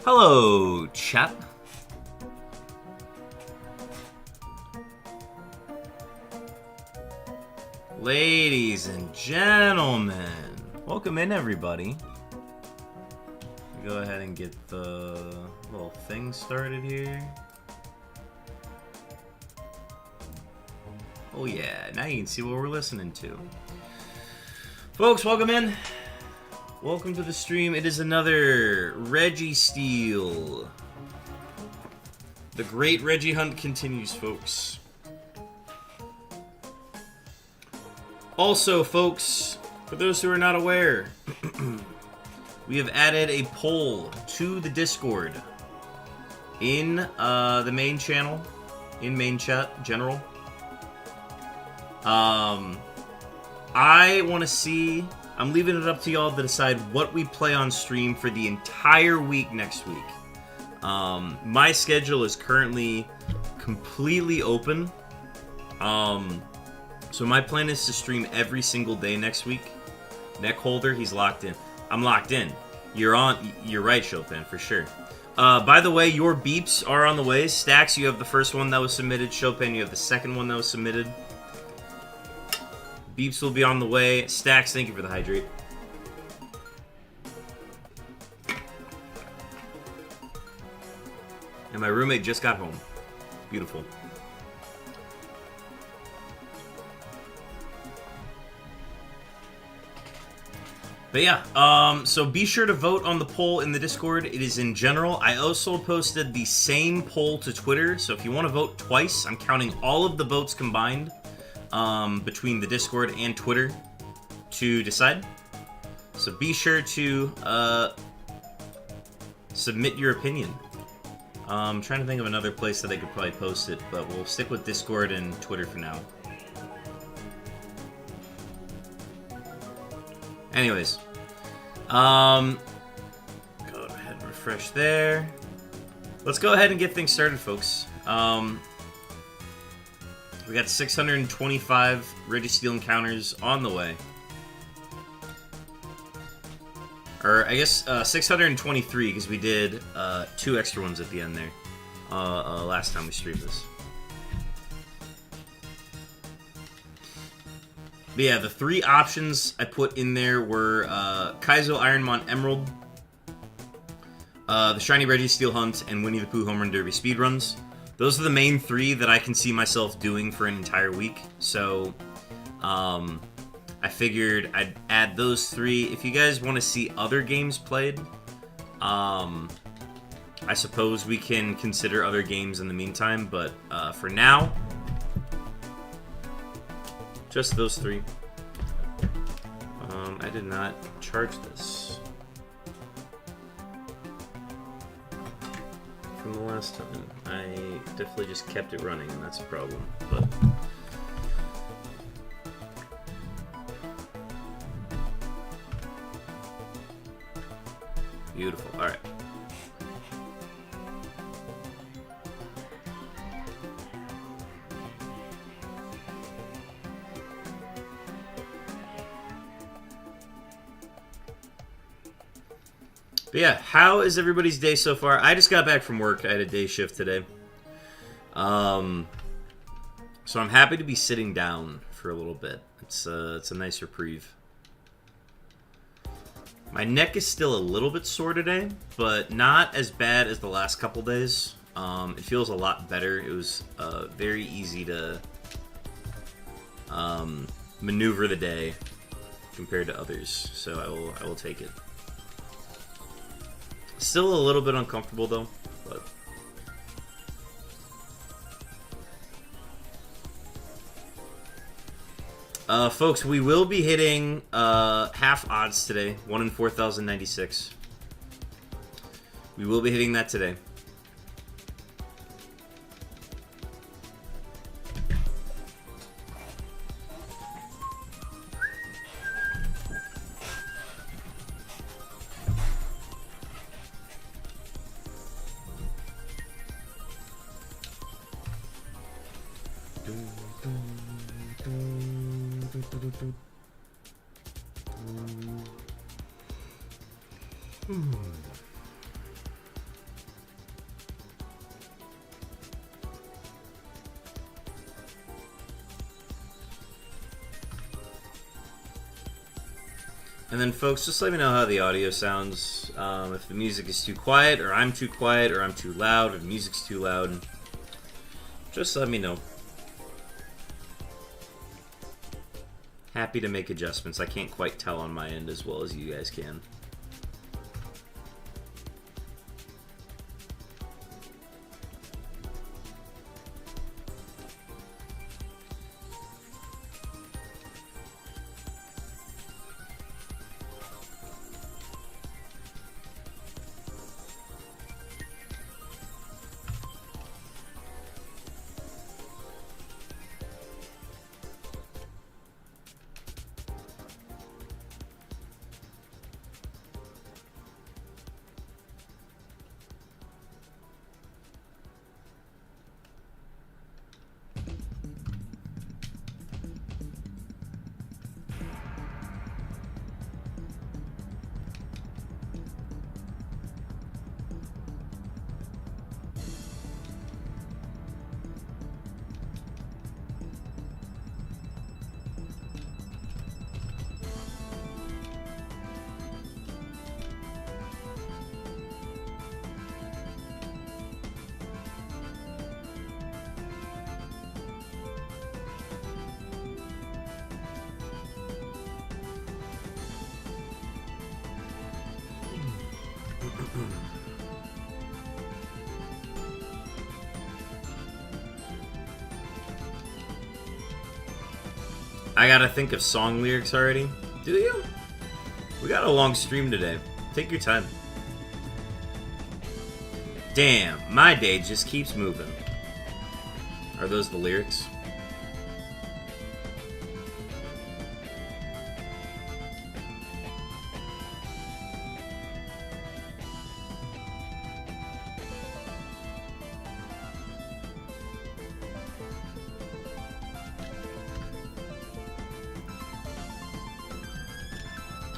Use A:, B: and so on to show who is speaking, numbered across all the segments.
A: Hello, chat. Ladies and gentlemen, welcome in, everybody. Go ahead and get the little thing started here. Oh yeah, now you can see what we're listening to. Folks, welcome in. Welcome to the stream. It is another REGI steal. The great REGI hunt continues, folks. Also, folks, for those who are not aware, we have added a poll to the Discord in the main channel, in main chat, general. I want to see, I'm leaving it up to y'all to decide what we play on stream for the entire week next week. My schedule is currently completely open. So my plan is to stream every single day next week. Neckholder, he's locked in. I'm locked in. You're right, Chopin, for sure. By the way, your beeps are on the way. Stacks, you have the first one that was submitted. Chopin, you have the second one that was submitted. Beeps will be on the way. Stacks, thank you for the hydrate. And my roommate just got home. Beautiful. But yeah, so be sure to vote on the poll in the Discord. It is in general. I also posted the same poll to Twitter, so if you want to vote twice, I'm counting all of the votes combined between the Discord and Twitter to decide. So be sure to submit your opinion. I'm trying to think of another place that I could probably post it, but we'll stick with Discord and Twitter for now. Anyways, go ahead and refresh there. Let's go ahead and get things started, folks. We got 625 REGI encounters on the way. Or, I guess, 623, because we did 2 extra ones at the end there last time we streamed this. But yeah, the 3 options I put in there were Kaizo Ironmon Emerald, the Shiny Registeel Hunt, and Winnie the Pooh Home Run Derby speedruns. Those are the main 3 that I can see myself doing for an entire week. So, I figured I'd add those 3. If you guys want to see other games played, I suppose we can consider other games in the meantime. But for now, just those 3. I did not charge this from the last time. I definitely just kept it running, and that's a problem. But beautiful. All right. But yeah, how is everybody's day so far? I just got back from work. I had a day shift today. So I'm happy to be sitting down for a little bit. It's a nice reprieve. My neck is still a little bit sore today, but not as bad as the last couple days. It feels a lot better. It was very easy to maneuver the day compared to others, so I will take it. Still a little bit uncomfortable though, but folks, we will be hitting half odds today, 1 in 4,096. We will be hitting that today. And then, folks, just let me know how the audio sounds. If the music is too quiet, or I'm too quiet, or I'm too loud, or the music's too loud. Just let me know. Happy to make adjustments. I can't quite tell on my end as well as you guys can. I gotta think of song lyrics already. Do you? We got a long stream today. Take your time. Damn, my day just keeps moving. Are those the lyrics?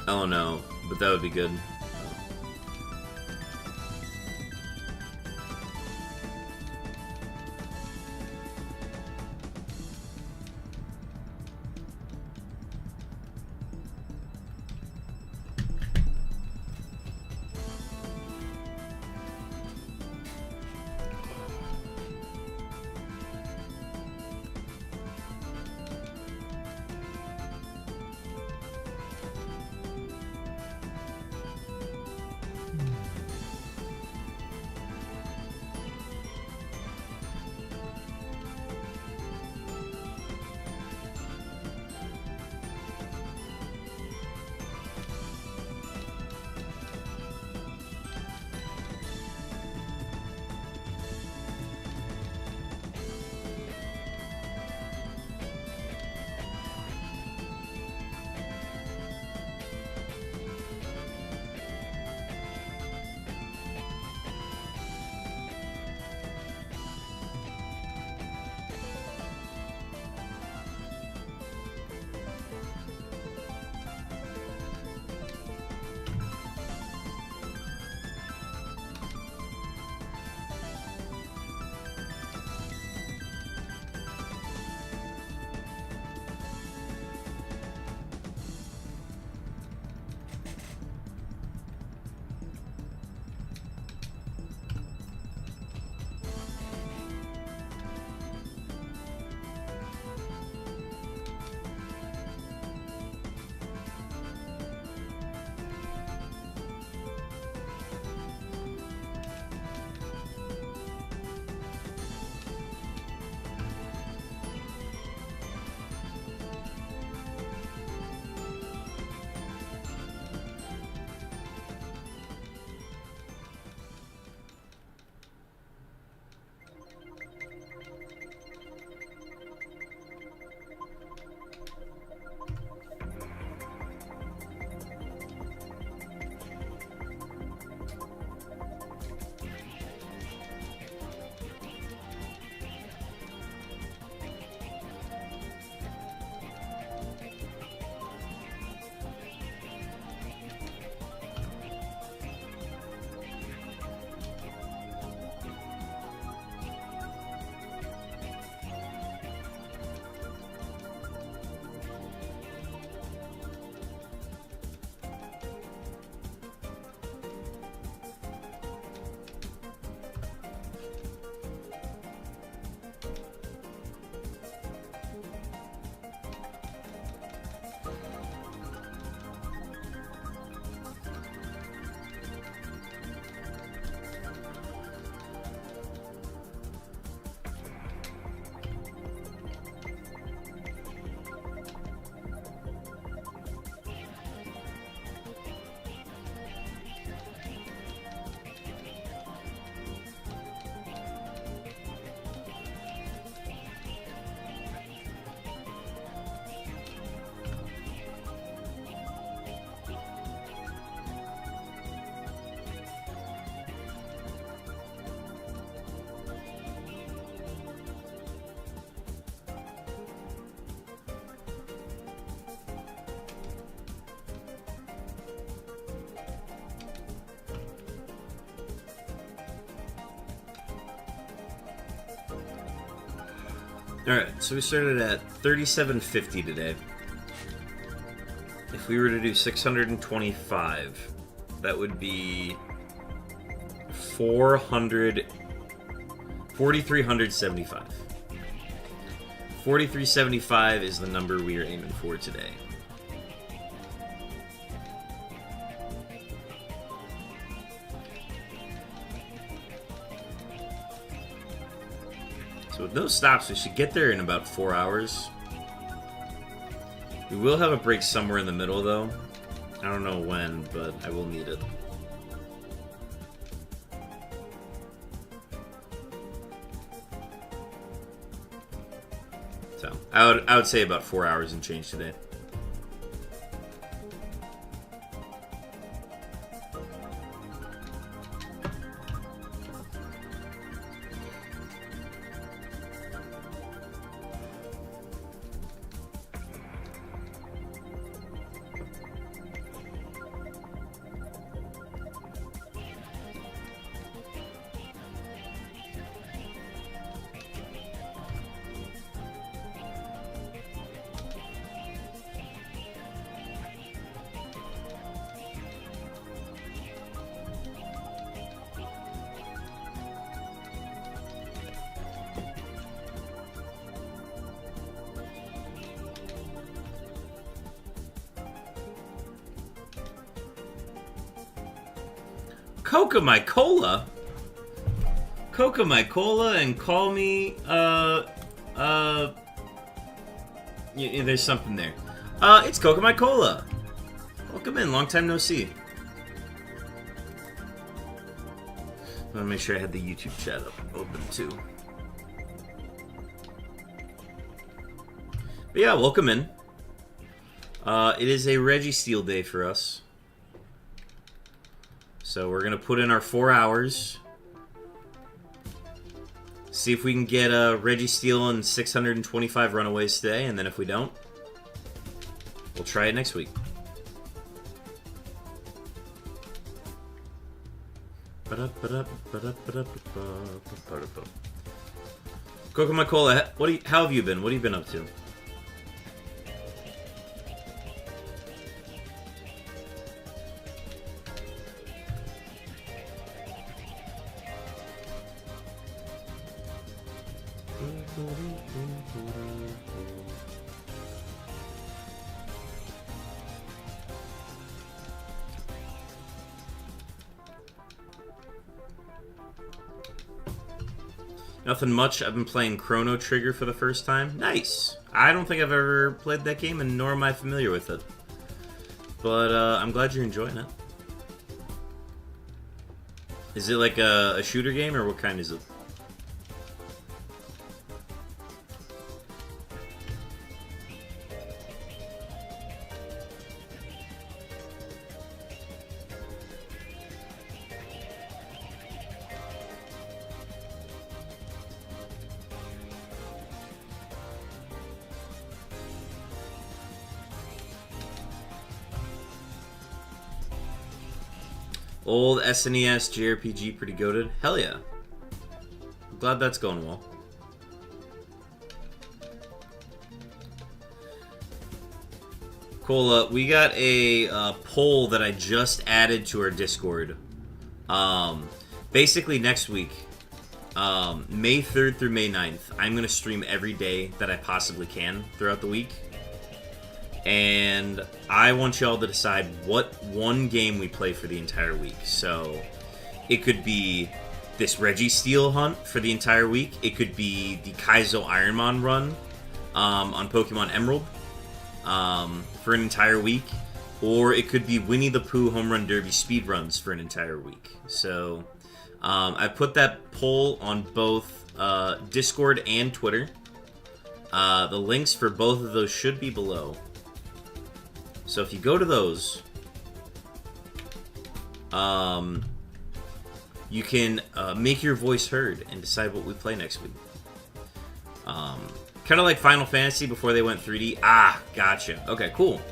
A: Oh no, but that would be good. Alright, so we started at 3750 today. If we were to do 625, that would be 4,375. 4,375 is the number we are aiming for today. So with no stops, we should get there in about 4 hours. We will have a break somewhere in the middle, though. I don't know when, but I will need it. So, I would say about 4 hours and change today. Coca my cola? Coca my cola and call me, yeah, there's something there. It's Coca my cola. Welcome in, long time no see. I want to make sure I had the YouTube chat open too. But yeah, welcome in. It is a REGI Steel day for us. So we're going to put in our 4 hours. See if we can get REGI Steel and 625 runaways today, and then if we don't, we'll try it next week. Coca my cola, how have you been? What have you been up to? Nothing much. I've been playing Chrono Trigger for the first time. Nice! I don't think I've ever played that game, and nor am I familiar with it. But I'm glad you're enjoying it. Is it like a shooter game, or what kind is it? Old SNES JRPG pretty goated. Hell yeah. I'm glad that's going well. Cool. We got a poll that I just added to our Discord. Basically next week, May 3rd through May 9th, I'm going to stream every day that I possibly can throughout the week. And I want y'all to decide what one game we play for the entire week. So it could be this REGI Steel hunt for the entire week. It could be the Kaizo Ironmon run on Pokemon Emerald for an entire week. Or it could be Winnie the Pooh Home Run Derby speedruns for an entire week. So I put that poll on both Discord and Twitter. The links for both of those should be below. So if you go to those, you can make your voice heard and decide what we play next week. Kind of like Final Fantasy before they went 3D. Ah, gotcha. Okay, cool.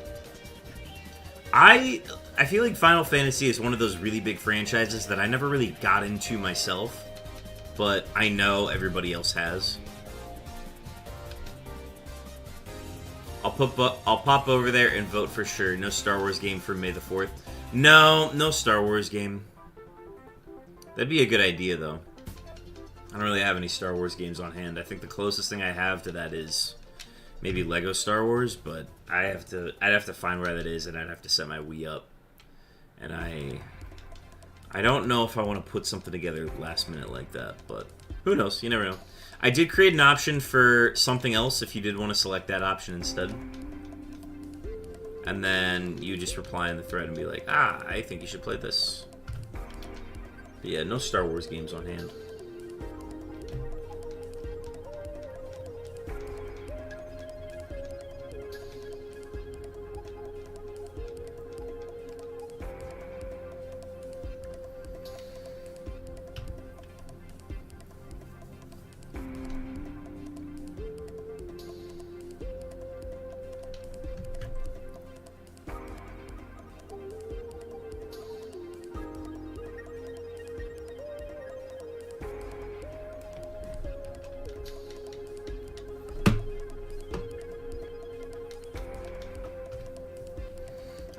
A: I feel like Final Fantasy is one of those really big franchises that I never really got into myself, but I know everybody else has. I'll pop over there and vote for sure. No Star Wars game for May the 4th. No Star Wars game. That'd be a good idea though. I don't really have any Star Wars games on hand. I think the closest thing I have to that is maybe Lego Star Wars, but I'd have to find where that is, and I'd have to set my Wii up. And I don't know if I want to put something together last minute like that, but who knows? You never know. I did create an option for something else if you did want to select that option instead. And then you just reply in the thread and be like, ah, I think you should play this. But yeah, no Star Wars games on hand.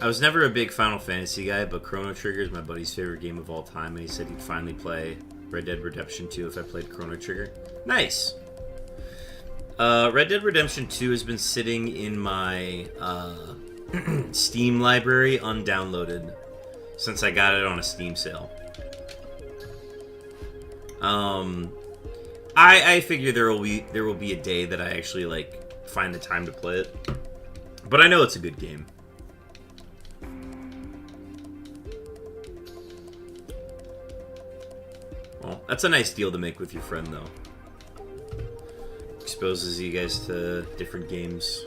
A: I was never a big Final Fantasy guy, but Chrono Trigger is my buddy's favorite game of all time, and he said he'd finally play Red Dead Redemption 2 if I played Chrono Trigger. Nice! Red Dead Redemption 2 has been sitting in my Steam library undownloaded since I got it on a Steam sale. I figure there will be a day that I actually like find the time to play it, but I know it's a good game. Well, that's a nice deal to make with your friend, though. Exposes you guys to different games.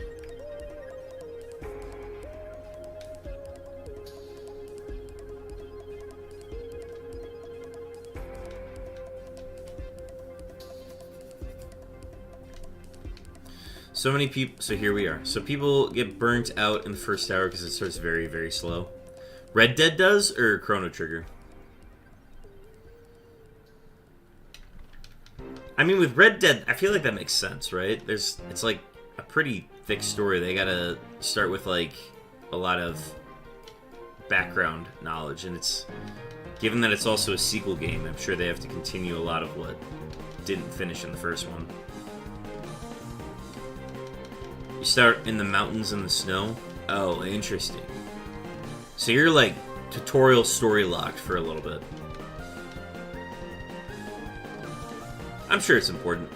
A: So many people... So here we are. So people get burnt out in the first hour because it starts very, very slow. Red Dead does, or Chrono Trigger? I mean, with Red Dead, I feel like that makes sense, right? It's like a pretty thick story. They gotta start with like a lot of background knowledge, and it's given that it's also a sequel game, I'm sure they have to continue a lot of what didn't finish in the first one. You start in the mountains and the snow. Oh, interesting. So you're like tutorial story locked for a little bit. I'm sure it's important.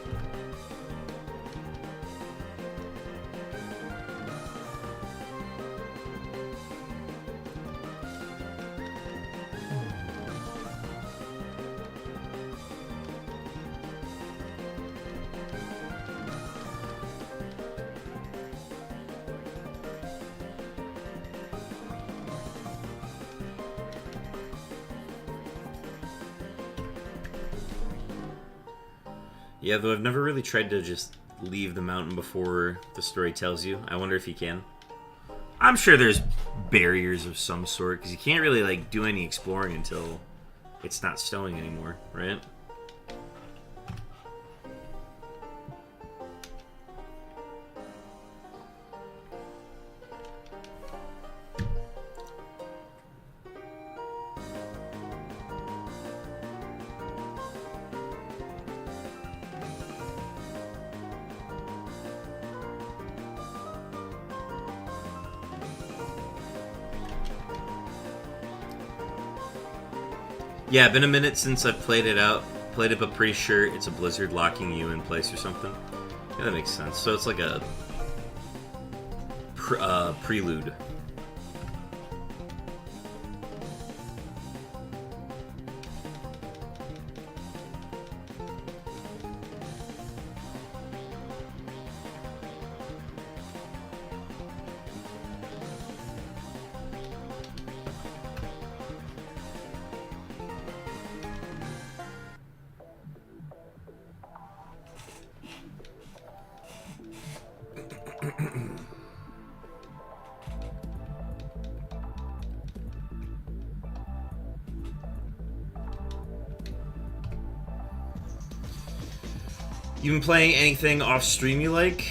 A: Yeah, though I've never really tried to just leave the mountain before the story tells you. I wonder if you can. I'm sure there's barriers of some sort, because you can't really like do any exploring until it's not snowing anymore, right? Yeah, been a minute since I've played it, but pretty sure it's a blizzard locking you in place or something. Yeah, that makes sense. So it's like a prelude. You been playing anything off stream you like?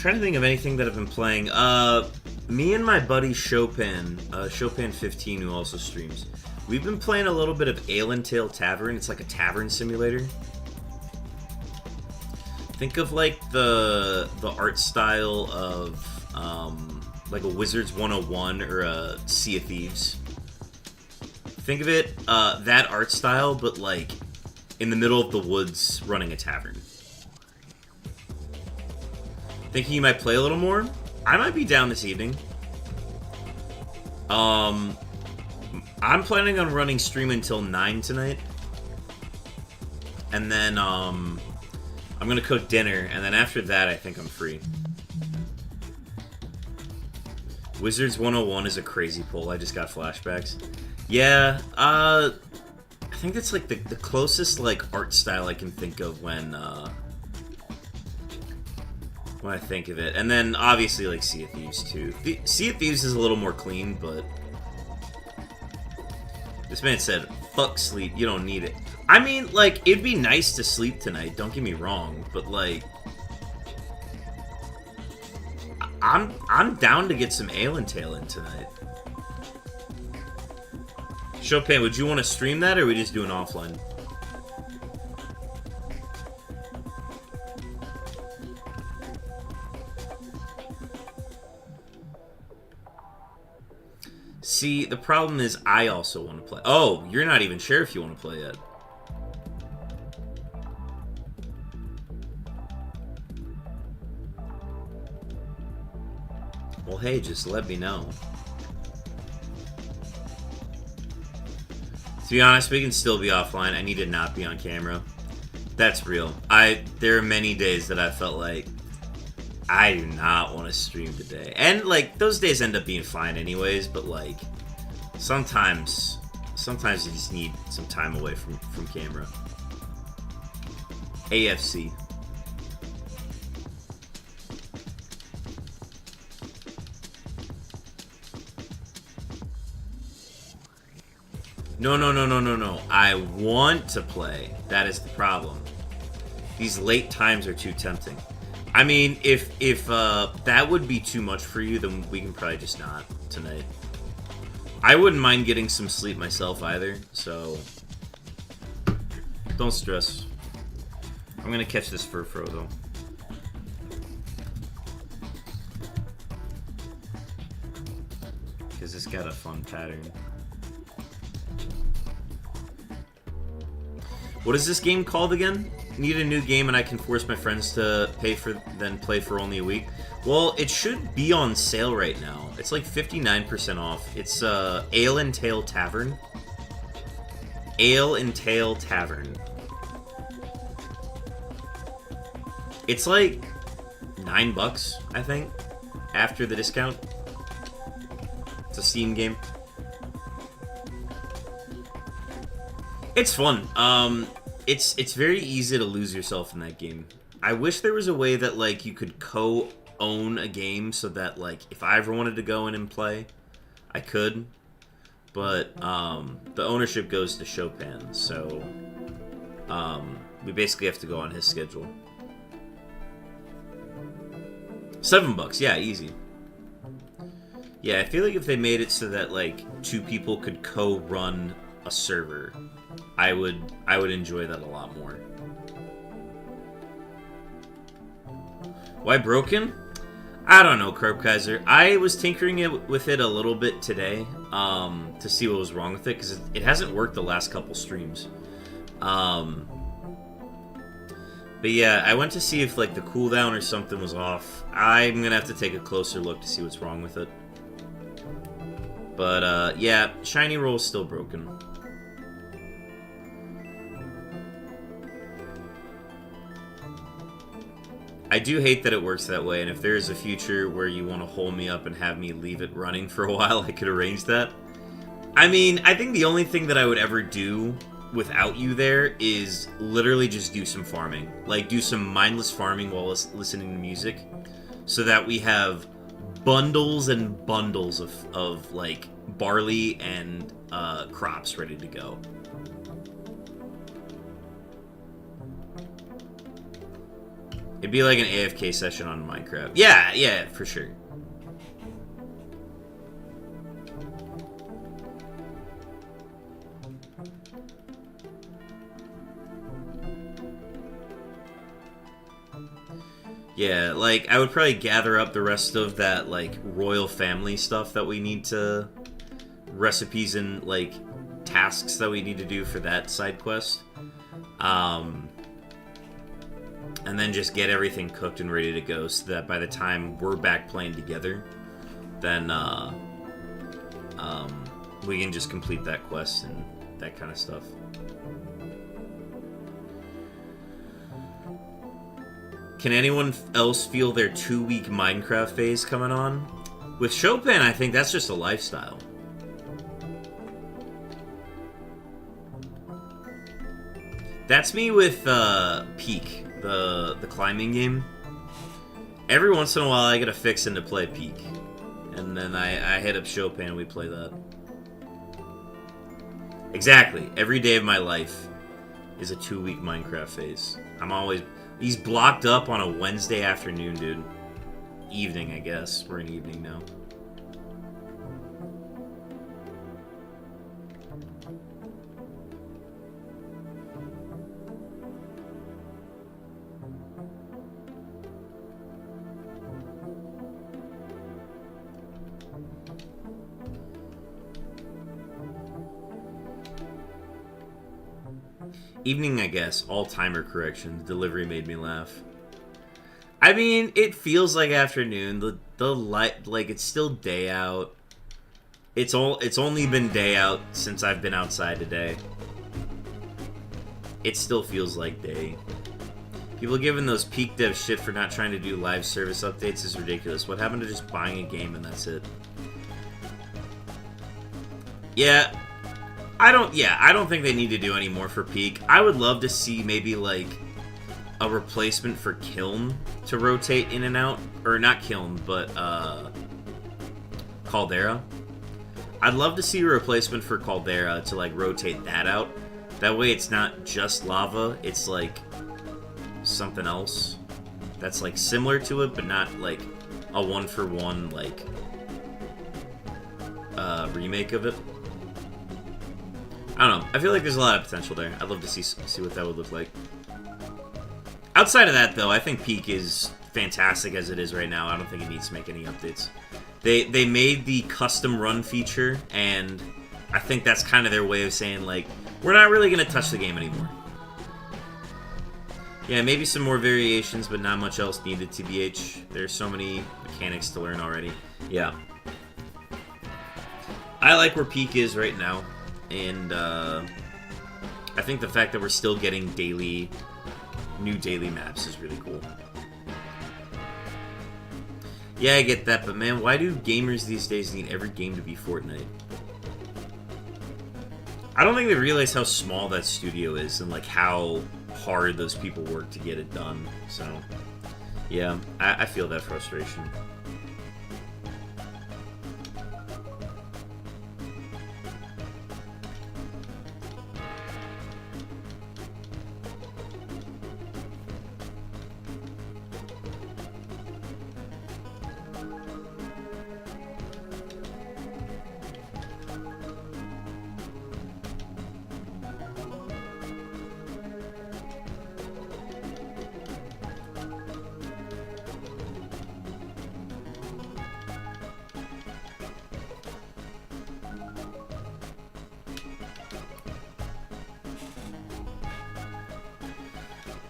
A: trying to think of anything that I've been playing. Me and my buddy Chopin, Chopin15, who also streams, we've been playing a little bit of Ale and Tail Tavern. It's like a tavern simulator. Think of like the art style of like a Wizards 101 or a Sea of Thieves. Think of it that art style, but like in the middle of the woods, running a tavern. Thinking you might play a little more? I might be down this evening. I'm planning on running stream until 9 tonight. And then, I'm gonna cook dinner, and then after that, I think I'm free. Wizards 101 is a crazy pull. I just got flashbacks. Yeah, I think that's like the closest like art style I can think of when I think of it. And then obviously like Sea of Thieves too. Sea of Thieves is a little more clean, but this man said, "Fuck sleep, you don't need it." I mean, like, it'd be nice to sleep tonight, don't get me wrong, but like I'm down to get some Ale and Tail in tonight. Chopin, would you want to stream that, or are we just doing offline? See, the problem is I also want to play. Oh, you're not even sure if you want to play yet. Well, hey, just let me know. To be honest, we can still be offline. I need to not be on camera. That's real. There are many days that I felt like I do not want to stream today. And, like, those days end up being fine anyways, but, like, sometimes you just need some time away from camera. AFC. No. I want to play. That is the problem. These late times are too tempting. I mean, if that would be too much for you, then we can probably just not tonight. I wouldn't mind getting some sleep myself either, so don't stress. I'm gonna catch this Furfro though. Because it's got a fun pattern. What is this game called again? Need a new game and I can force my friends to pay for, then play for only a week? Well, it should be on sale right now. It's like 59% off. It's Ale and Tail Tavern. Ale and Tail Tavern. It's like $9, I think, after the discount. It's a Steam game. It's fun. It's very easy to lose yourself in that game. I wish there was a way that, like, you could co-own a game so that, like, if I ever wanted to go in and play, I could. But, the ownership goes to Chopin, so, we basically have to go on his schedule. $7, yeah, easy. Yeah, I feel like if they made it so that, like, 2 people could co-run a server, I would enjoy that a lot more. Why broken? I don't know, Carp Kaiser. I was tinkering with it a little bit today to see what was wrong with it, because it hasn't worked the last couple streams. But yeah, I went to see if like the cooldown or something was off. I'm gonna have to take a closer look to see what's wrong with it. But yeah, Shiny Roll's still broken. I do hate that it works that way, and if there is a future where you want to hold me up and have me leave it running for a while, I could arrange that. I mean, I think the only thing that I would ever do without you there is literally just do some farming. Like, do some mindless farming while listening to music, so that we have bundles and bundles of like, barley and crops ready to go. It'd be like an AFK session on Minecraft. Yeah, yeah, for sure. Yeah, like, I would probably gather up the rest of that, like, royal family stuff that we need to... recipes and, like, tasks that we need to do for that side quest. And then just get everything cooked and ready to go so that by the time we're back playing together, then, we can just complete that quest and that kind of stuff. Can anyone else feel their 2-week Minecraft phase coming on? With Chopin, I think that's just a lifestyle. That's me with Peak, the climbing game. Every once in a while I get a fix in to play Peak. And then I hit up Chopin and we play that. Exactly. Every day of my life is a 2-week Minecraft phase. I'm always... He's blocked up on a Wednesday afternoon, dude. Evening, I guess. We're in evening now. Evening, I guess. All timer corrections. Delivery made me laugh. I mean, it feels like afternoon. The light, like, it's still day out. It's only been day out since I've been outside today. It still feels like day. People giving those Peak dev shit for not trying to do live service updates is ridiculous. What happened to just buying a game and that's it? Yeah. I don't think they need to do any more for Peak. I would love to see maybe, like, a replacement for Kiln to rotate in and out. Or not Kiln, but, Caldera. I'd love to see a replacement for Caldera to, like, rotate that out. That way it's not just lava, it's, like, something else that's, like, similar to it, but not, like, a one-for-one, like, remake of it. I don't know. I feel like there's a lot of potential there. I'd love to see what that would look like. Outside of that, though, I think Peak is fantastic as it is right now. I don't think it needs to make any updates. They made the custom run feature, and I think that's kind of their way of saying, like, we're not really going to touch the game anymore. Yeah, maybe some more variations, but not much else needed, TBH. There's so many mechanics to learn already. Yeah. I like where Peak is right now. And I think the fact that we're still getting new daily maps is really cool. Yeah, I get that, but man, why do gamers these days need every game to be Fortnite? I don't think they realize how small that studio is and like how hard those people work to get it done. So, yeah, I feel that frustration.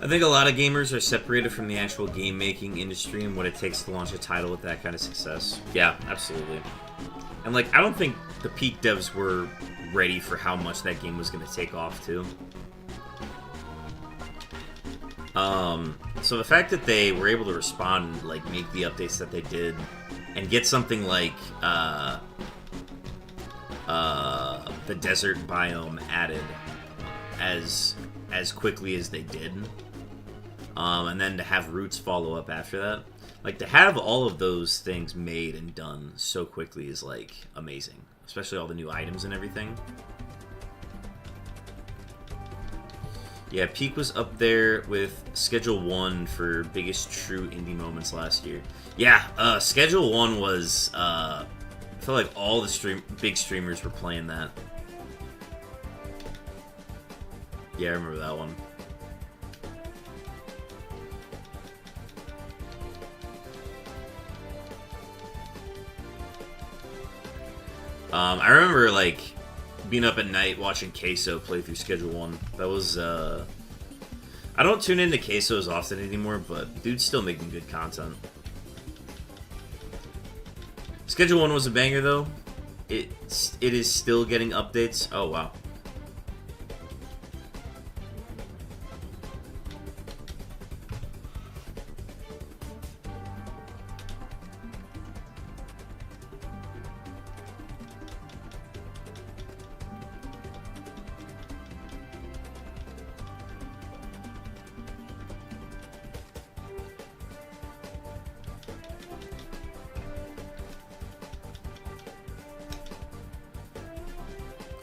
A: I think a lot of gamers are separated from the actual game-making industry and what it takes to launch a title with that kind of success. Yeah, absolutely. And, like, I don't think the Peak devs were ready for how much that game was going to take off, too. So the fact that they were able to respond and, like, make the updates that they did and get something like, the desert biome added as quickly as they did, and then to have Roots follow up after that, like, to have all of those things made and done so quickly is, like, amazing. Especially all the new items and everything. Yeah, Peak was up there with Schedule 1 for biggest true indie moments last year. Yeah, Schedule 1 was, I feel like all the big streamers were playing that. Yeah, I remember that one. I remember, like, being up at night watching Queso play through Schedule 1. That was, I don't tune into Queso as often anymore, but dude's still making good content. Schedule 1 was a banger, though. It is still getting updates. Oh, wow.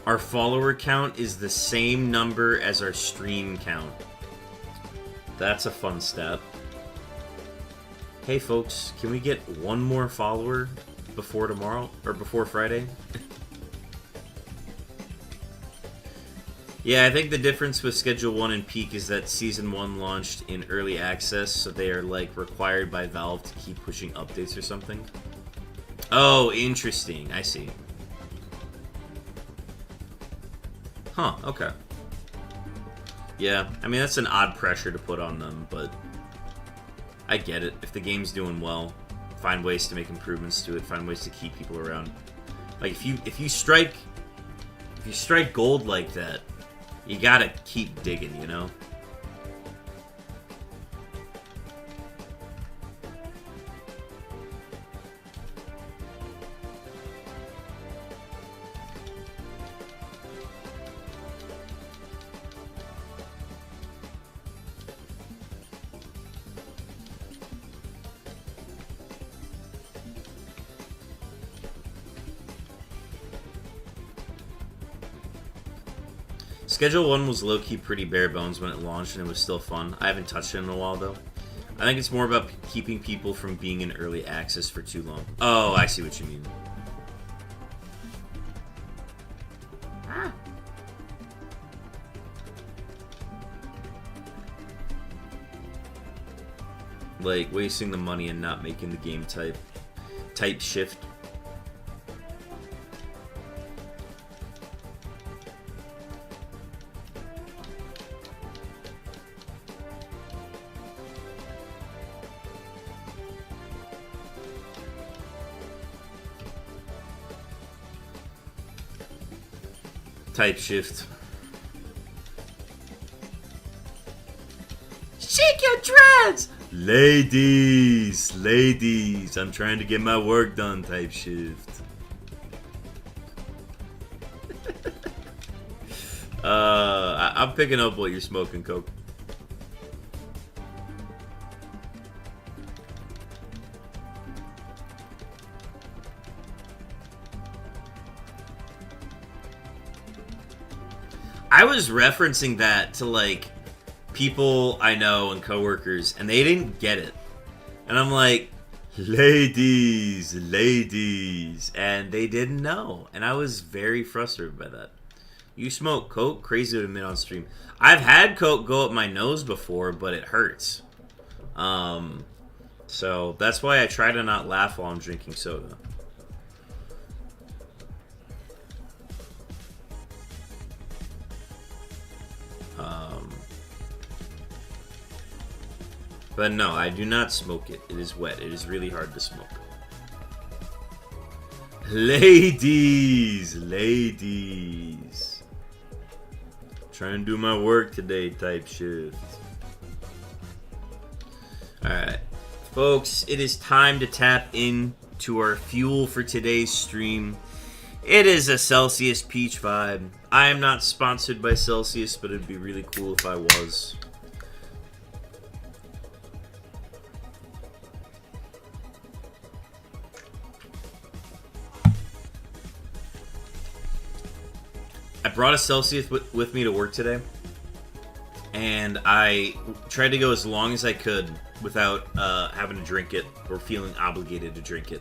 A: Our follower count is the same number as our stream count. That's a fun stat. Hey folks, can we get one more follower before tomorrow? Or before Friday? Yeah, I think the difference with Schedule 1 and Peak is that Season 1 launched in early access, so they are, like, required by Valve to keep pushing updates or something. Oh, interesting. I see. Huh, okay. Yeah, I mean, that's an odd pressure to put on them, but I get it. If the game's doing well, find ways to make improvements to it, find ways to keep people around. Like, if you strike gold like that, you gotta keep digging, you know? Schedule 1 was low-key pretty bare bones when it launched, and it was still fun. I haven't touched it in a while, though. I think it's more about keeping people from being in early access for too long. Oh, I see what you mean. Ah. Like, wasting the money and not making the game type shift. Type shift. Shake your dreads! Ladies! Ladies! I'm trying to get my work done, type shift. I'm picking up what you're smoking, Coke. I was referencing that to, like, people I know and coworkers, and they didn't get it. And I'm like, ladies, ladies. And they didn't know. And I was very frustrated by that. You smoke Coke? Crazy to admit on stream. I've had Coke go up my nose before, but it hurts. So that's why I try to not laugh while I'm drinking soda. But no, I do not smoke it. It is wet. It is really hard to smoke. Ladies! Ladies! Trying to do my work today, type shift. Alright. Folks, it is time to tap into our fuel for today's stream. It is a Celsius Peach vibe. I am not sponsored by Celsius, but it'd be really cool if I was. I brought a Celsius with me to work today, and I tried to go as long as I could without having to drink it or feeling obligated to drink it.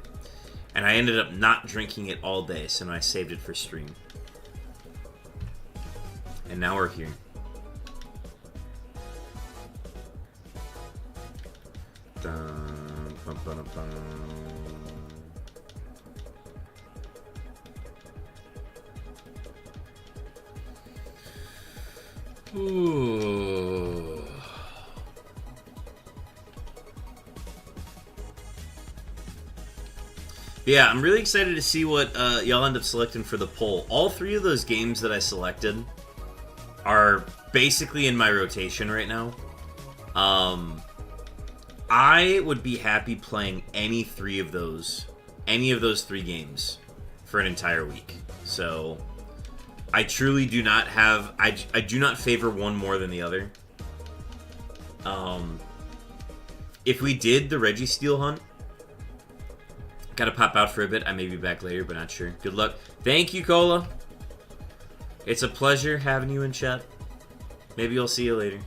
A: And I ended up not drinking it all day, so I saved it for stream. And now we're here. Dun, bum, bum, bum. Ooh. Yeah, I'm really excited to see what y'all end up selecting for the poll. All three of those games that I selected are basically in my rotation right now. I would be happy playing any of those three games for an entire week. So I truly do not have... I do not favor one more than the other. If we did the REGI Steel Hunt, gotta pop out for a bit. I may be back later, but not sure. Good luck. Thank you, Cola. It's a pleasure having you in chat. Maybe I'll see you later.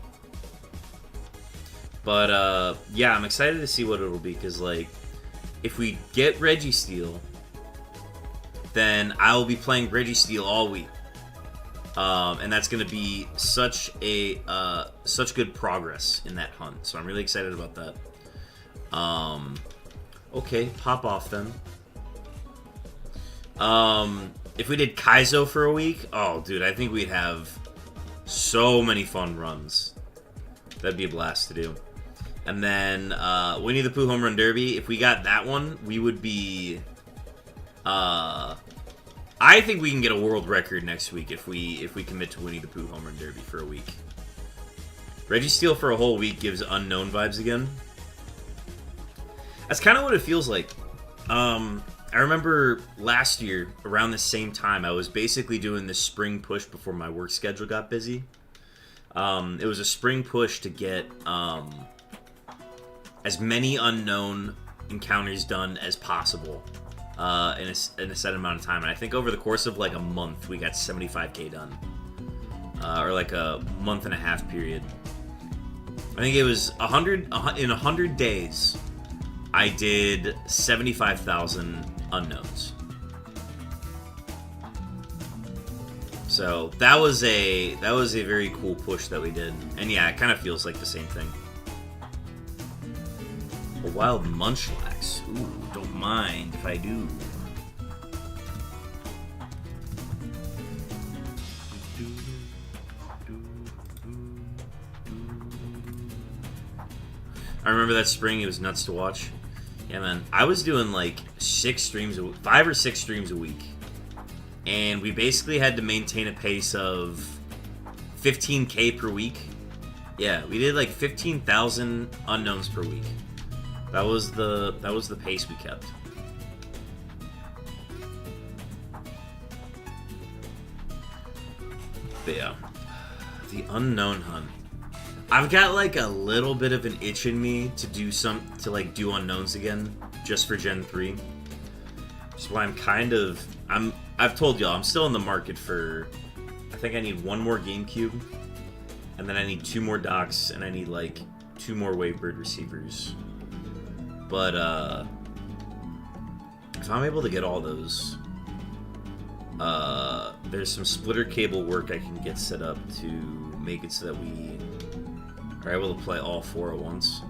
A: But, yeah, I'm excited to see what it'll be, because, like, if we get REGI Steel, then I will be playing REGI Steel all week. And that's going to be such good progress in that hunt. So I'm really excited about that. Okay, pop off then. If we did Kaizo for a week, oh, dude, I think we'd have so many fun runs. That'd be a blast to do. And then Winnie the Pooh Home Run Derby, if we got that one, we would be... I think we can get a world record next week if we commit to Winnie the Pooh Home Run Derby for a week. REGI Steel for a whole week gives unknown vibes again. That's kind of what it feels like. I remember last year, around the same time, I was basically doing this spring push before my work schedule got busy. It was a spring push to get as many unknown encounters done as possible in a set amount of time. And I think over the course of like a month, we got 75k done. Or like a month and a half period. I think it was 100 days. I did 75,000 unknowns. So that was a very cool push that we did. And yeah, it kind of feels like the same thing. A wild munchlax. Ooh, don't mind if I do. I remember that spring, it was nuts to watch. Yeah, man. I was doing like 5 or 6 streams a week. And we basically had to maintain a pace of 15k per week. Yeah, we did like 15,000 unknowns per week. That was the pace we kept. But yeah, the unknown hunt. I've got like a little bit of an itch in me to do do unknowns again, just for Gen 3. Which is why I've told y'all, I'm still in the market for, I think I need 1 more GameCube, and then I need 2 more docks, and I need like 2 more Wavebird receivers. But if I'm able to get all those, there's some splitter cable work I can get set up to make it so that we are able to play all 4 at once.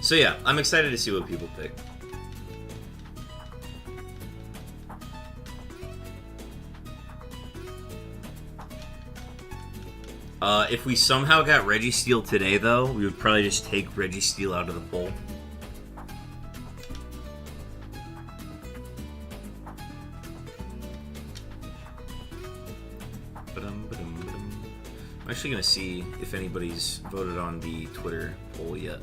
A: So yeah, I'm excited to see what people pick. If we somehow got Registeel today, though, we would probably just take Registeel out of the poll. I'm actually going to see if anybody's voted on the Twitter poll yet.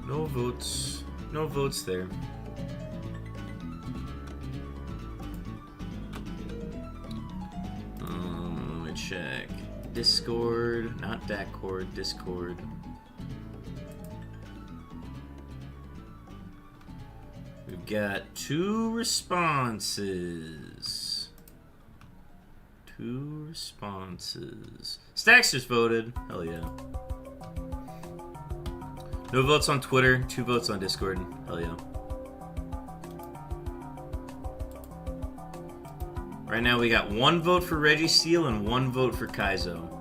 A: No votes. No votes there. Let me check. Discord, not Discord, Discord. We've got 2 responses. 2 responses. Stacks just voted. Hell yeah. No votes on Twitter, 2 votes on Discord. Hell yeah. Right now we got 1 vote for Registeel and 1 vote for Kaizo.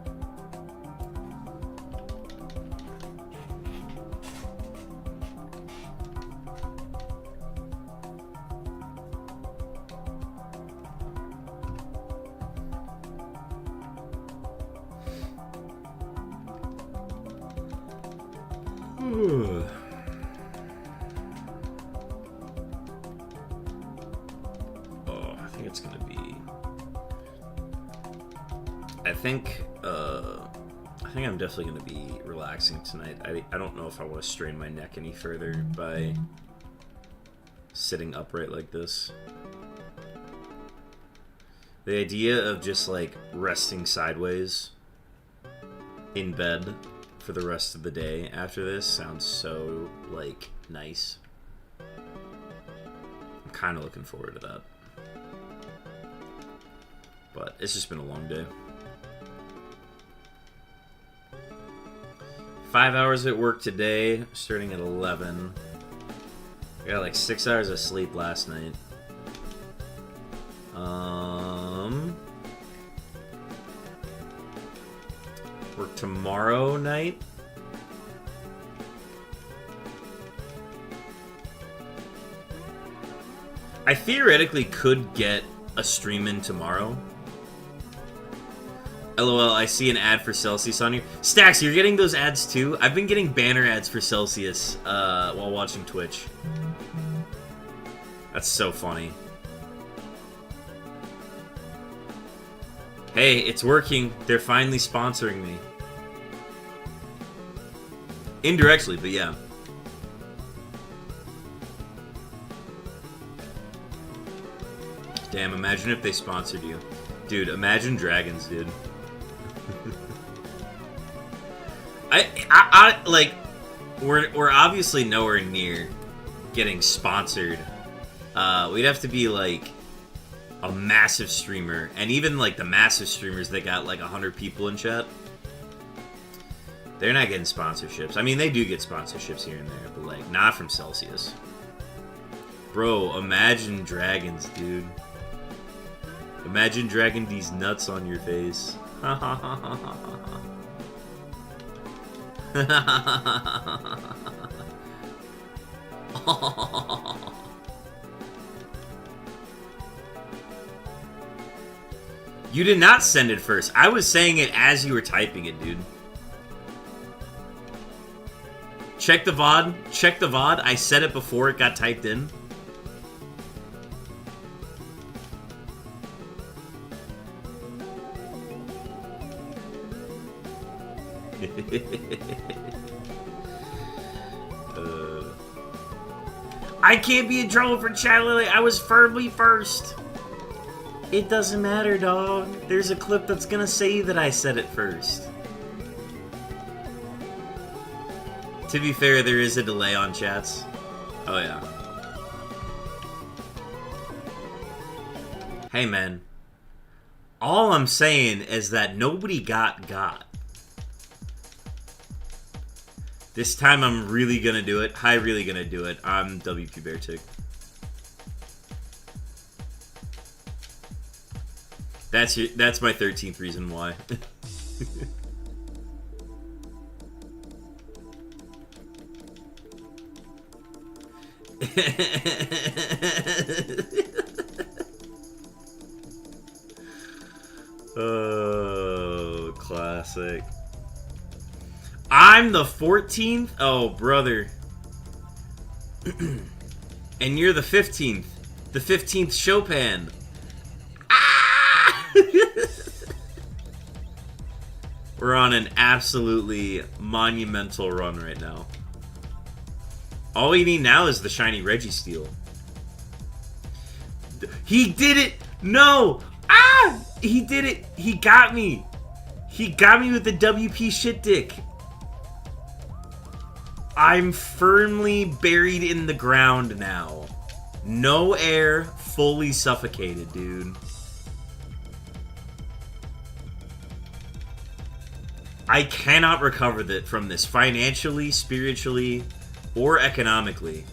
A: I think I'm definitely going to be relaxing tonight. I don't know if I want to strain my neck any further by sitting upright like this. The idea of just like resting sideways in bed for the rest of the day after this sounds so like nice. I'm kind of looking forward to that. But it's just been a long day. 5 hours at work today, starting at 11. I got like 6 hours of sleep last night. Work tomorrow night. I theoretically could get a stream in tomorrow. LOL, I see an ad for Celsius on you. Stacks, you're getting those ads too? I've been getting banner ads for Celsius while watching Twitch. That's so funny. Hey, it's working. They're finally sponsoring me. Indirectly, but yeah. Damn, imagine if they sponsored you. Dude, Imagine Dragons, dude. I like, we're obviously nowhere near getting sponsored. We'd have to be like a massive streamer, and even like the massive streamers that got like 100 people in chat, they're not getting sponsorships. I mean, they do get sponsorships here and there, but like not from Celsius. Bro, Imagine Dragons, dude. Imagine dragging these nuts on your face. You did not send it first. I was saying it as you were typing it, dude. Check the VOD. Check the VOD. I said it before it got typed in. I can't be in trouble for chat, Lily. I was firmly first. It doesn't matter, dog. There's a clip that's gonna say that I said it first. To be fair, there is a delay on chats. Oh, yeah. Hey, man. All I'm saying is that nobody got. This time I'm really gonna do it. Really gonna do it. I'm WP Beartick. That's my 13th reason why. Oh, classic. I'm the 14th? Oh, brother. And you're the 15th. The 15th Chopin. Ah! We're on an absolutely monumental run right now. All we need now is the shiny REGI steal. He did it! No! Ah! He did it! He got me! He got me with the WP shit dick. I'm firmly buried in the ground now. No air, fully suffocated, dude. I cannot recover from this financially, spiritually, or economically.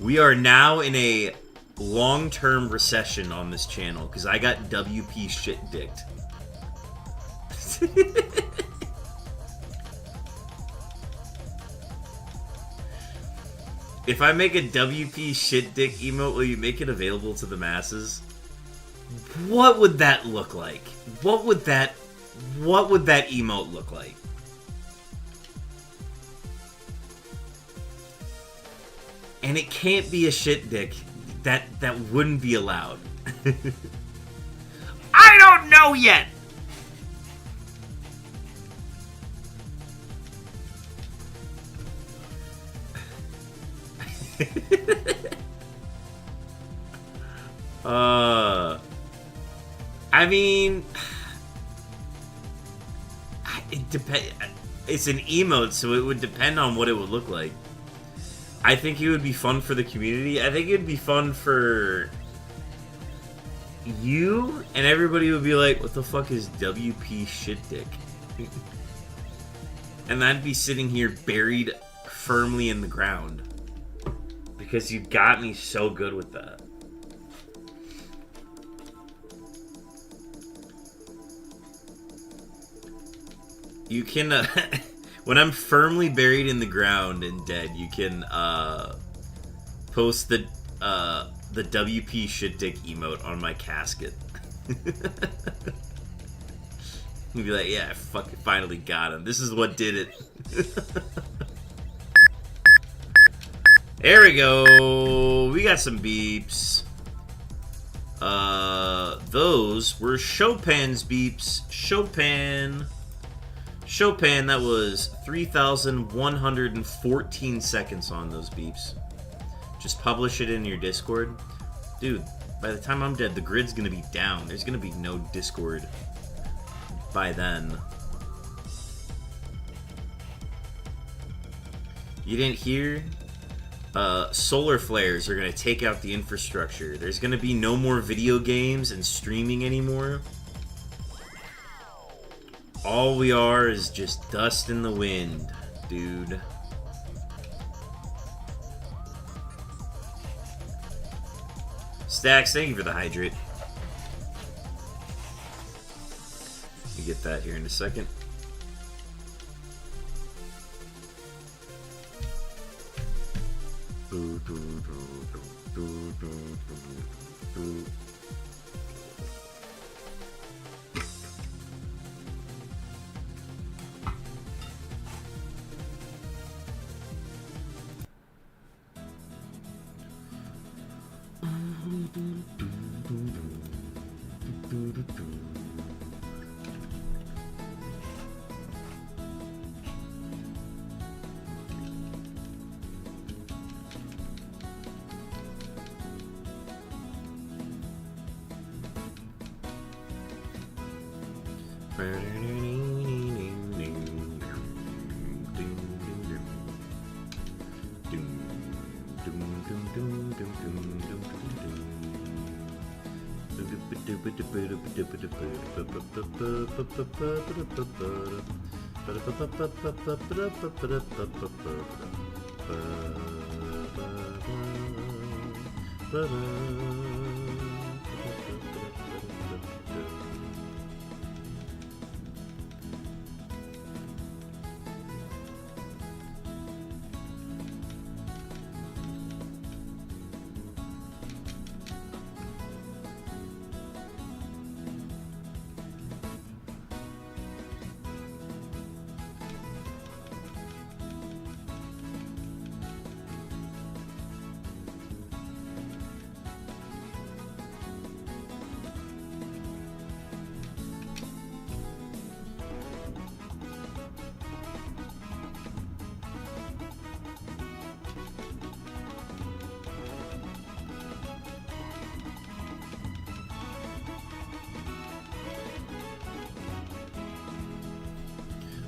A: We are now in a long-term recession on this channel because I got WP shit dicked. If I make a WP shit dick emote, will you make it available to the masses? What would that look like? What would that emote look like? And it can't be a shit dick. That wouldn't be allowed. I don't know yet. I mean, it depends. It's an emote, so it would depend on what it would look like. I think it would be fun for the community. I think it would be fun for you, and everybody would be like, what the fuck is WP shit dick? And I'd be sitting here buried firmly in the ground. Because you got me so good with that. You can, when I'm firmly buried in the ground and dead, you can, post the WP shit dick emote on my casket. You'd be like, yeah, I fucking finally got him. This is what did it. There we go. We got some beeps. Those were Chopin's beeps. Chopin, that was 3,114 seconds on those beeps. Just publish it in your Discord. Dude, by the time I'm dead, the grid's gonna be down. There's gonna be no Discord by then. You didn't hear? Solar flares are gonna take out the infrastructure. There's gonna be no more video games and streaming anymore. All we are is just dust in the wind, dude. Stacks, thank you for the hydrate. You get that here in a second.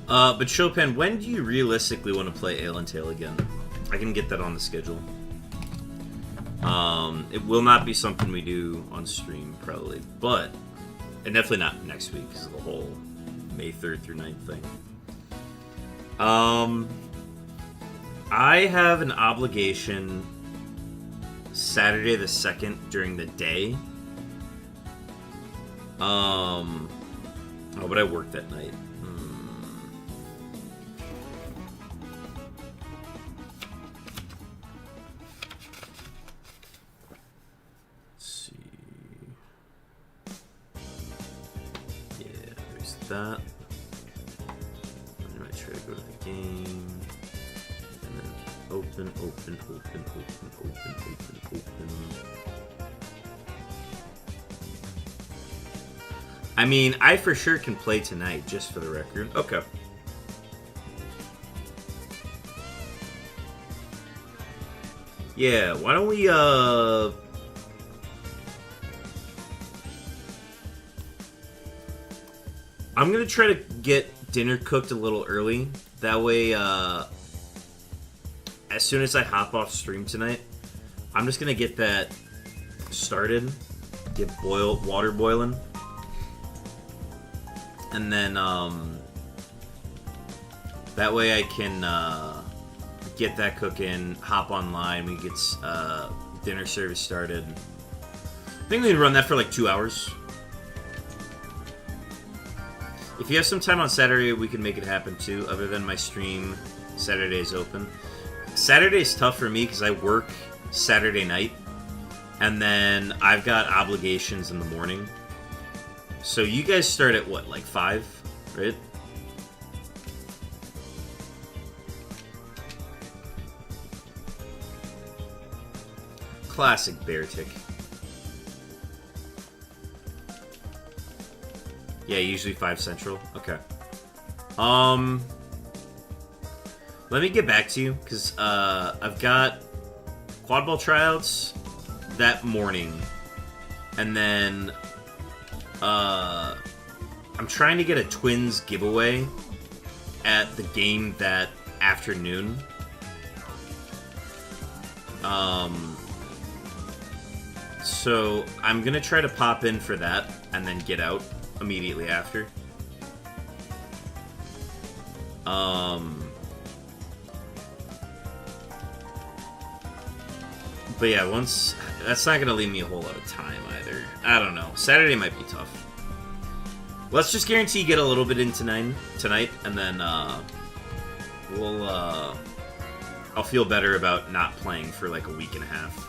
A: But Chopin, when do you realistically want to play Ale and Tail again? I can get that on the schedule. It will not be something we do on stream, probably. But, and definitely not next week, because of the whole May 3rd through 9th thing. I have an obligation Saturday the 2nd during the day. Oh, but I work that night. Let's see. Yeah, there's that. I might try to go to the game. And then open. I mean, I for sure can play tonight, just for the record. Okay. Yeah, why don't we, I'm gonna try to get dinner cooked a little early. That way, as soon as I hop off stream tonight, I'm just gonna get that started. Get water boiling. And then, that way I can, get that cooking, hop online, we get, dinner service started. I think we can run that for like 2 hours. If you have some time on Saturday, we can make it happen too, other than my stream. Saturday's open. Saturday's tough for me because I work Saturday night, and then I've got obligations in the morning. So you guys start at what, like 5, right? Classic bear tick. Yeah, usually 5 Central. Okay. Let me get back to you, because I've got quad ball tryouts that morning, and then I'm trying to get a Twins giveaway at the game that afternoon. So I'm gonna try to pop in for that and then get out immediately after. But yeah, that's not gonna leave me a whole lot of time either. I don't know. Saturday might be tough. Let's just guarantee you get a little bit in tonight, and then I'll feel better about not playing for like a week and a half.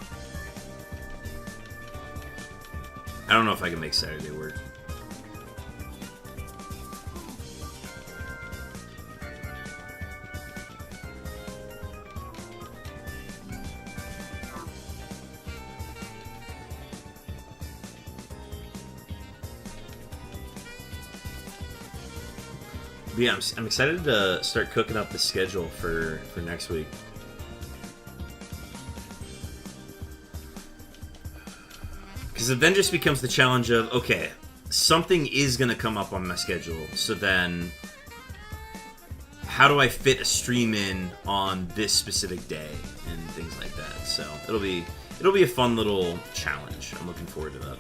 A: I don't know if I can make Saturday work. But yeah, I'm excited to start cooking up the schedule for next week. Because it then just becomes the challenge of, okay, something is going to come up on my schedule, so then how do I fit a stream in on this specific day and things like that. So it'll be a fun little challenge. I'm looking forward to that.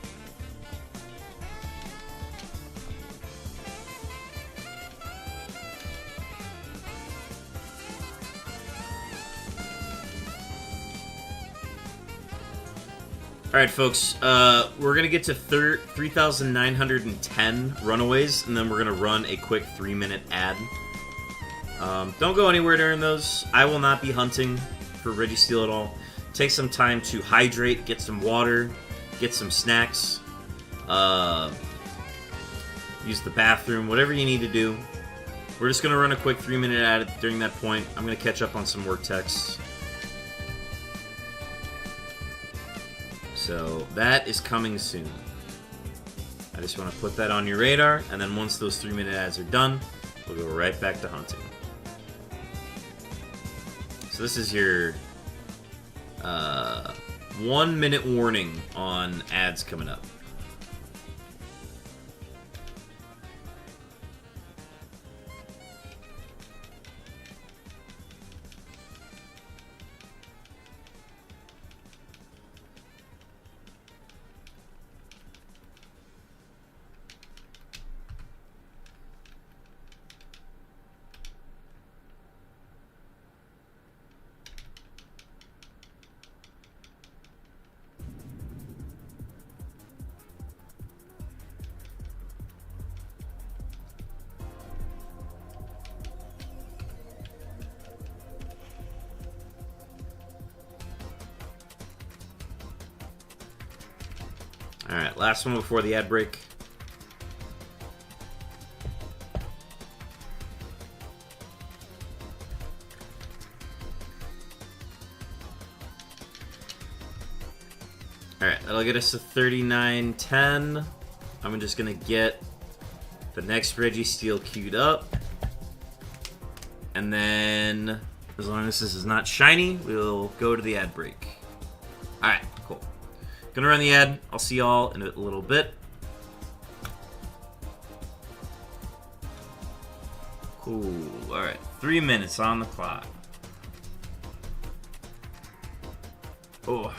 A: Alright, folks, we're going to get to 3,910 runaways, and then we're going to run a quick 3-minute ad. Don't go anywhere during those. I will not be hunting for Registeel at all. Take some time to hydrate, get some water, get some snacks, use the bathroom, whatever you need to do. We're just going to run a quick 3-minute ad during that point. I'm going to catch up on some work texts. So that is coming soon. I just want to put that on your radar, and then once those 3-minute ads are done, we'll go right back to hunting. So this is your 1-minute warning on ads coming up. Alright, last one before the ad break. Alright, that'll get us to 39.10. I'm just gonna get the next Registeel queued up. And then, as long as this is not shiny, we'll go to the ad break. Alright, cool. Gonna run the ad. I'll see y'all in a little bit. Cool. Alright, 3 minutes on the clock. Oh.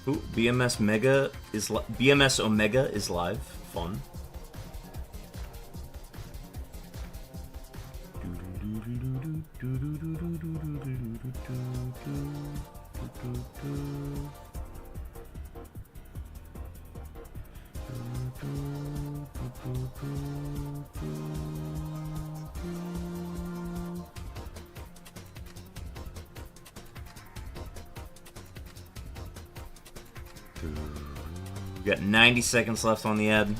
A: Ooh, BMS Omega is live. Fun. We got 90 seconds left on the ad.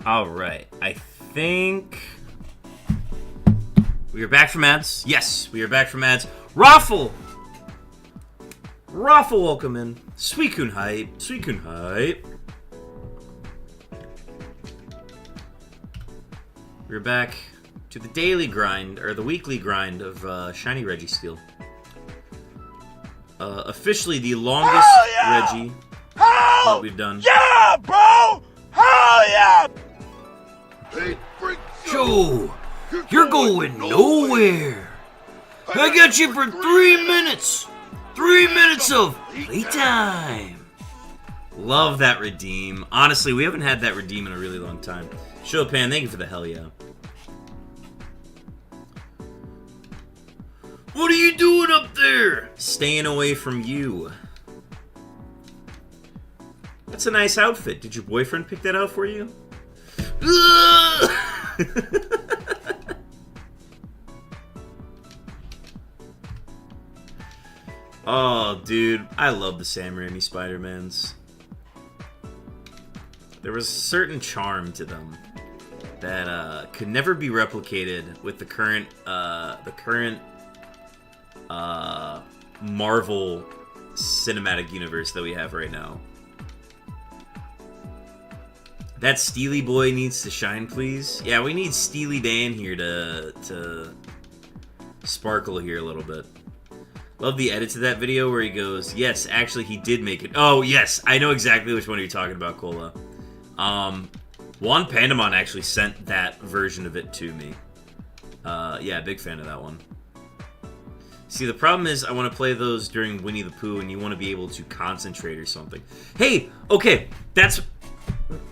A: Alright, I think we are back from ads. Yes, we are back from ads. Raffle! Raffle, welcome in. Suicune hype. Suicune hype. We're back to the daily grind, or the weekly grind of Shiny Registeel. Officially the longest Regi that we've done.
B: Yeah, bro! Hell yeah!
C: Hey, freak!
A: Joe, you're going nowhere. I got you for 3 minutes. 3 minutes of playtime. Love that redeem. Honestly, we haven't had that redeem in a really long time. Chopin, thank you for the hell yeah. What are you doing up there? Staying away from you. That's a nice outfit. Did your boyfriend pick that out for you? Oh, dude. I love the Sam Raimi Spider-Mans. There was a certain charm to them that could never be replicated with the current Marvel cinematic universe that we have right now. That Steely boy needs to shine, please. Yeah, we need Steely Dan here to sparkle here a little bit. Love the edit to that video where he goes, yes, actually he did make it. Oh, yes, I know exactly which one you're talking about, Cola. Juan Pandemon actually sent that version of it to me. Yeah, big fan of that one. See, the problem is I want to play those during Winnie the Pooh and you want to be able to concentrate or something. Hey, okay, that's...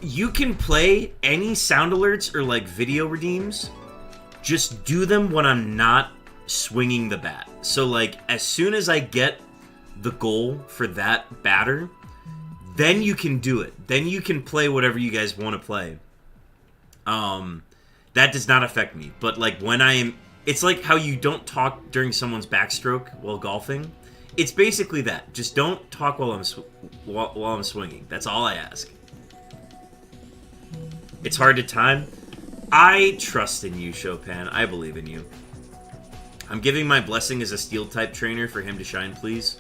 A: You can play any sound alerts or, like, video redeems. Just do them when I'm not swinging the bat. So, like, as soon as I get the goal for that batter, then you can do it. Then you can play whatever you guys want to play. That does not affect me. But, like, when I am... It's like how you don't talk during someone's backstroke while golfing. It's basically that. Just don't talk while I'm swinging. That's all I ask. It's hard to time. I trust in you, Chopin. I believe in you. I'm giving my blessing as a steel-type trainer for him to shine, please.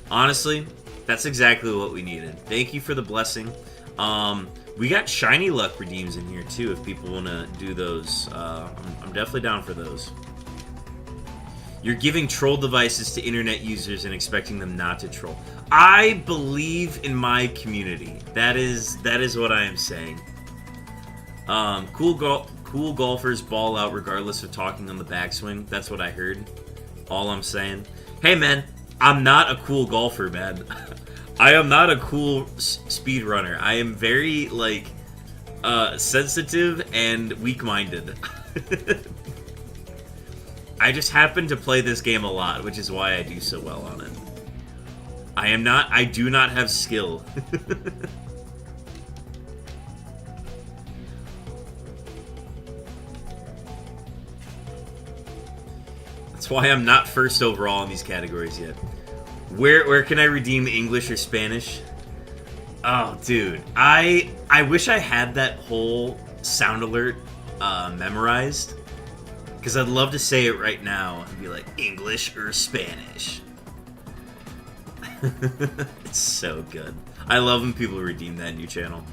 A: Honestly, that's exactly what we needed. Thank you for the blessing. We got shiny luck redeems in here, too, if people want to do those. I'm definitely down for those. You're giving troll devices to internet users and expecting them not to troll. I believe in my community. That is what I am saying. Cool golfers ball out regardless of talking on the backswing. That's what I heard. All I'm saying. Hey, man, I'm not a cool golfer, man. I am not a cool speed runner. I am very, like, sensitive and weak-minded. I just happen to play this game a lot, which is why I do so well on it. I do not have skill. That's why I'm not first overall in these categories yet. Where can I redeem English or Spanish? Oh, dude. I wish I had that whole sound alert memorized. Because I'd love to say it right now and be like, English or Spanish. It's so good. I love when people redeem that new channel.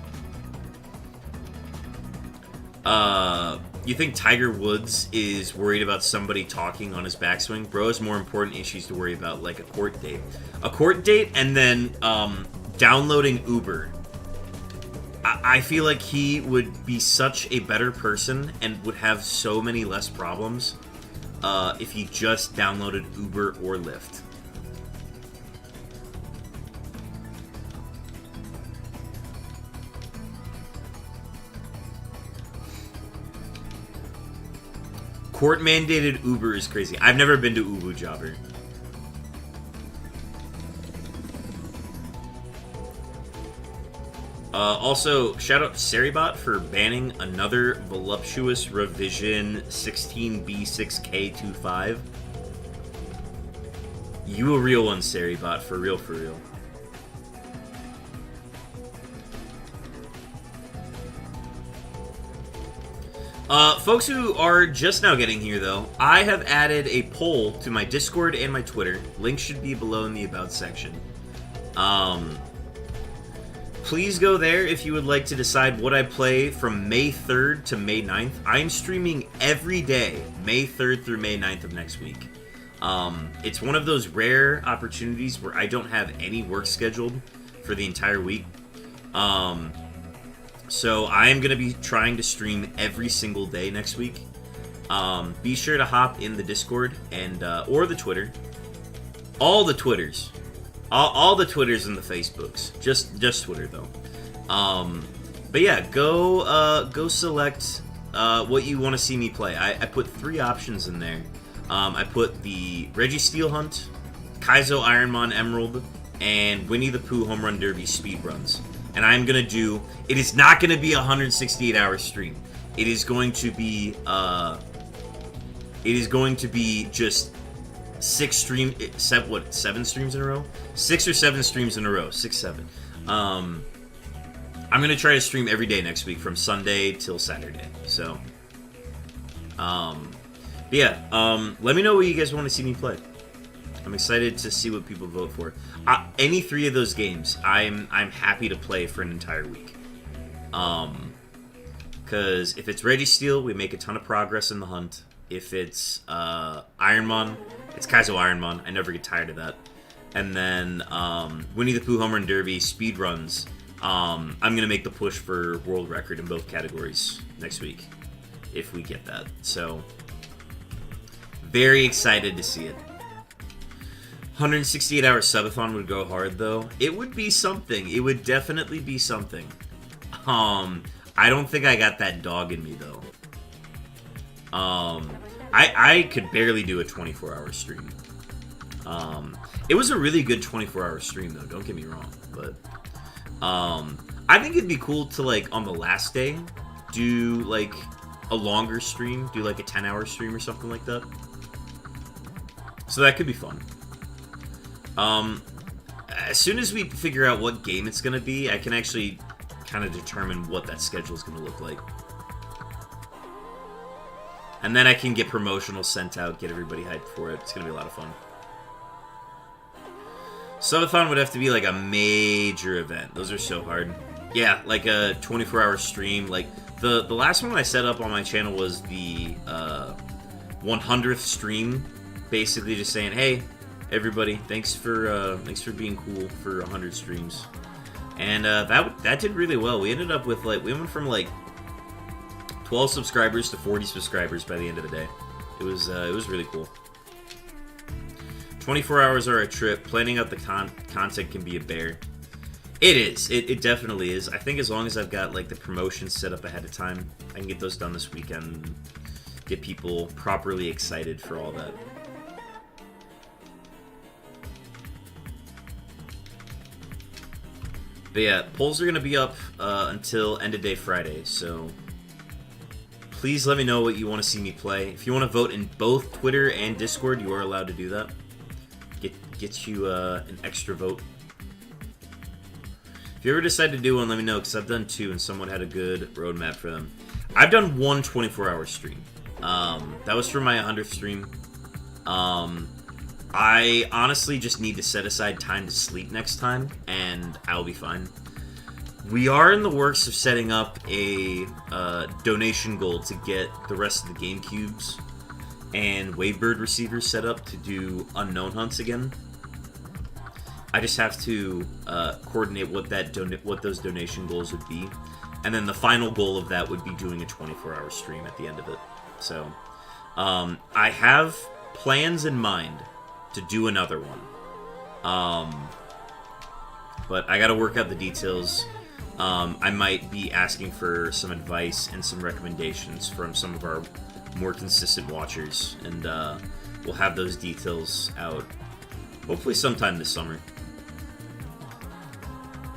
A: You think Tiger Woods is worried about somebody talking on his backswing? Bro has more important issues to worry about, like a court date. A court date and then downloading Uber. I feel like he would be such a better person and would have so many less problems if he just downloaded Uber or Lyft. Court-mandated Uber is crazy. I've never been to Ubu Jobber. Also, shout out to Seribot for banning another voluptuous revision 16B6K25. You a real one, Seribot. For real, for real. Folks who are just now getting here, though, I have added a poll to my Discord and my Twitter. Links should be below in the About section. Please go there if you would like to decide what I play from May 3rd to May 9th. I'm streaming every day, May 3rd through May 9th of next week. It's one of those rare opportunities where I don't have any work scheduled for the entire week. So I am going to be trying to stream every single day next week. Be sure to hop in the Discord and or the Twitter. All the Twitters. All the Twitters and the Facebooks. Just Twitter, though. But yeah, go select what you want to see me play. I put 3 options in there. I put the REGI Steel Hunt, Kaizo Ironmon Emerald, and Winnie the Pooh Home Run Derby speedruns. And I'm going to do... It is not going to be a 168-hour stream. It is going to be... just 7 streams in a row? 6 or 7 streams in a row. 6, 7. I'm gonna try to stream every day next week from Sunday till Saturday. So, but yeah, let me know what you guys want to see me play. I'm excited to see what people vote for. Any 3 of those games, I'm happy to play for an entire week. Because if it's Registeel, we make a ton of progress in the hunt. If it's Ironmon, it's Kaizo Ironmon. I never get tired of that. And then Winnie the Pooh Home Run Derby speedruns. I'm gonna make the push for world record in both categories next week, if we get that. So, very excited to see it. 168-hour subathon would go hard, though. It would be something. It would definitely be something. I don't think I got that dog in me, though. I could barely do a 24-hour stream. It was a really good 24-hour stream, though. Don't get me wrong, but I think it'd be cool to, like, on the last day, do, like, a longer stream. Do, like, a 10-hour stream or something like that. So that could be fun. As soon as we figure out what game it's going to be, I can actually kind of determine what that schedule is going to look like. And then I can get promotional sent out, get everybody hyped for it. It's going to be a lot of fun. Subathon would have to be like a major event. Those are so hard. Yeah, like a 24-hour stream. Like the last one I set up on my channel was the 100th stream. Basically just saying, hey, everybody, thanks for being cool for 100 streams. And that did really well. We ended up with we went from 12 subscribers to 40 subscribers by the end of the day. It was really cool. 24 hours are a trip. Planning out the content can be a bear. It is. It definitely is. I think as long as I've got the promotions set up ahead of time, I can get those done this weekend and get people properly excited for all that. But yeah, polls are going to be up until end of day Friday, so please let me know what you want to see me play. If you want to vote in both Twitter and Discord, you are allowed to do that. Get you an extra vote. If you ever decide to do one, let me know, because I've done 2 and someone had a good roadmap for them. I've done one 24-hour stream. That was for my 100th stream. I honestly just need to set aside time to sleep next time, and I'll be fine. We are in the works of setting up a donation goal to get the rest of the GameCubes and Wavebird receivers set up to do unknown hunts again. I just have to coordinate what those donation goals would be, and then the final goal of that would be doing a 24-hour stream at the end of it. So, I have plans in mind to do another one. But I gotta work out the details. I might be asking for some advice and some recommendations from some of our more consistent watchers, and we'll have those details out hopefully sometime this summer.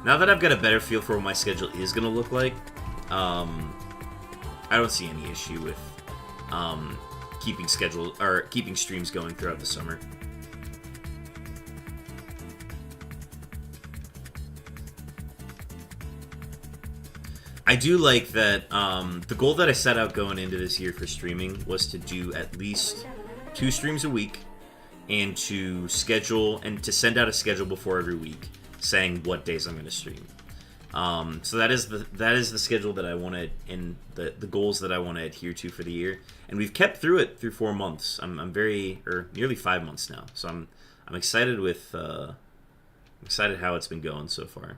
A: Now that I've got a better feel for what my schedule is gonna look like, I don't see any issue with keeping streams going throughout the summer. I do like that the goal that I set out going into this year for streaming was to do at least 2 streams a week, and to send out a schedule before every week saying what days I'm going to stream. So that is the schedule that I want to, and the goals that I want to adhere to for the year, and we've kept through it through 4 months. I'm nearly 5 months now, so I'm excited with excited how it's been going so far.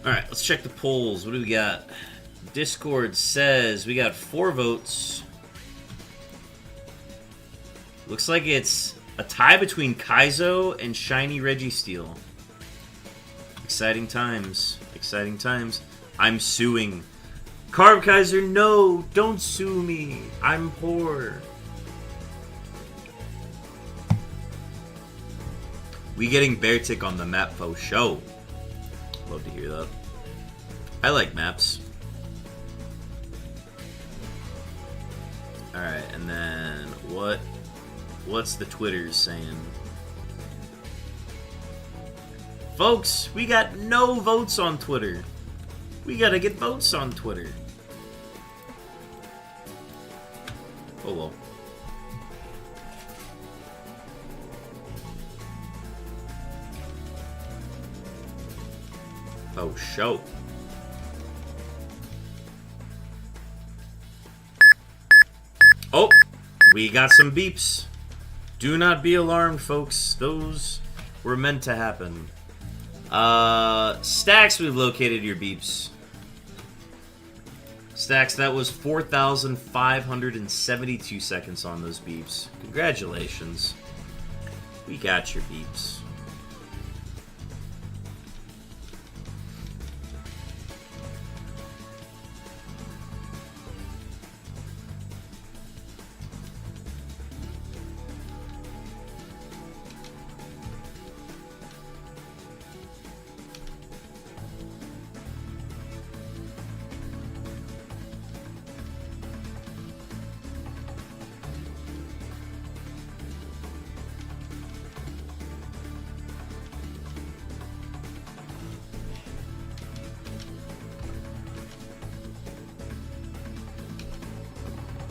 A: Alright, let's check the polls. What do we got? Discord says we got 4 votes. Looks like it's a tie between Kaizo and Shiny Registeel. Exciting times. Exciting times. I'm suing. Carb Kaiser, no! Don't sue me! I'm poor. We getting Beartick on the map for show. Love to hear that. I like maps. Alright, and then what's the Twitter saying? Folks, we got no votes on Twitter. We gotta get votes on Twitter. Oh well. Oh, show. Oh, we got some beeps. Do not be alarmed, folks. Those were meant to happen. Stacks, we've located your beeps. Stacks, that was 4,572 seconds on those beeps. Congratulations. We got your beeps.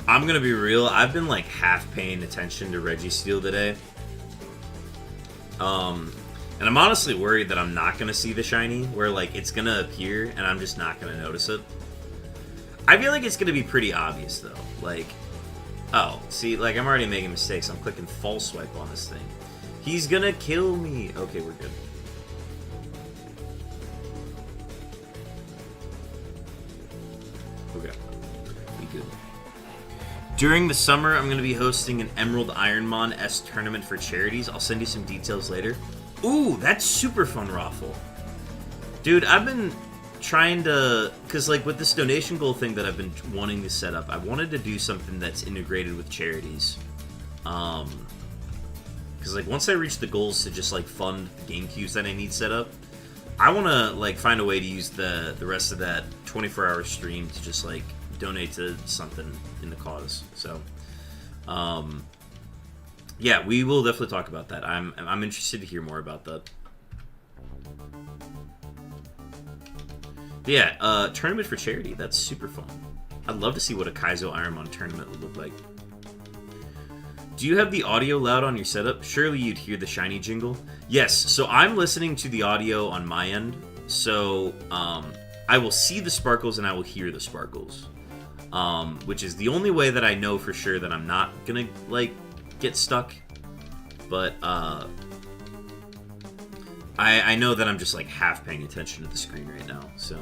A: I'm gonna be real, I've been like half paying attention to REGI Steel today. And I'm honestly worried that I'm not gonna see the shiny, where like it's gonna appear and I'm just not gonna notice it. I feel like it's gonna be pretty obvious though. Like, oh, see, like I'm already making mistakes. I'm clicking false swipe on this thing. He's gonna kill me. Okay, we're good. Okay, we good. During the summer, I'm going to be hosting an Emerald Ironmon S tournament for charities. I'll send you some details later. Ooh, that's super fun, Raffle. Dude, I've been trying to... Because, like, with this donation goal thing that I've been wanting to set up, I wanted to do something that's integrated with charities. Because, like, once I reach the goals to just, like, fund the game queues that I need set up, I want to, like, find a way to use the rest of that 24-hour stream to just, like, donate to something in the cause. So yeah, we will definitely talk about that. I'm interested to hear more about that. But yeah, tournament for charity, that's super fun. I'd love to see what a Kaizo Ironmon tournament would look like. Do you have the audio loud on your setup? Surely you'd hear the shiny jingle. Yes, so I'm listening to the audio on my end, so I will see the sparkles and I will hear the sparkles. Which is the only way that I know for sure that I'm not gonna, like, get stuck. But, I know that I'm just, like, half paying attention to the screen right now, so...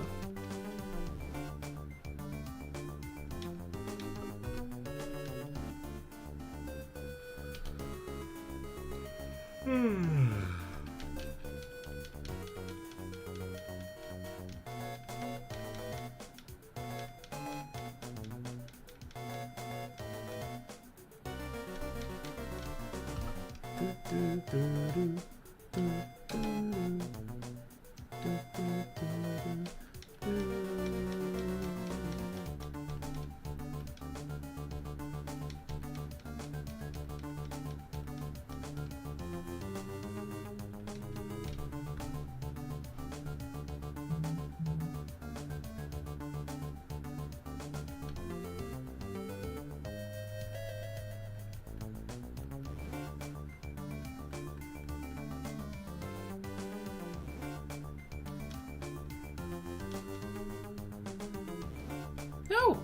A: No!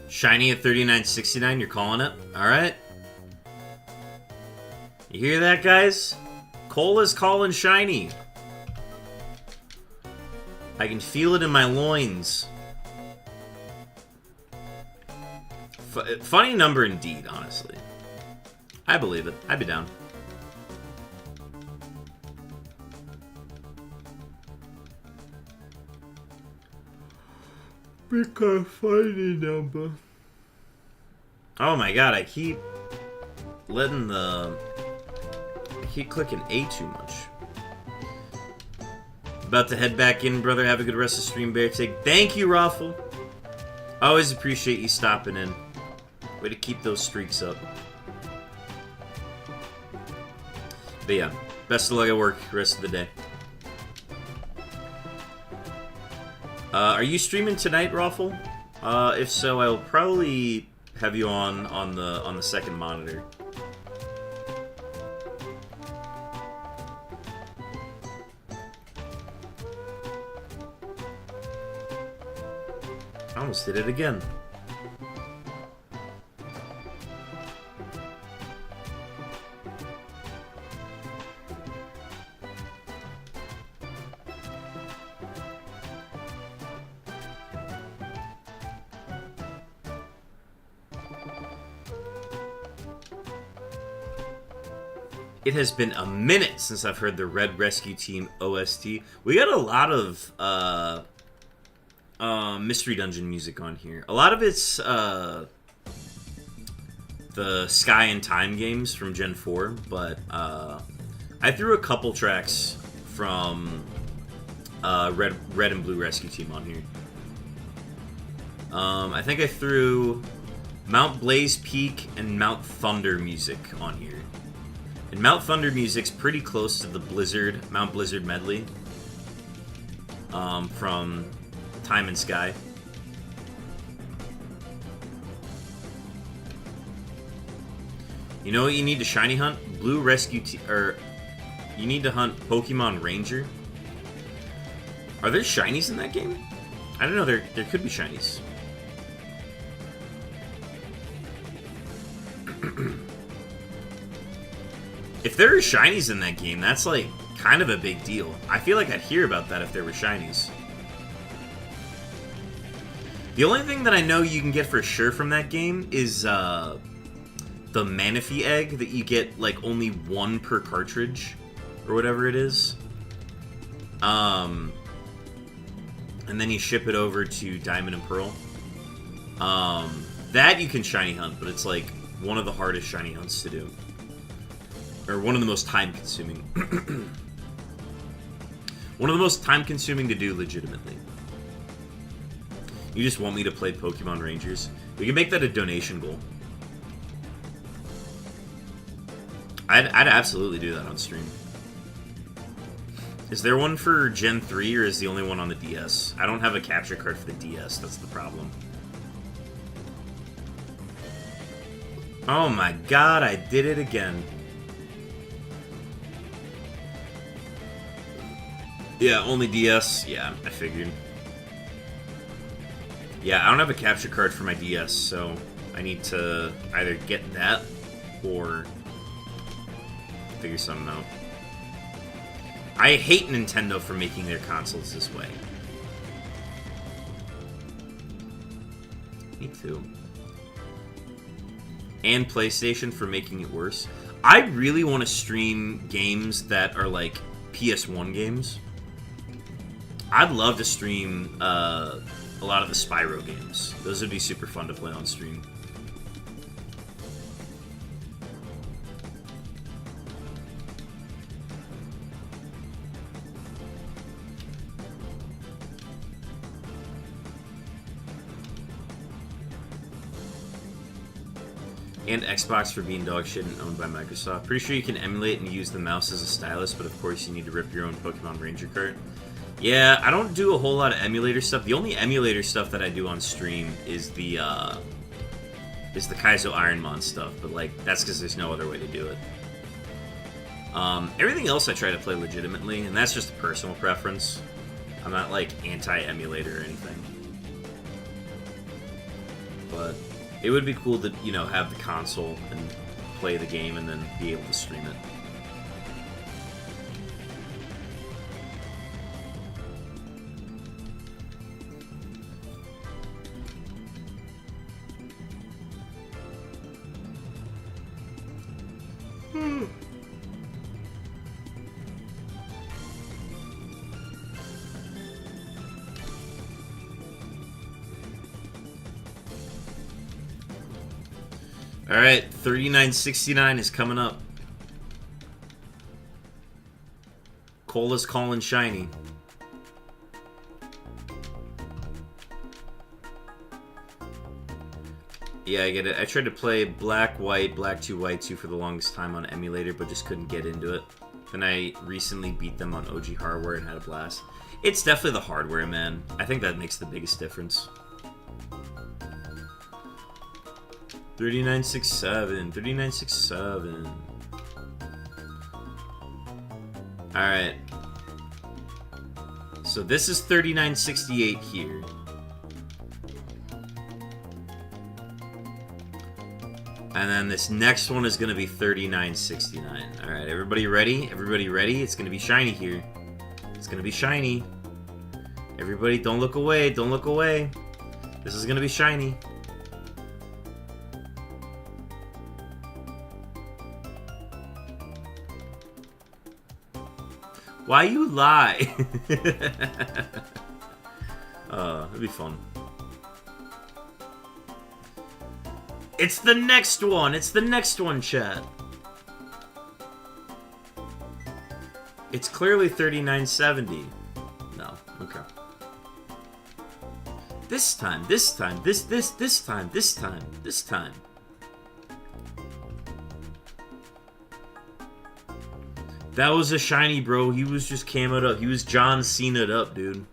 A: Shiny at 39.69, you're calling it? Alright. You hear that, guys? Cole is calling shiny. I can feel it in my loins. Funny number indeed, honestly. I believe it. I'd be down.
B: Because funny number.
A: Oh my god, I keep clicking A too much. About to head back in, brother. Have a good rest of stream, Bear Take. Thank you, Raffle. I always appreciate you stopping in. Way to keep those streaks up. But yeah, best of luck at work rest of the day. Are you streaming tonight, Raffle? If so, I'll probably have you on the second monitor. I almost did it again. It has been a minute since I've heard the Red Rescue Team OST. We got a lot of Mystery Dungeon music on here. A lot of it's the Sky and Time games from Gen 4, but I threw a couple tracks from Red and Blue Rescue Team on here. I think I threw Mount Blaze Peak and Mount Thunder music on here. And Mount Thunder music's pretty close to the Mount Blizzard medley from Time and Sky. You know what you need to shiny hunt? Blue Rescue or you need to hunt Pokemon Ranger. Are there shinies in that game? I don't know. There could be shinies. If there are shinies in that game, that's like kind of a big deal. I feel like I'd hear about that if there were shinies. The only thing that I know you can get for sure from that game is the Manaphy egg that you get like only one per cartridge or whatever it is. And then you ship it over to Diamond and Pearl. That you can shiny hunt, but it's like one of the hardest shiny hunts to do. Or one of the most time-consuming. One of the most time-consuming to do legitimately. You just want me to play Pokemon Rangers? We can make that a donation goal. I'd absolutely do that on stream. Is there one for Gen 3 or is the only one on the DS? I don't have a capture card for the DS, that's the problem. Oh my god, I did it again. Yeah, only DS. Yeah, I figured. Yeah, I don't have a capture card for my DS, so I need to either get that or figure something out. I hate Nintendo for making their consoles this way. Me too. And PlayStation for making it worse. I really want to stream games that are like PS1 games. I'd love to stream a lot of the Spyro games. Those would be super fun to play on stream. And Xbox for being dog shit and owned by Microsoft. Pretty sure you can emulate and use the mouse as a stylus, but of course you need to rip your own Pokemon Ranger cart. Yeah, I don't do a whole lot of emulator stuff. The only emulator stuff that I do on stream is the Kaizo Ironmon stuff, but like that's because there's no other way to do it. Everything else I try to play legitimately, and that's just a personal preference. I'm not like anti-emulator or anything. But it would be cool to, you know, have the console and play the game and then be able to stream it. Alright, 3969 is coming up. Cola's calling shiny. Yeah, I get it. I tried to play Black, White, Black 2, White 2 for the longest time on emulator, but just couldn't get into it. Then I recently beat them on OG hardware and had a blast. It's definitely the hardware, man. I think that makes the biggest difference. 3967, 3967. Alright. So this is 3968 here. And then this next one is going to be 3969. Alright, everybody ready? Everybody ready? It's going to be shiny here. It's going to be shiny. Everybody, don't look away. Don't look away. This is going to be shiny. Why you lie? It'd be fun. It's the next one. It's the next one, chat. It's clearly 3970. No, okay. This time, this time, this time, this time. That was a shiny, bro. He was just camoed up. He was John Cena'd up, dude.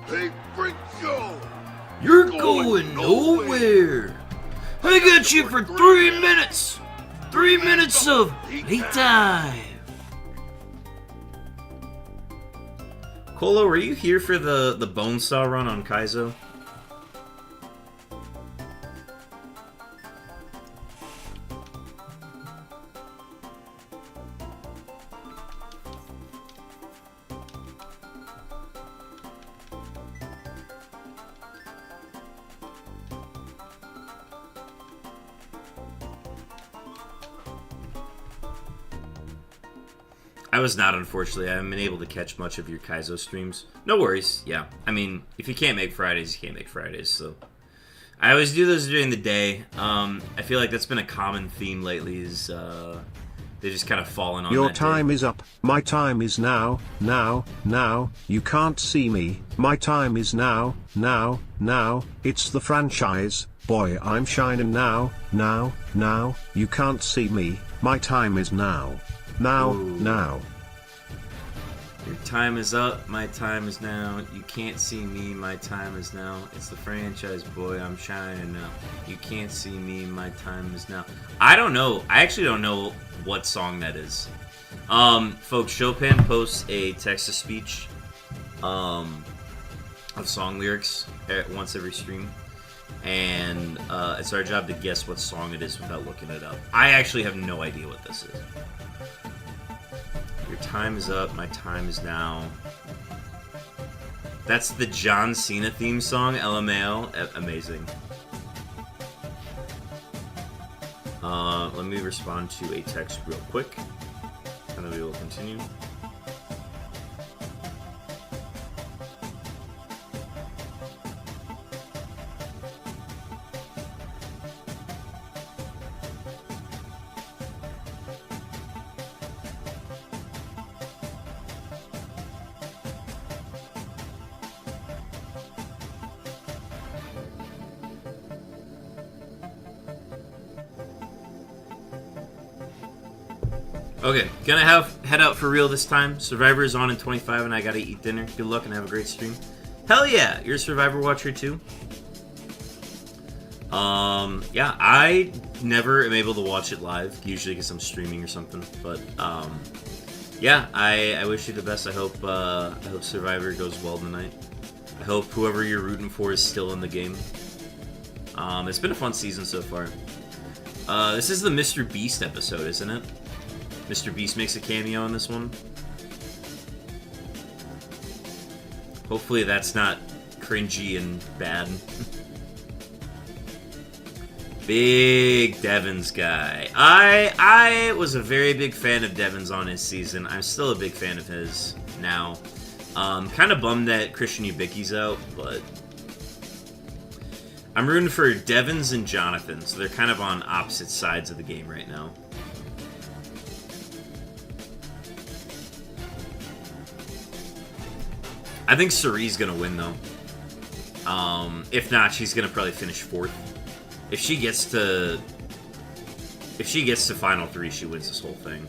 C: Hey, Frank, go!
B: You're going nowhere. I got you for 3 minutes. 3 minutes of hate time.
A: Colo, were you here for the Bonesaw run on Kaizo? I was not, unfortunately. I haven't been able to catch much of your Kaizo streams. No worries, yeah. I mean, if you can't make Fridays, you can't make Fridays, so... I always do those during the day. I feel like that's been a common theme lately, is, they just kind of fallen on
D: Your
A: that
D: time
A: day.
D: is up, my time is now, now, you can't see me, my time is now, it's the franchise, boy I'm shining now, you can't see me, my time is now. Now.
A: Your time is up, my time is now. You can't see me, my time is now. It's the franchise, boy, I'm shining now. You can't see me, my time is now. I don't know. I actually don't know what song that is. Folks, Chopin posts a text-to-speech of song lyrics once every stream. And it's our job to guess what song it is without looking it up. I actually have no idea what this is. Your time is up, my time is now. That's the John Cena theme song, LMAO. Amazing. Let me respond to a text real quick, and then we will continue. Okay, gonna head out for real this time. Survivor is on in 25 and I gotta eat dinner. Good luck and have a great stream. Hell yeah, you're a Survivor watcher too? Yeah, I never am able to watch it live, usually because I'm streaming or something. But, yeah, I wish you the best. I hope Survivor goes well tonight. I hope whoever you're rooting for is still in the game. It's been a fun season so far. This is the Mr. Beast episode, isn't it? Mr. Beast makes a cameo in this one. Hopefully that's not cringy and bad. Big Devins guy. I was a very big fan of Devins on his season. I'm still a big fan of his now. Kind of bummed that Christian Ubicki's out, but I'm rooting for Devins and Jonathan, so they're kind of on opposite sides of the game right now. I think Cerie's gonna win though. If not, she's gonna probably finish 4th. If she gets to Final 3, she wins this whole thing.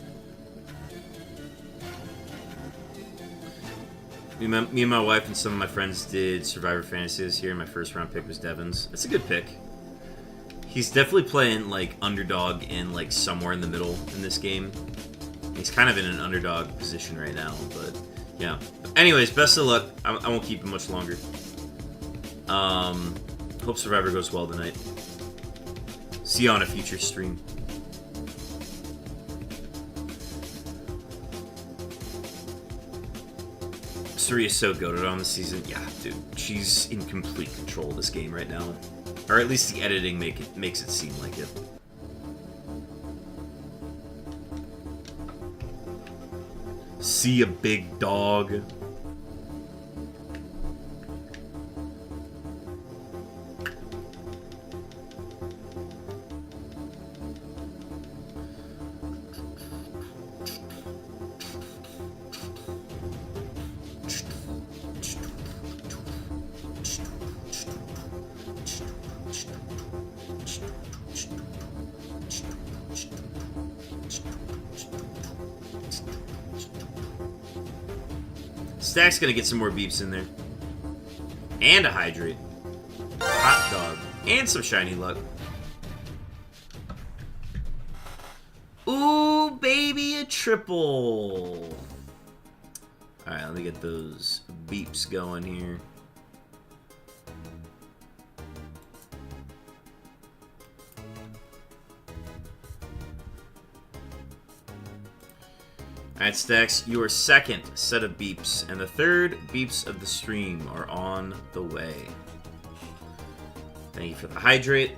A: Me and my wife and some of my friends did Survivor Fantasy this year. My first round pick was Devins. It's a good pick. He's definitely playing like underdog and like somewhere in the middle in this game. He's kind of in an underdog position right now, but yeah. Anyways, best of luck. I won't keep him much longer. Hope Survivor goes well tonight. See you on a future stream. Suri is so goated on this season. Yeah, dude. She's in complete control of this game right now. Or at least the editing makes it seem like it. See a big dog. Stack's gonna get some more beeps in there. And a hydrate. Hot dog. And some shiny luck. Ooh, baby, a triple. Alright, let me get those beeps going here. Alright, Stacks, your second set of beeps and the third beeps of the stream are on the way. Thank you for the hydrate.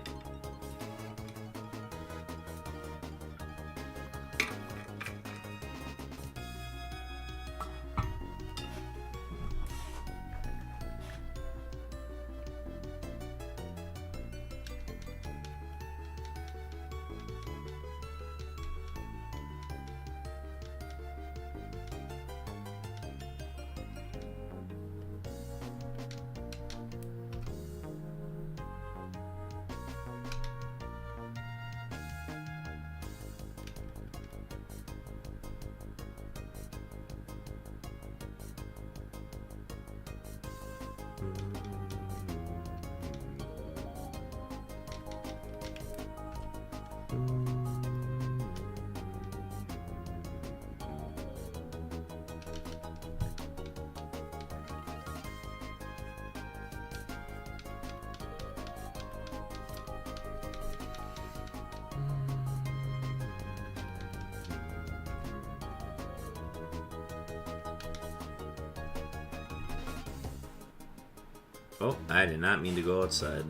A: Oh, I did not mean to go outside.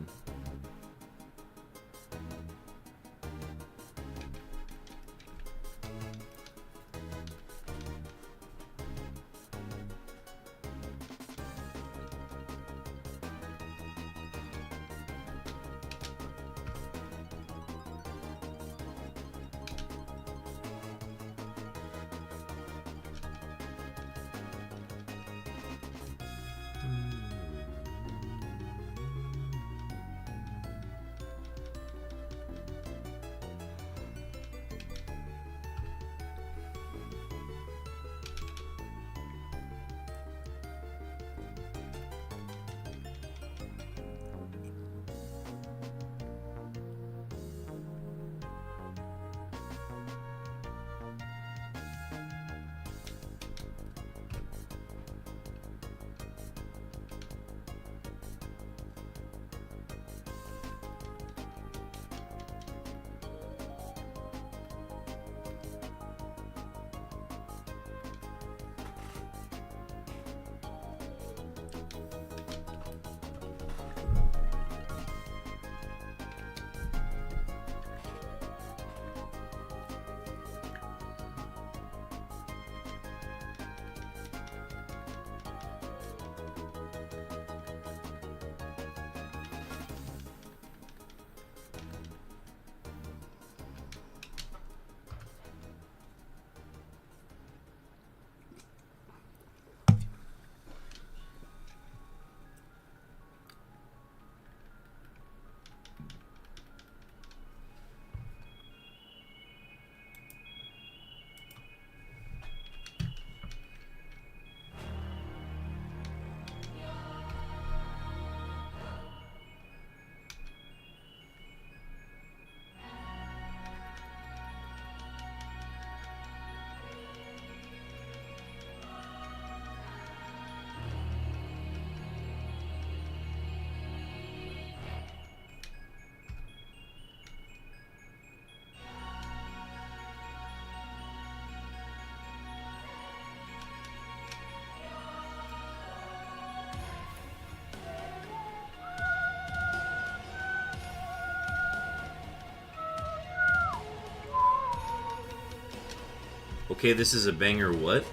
A: Okay, this is a banger. What?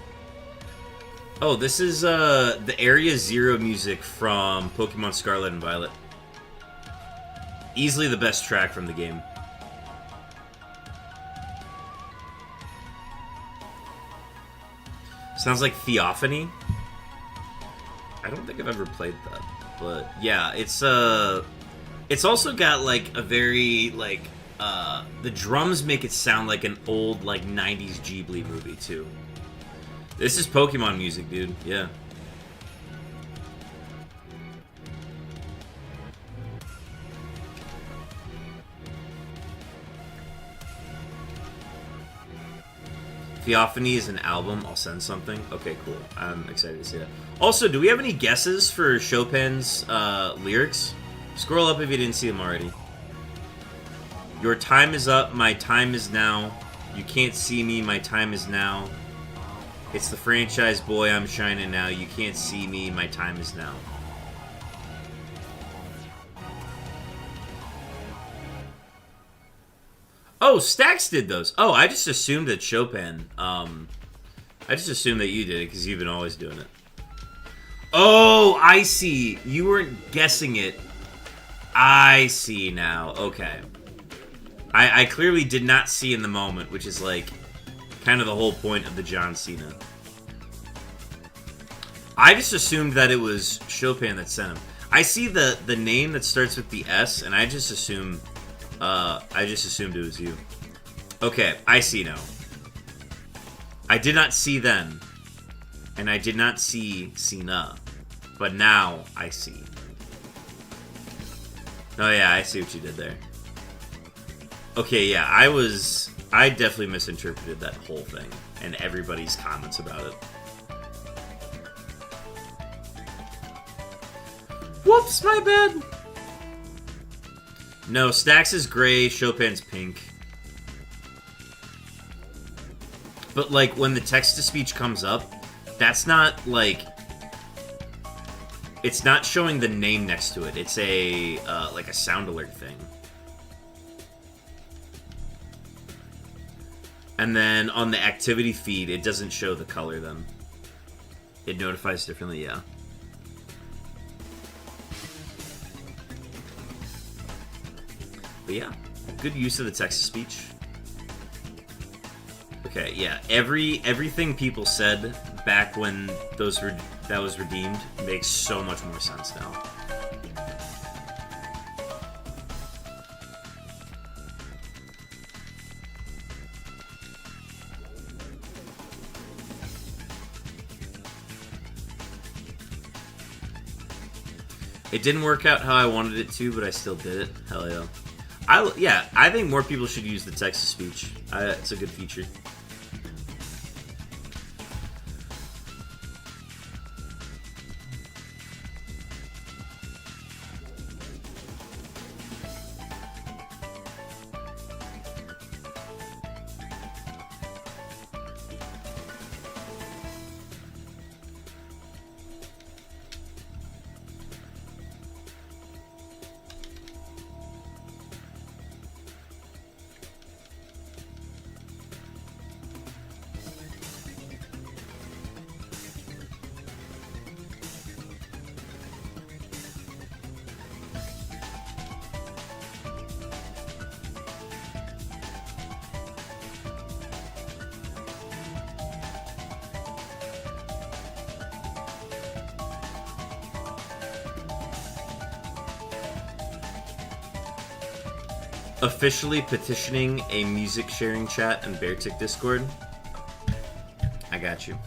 A: Oh, this is the Area Zero music from Pokemon Scarlet and Violet. Easily the best track from the game. Sounds like Theophany. I don't think I've ever played that, but yeah, it's also got like a very like the drums make it sound like an old like 90s Ghibli movie too. This is Pokemon music, dude. Yeah. Theophany is an album. I'll send something. Okay, cool. I'm excited to see that. Also, do we have any guesses for Chopin's lyrics? Scroll up if you didn't see them already. Your time is up, my time is now. You can't see me, my time is now. It's the franchise, boy, I'm shining now. You can't see me, my time is now. Oh, Stax did those. Oh, I just assumed that Chopin. I just assumed that you did it because you've been always doing it. Oh, I see. You weren't guessing it. I see now. Okay. I clearly did not see in the moment, which is like kind of the whole point of the John Cena. I just assumed that it was Chopin that sent him. I see the name that starts with the S, and I just assumed it was you. Okay, I see now. I did not see then, and I did not see Cena, but now I see. Oh yeah, I see what you did there. Okay, yeah, I definitely misinterpreted that whole thing and everybody's comments about it. Whoops, my bad. No, Stax is gray, Chopin's pink. But, like, when the text-to-speech comes up, that's not, like... It's not showing the name next to it. It's a, like a sound alert thing. And then on the activity feed, it doesn't show the color then. It notifies differently, yeah. But yeah, good use of the text-to-speech. Okay, yeah, everything people said back when that was redeemed makes so much more sense now. It didn't work out how I wanted it to, but I still did it. Hell yeah. I think more people should use the text-to-speech. It's a good feature. Officially petitioning a music sharing chat and Beartick Discord. I got you.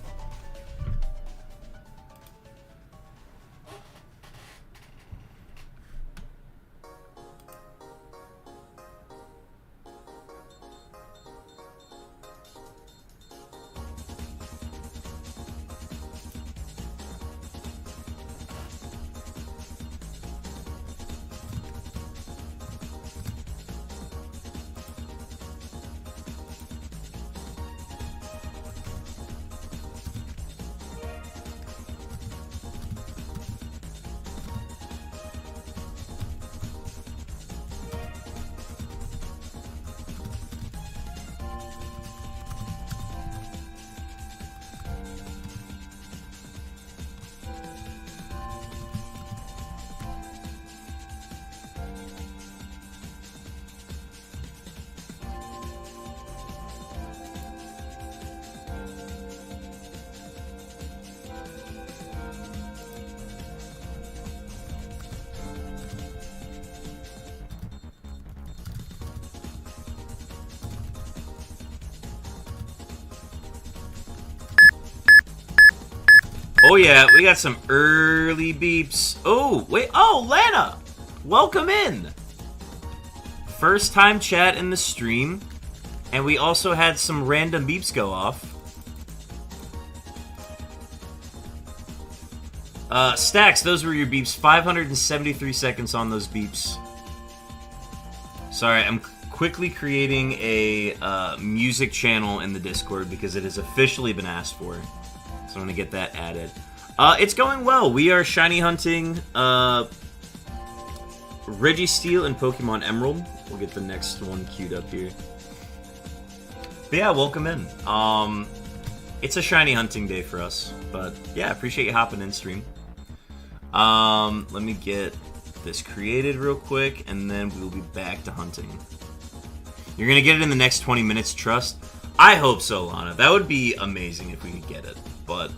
A: Oh yeah, we got some early beeps. Oh, wait. Oh, Lana! Welcome in! First time chat in the stream. And we also had some random beeps go off. Stacks, those were your beeps. 573 seconds on those beeps. Sorry, I'm quickly creating a music channel in the Discord because it has officially been asked for. So I'm gonna get that added. It's going well. We are shiny hunting Registeel and Pokemon Emerald. We'll get the next one queued up here. But yeah, welcome in. It's a shiny hunting day for us. But yeah, appreciate you hopping in stream. Let me get this created real quick, and then we'll be back to hunting. You're gonna get it in the next 20 minutes, trust? I hope so, Lana. That would be amazing if we could get it. But,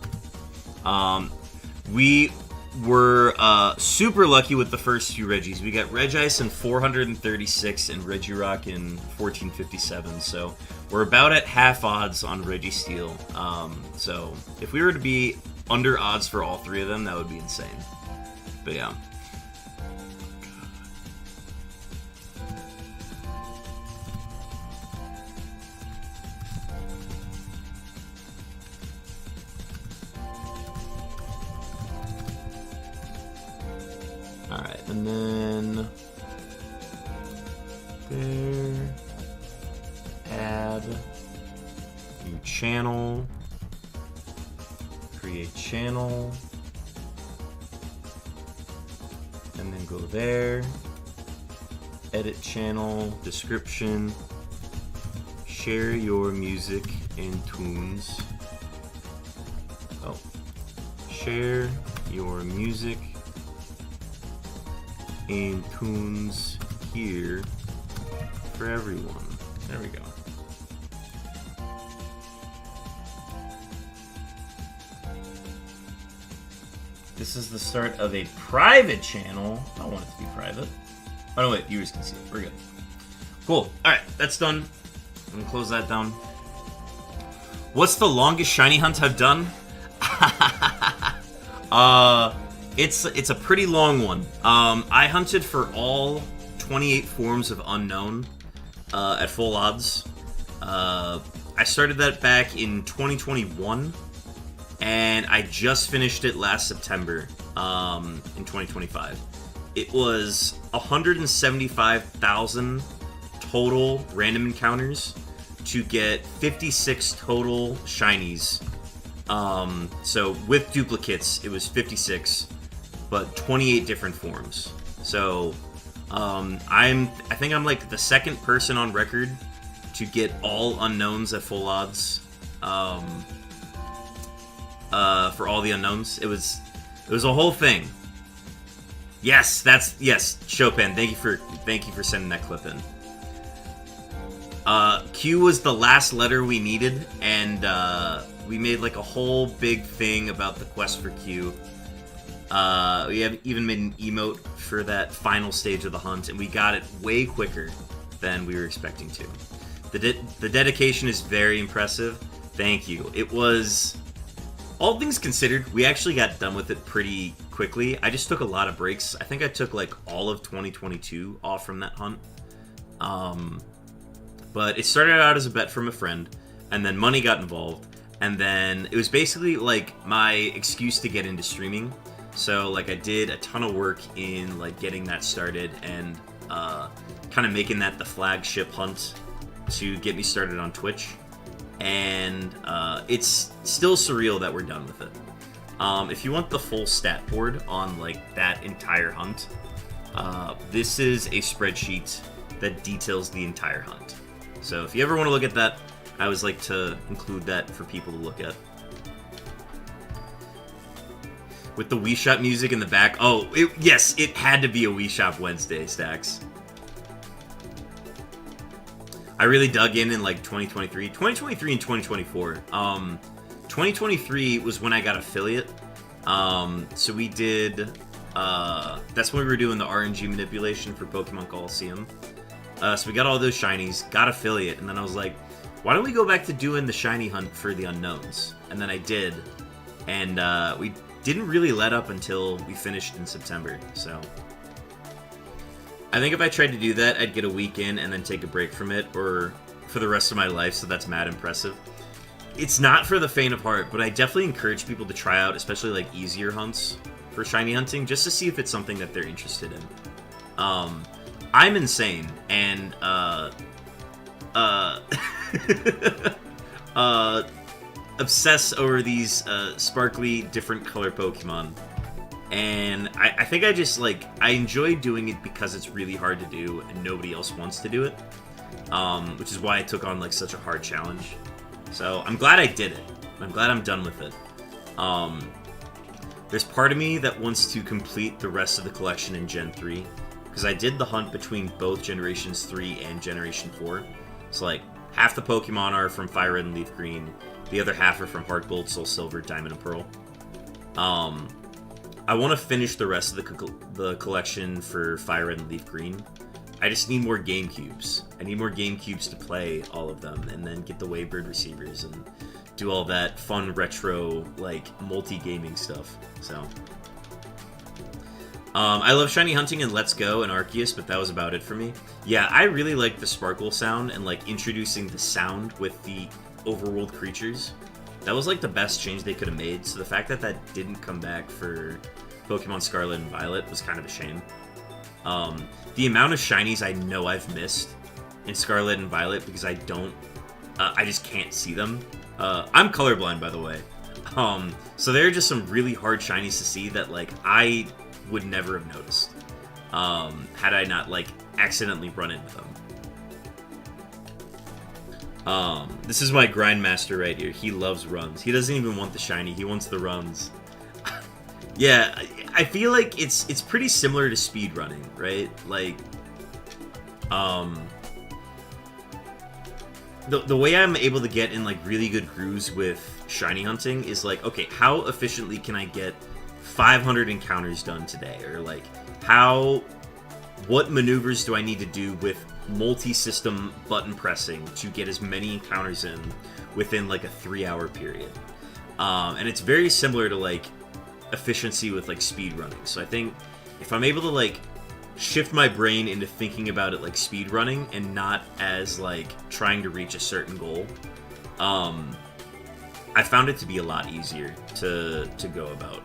A: we were, super lucky with the first few Regis. We got Regice in 436 and Regirock in 1457, so we're about at half odds on Registeel. So if we were to be under odds for all three of them, that would be insane. But yeah. Alright, and then there, add, new channel, create channel, and then go there, edit channel, description, share your music and tunes. Oh, share your music and tunes here for everyone. There we go. This is the start of a private channel. I don't want it to be private. Oh no, wait, viewers can see it. We're good. Cool. Alright, that's done. I'm gonna close that down. What's the longest shiny hunt I've done? It's a pretty long one. I hunted for all 28 forms of Unknown at full odds. I started that back in 2021, and I just finished it last September in 2025. It was 175,000 total random encounters to get 56 total shinies. So with duplicates, it was 56. But 28 different forms. So, I think I'm like the second person on record to get all unknowns at full odds. For all the unknowns, it was a whole thing. Yes, yes, Chopin. Thank you for sending that clip in. Q was the last letter we needed, and we made like a whole big thing about the quest for Q. We have even made an emote for that final stage of the hunt, and we got it way quicker than we were expecting to. The dedication is very impressive. Thank you. It was, all things considered, we actually got done with it pretty quickly. I just took a lot of breaks. I think I took like all of 2022 off from that hunt. But it started out as a bet from a friend, and then money got involved, and then it was basically like my excuse to get into streaming. So, like, I did a ton of work in, like, getting that started and kind of making that the flagship hunt to get me started on Twitch. And it's still surreal that we're done with it. If you want the full stat board on, like, that entire hunt, this is a spreadsheet that details the entire hunt. So if you ever want to look at that, I always like to include that for people to look at. With the Wii Shop music in the back. Oh, yes, it had to be a Wii Shop Wednesday, Stacks. I really dug in like 2023. 2023 and 2024. 2023 was when I got affiliate. So we did... that's when we were doing the RNG manipulation for Pokemon Coliseum. So we got all those shinies, got affiliate, and then I was like, why don't we go back to doing the shiny hunt for the unknowns? And then I did. And we didn't really let up until we finished in September, so... I think if I tried to do that, I'd get a week in and then take a break from it, or for the rest of my life, so that's mad impressive. It's not for the faint of heart, but I definitely encourage people to try out, especially like easier hunts for shiny hunting, just to see if it's something that they're interested in. I'm insane, and obsess over these sparkly, different color Pokemon. And I think I just, like, I enjoy doing it because it's really hard to do and nobody else wants to do it. Which is why I took on, like, such a hard challenge. So, I'm glad I did it. I'm glad I'm done with it. There's part of me that wants to complete the rest of the collection in Gen 3. Because I did the hunt between both Generations 3 and Generation 4. So, like, half the Pokemon are from Fire Red and Leaf Green. The other half are from Heart Gold, Soul Silver, Diamond, and Pearl. I want to finish the rest of the collection for Fire Red and Leaf Green. I just need more GameCubes. I need more GameCubes to play all of them, and then get the Waybird receivers and do all that fun retro, like, multi-gaming stuff. So, I love shiny hunting in Let's Go and Arceus, but that was about it for me. Yeah, I really like the sparkle sound and, like, introducing the sound with the overworld creatures. That was, like, the best change they could have made, so the fact that that didn't come back for Pokemon Scarlet and Violet was kind of a shame. The amount of shinies I know I've missed in Scarlet and Violet because I don't... I just can't see them. I'm colorblind, by the way. So there are just some really hard shinies to see that, like, I would never have noticed had I not, like, accidentally run into them. This is my Grindmaster right here. He loves runs. He doesn't even want the shiny. He wants the runs. Yeah, I feel like it's pretty similar to speedrunning, right? Like, the way I'm able to get in, like, really good grooves with shiny hunting is, like, okay, how efficiently can I get 500 encounters done today? Or, like, what maneuvers do I need to do with multi-system button pressing to get as many encounters in within, like, a 3-hour period? And it's very similar to, like, efficiency with, like, speedrunning. So I think if I'm able to, like, shift my brain into thinking about it like speedrunning and not as, like, trying to reach a certain goal, I found it to be a lot easier to go about.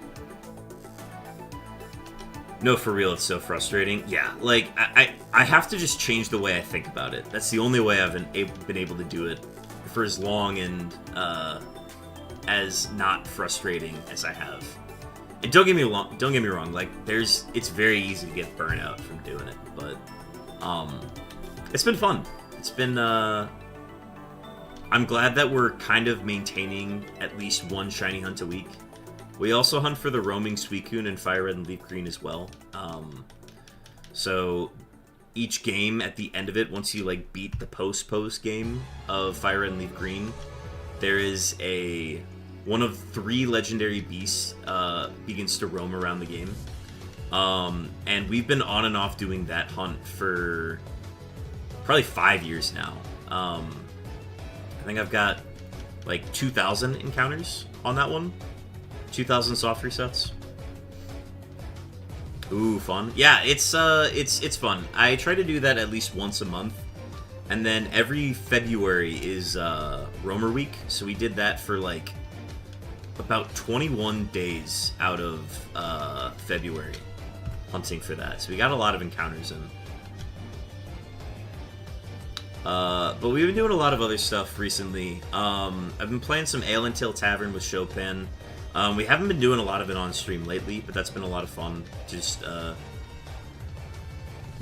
A: No, for real, it's so frustrating. Yeah, like, I have to just change the way I think about it. That's the only way I've been able to do it for as long and as not frustrating as I have. And don't get me wrong, like, it's very easy to get burnout from doing it, but it's been fun. It's been I'm glad that we're kind of maintaining at least one shiny hunt a week. We also hunt for the roaming Suicune in Fire Red and Leaf Green as well. So each game, at the end of it, once you, like, beat the post game of Fire Red and Leaf Green, there is one of 3 legendary beasts begins to roam around the game. And we've been on and off doing that hunt for probably 5 years now. I think I've got, like, 2,000 encounters on that one. 2,000 soft resets. Ooh, fun. Yeah, it's fun. I try to do that at least once a month. And then every February is Roamer Week. So we did that for, like, about 21 days out of February, hunting for that. So we got a lot of encounters in. But we've been doing a lot of other stuff recently. I've been playing some Ale and Tail Tavern with Chopin. We haven't been doing a lot of it on stream lately, but that's been a lot of fun. Just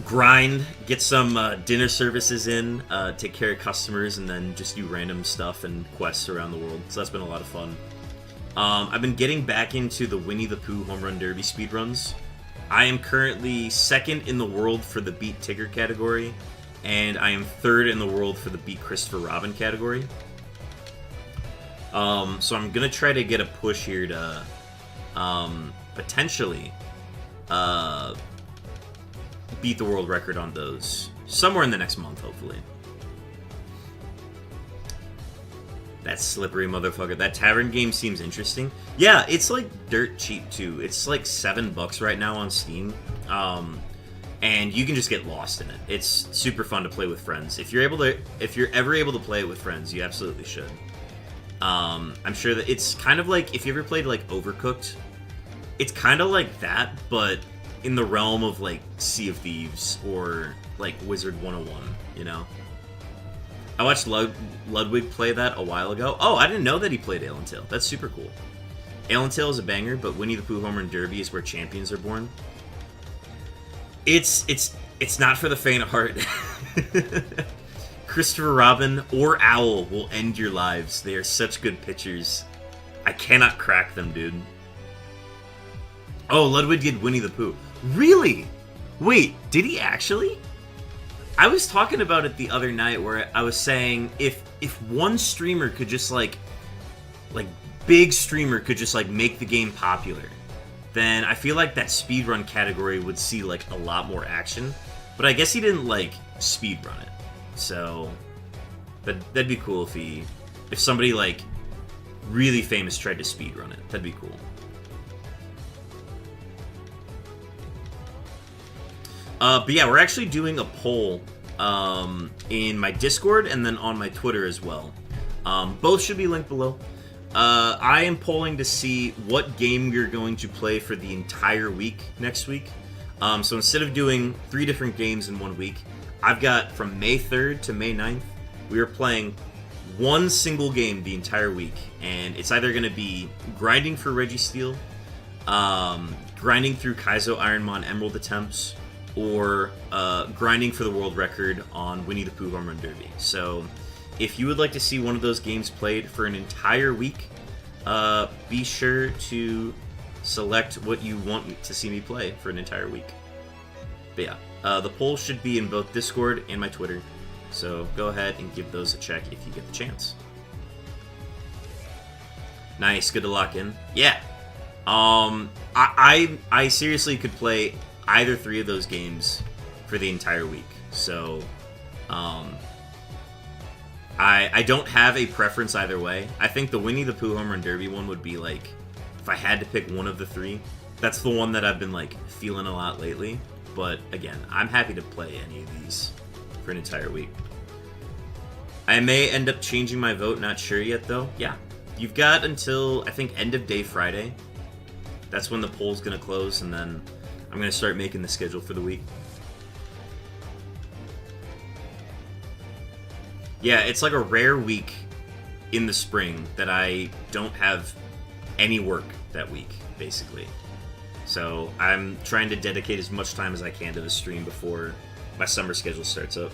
A: grind, get some dinner services in, take care of customers, and then just do random stuff and quests around the world. So that's been a lot of fun. I've been getting back into the Winnie the Pooh Home Run Derby speedruns. I am currently 2nd in the world for the Beat Tigger category, and I am 3rd in the world for the Beat Christopher Robin category. So I'm gonna try to get a push here to potentially beat the world record on those somewhere in the next month, hopefully. That slippery motherfucker. That tavern game seems interesting. Yeah, it's like dirt cheap too. It's like $7 right now on Steam. And you can just get lost in it. It's super fun to play with friends. If you're ever able to play it with friends, you absolutely should. I'm sure that it's kind of like, if you ever played like Overcooked, it's kind of like that, but in the realm of like Sea of Thieves or like Wizard 101, you know? I watched Ludwig play that a while ago. Oh, I didn't know that he played Ale & Tail. That's super cool. Ale & Tail is a banger, but Winnie the Pooh Home Run Derby is where champions are born. It's not for the faint of heart. Christopher Robin or Owl will end your lives. They are such good pitchers. I cannot crack them, dude. Oh, Ludwig did Winnie the Pooh. Really? Wait, did he actually? I was talking about it the other night where I was saying if one streamer could just like big streamer could just like make the game popular, then I feel like that speedrun category would see like a lot more action. But I guess he didn't like speedrun it. So that'd be cool if somebody like really famous tried to speedrun it. That'd be cool. But yeah, we're actually doing a poll in my Discord and then on my Twitter as well. Both should be linked below. I am polling to see what game you're going to play for the entire week next week. So instead of doing 3 different games in 1 week, I've got from May 3rd to May 9th, we are playing one single game the entire week. And it's either going to be grinding for Registeel, grinding through Kaizo Ironmon Emerald attempts, or grinding for the world record on Winnie the Pooh Home Run Derby. So if you would like to see one of those games played for an entire week, be sure to select what you want to see me play for an entire week. But yeah, the poll should be in both Discord and my Twitter, so go ahead and give those a check if you get the chance. Nice, good to lock in. Yeah, I seriously could play either 3 of those games for the entire week. So, I don't have a preference either way. I think the Winnie the Pooh Home Run Derby one would be like, if I had to pick one of the 3, that's the one that I've been like feeling a lot lately. But again, I'm happy to play any of these for an entire week. I may end up changing my vote, not sure yet though. Yeah, you've got until, I think, end of day Friday. That's when the poll's gonna close, and then I'm going to start making the schedule for the week. Yeah, it's like a rare week in the spring that I don't have any work that week, basically. So I'm trying to dedicate as much time as I can to the stream before my summer schedule starts up.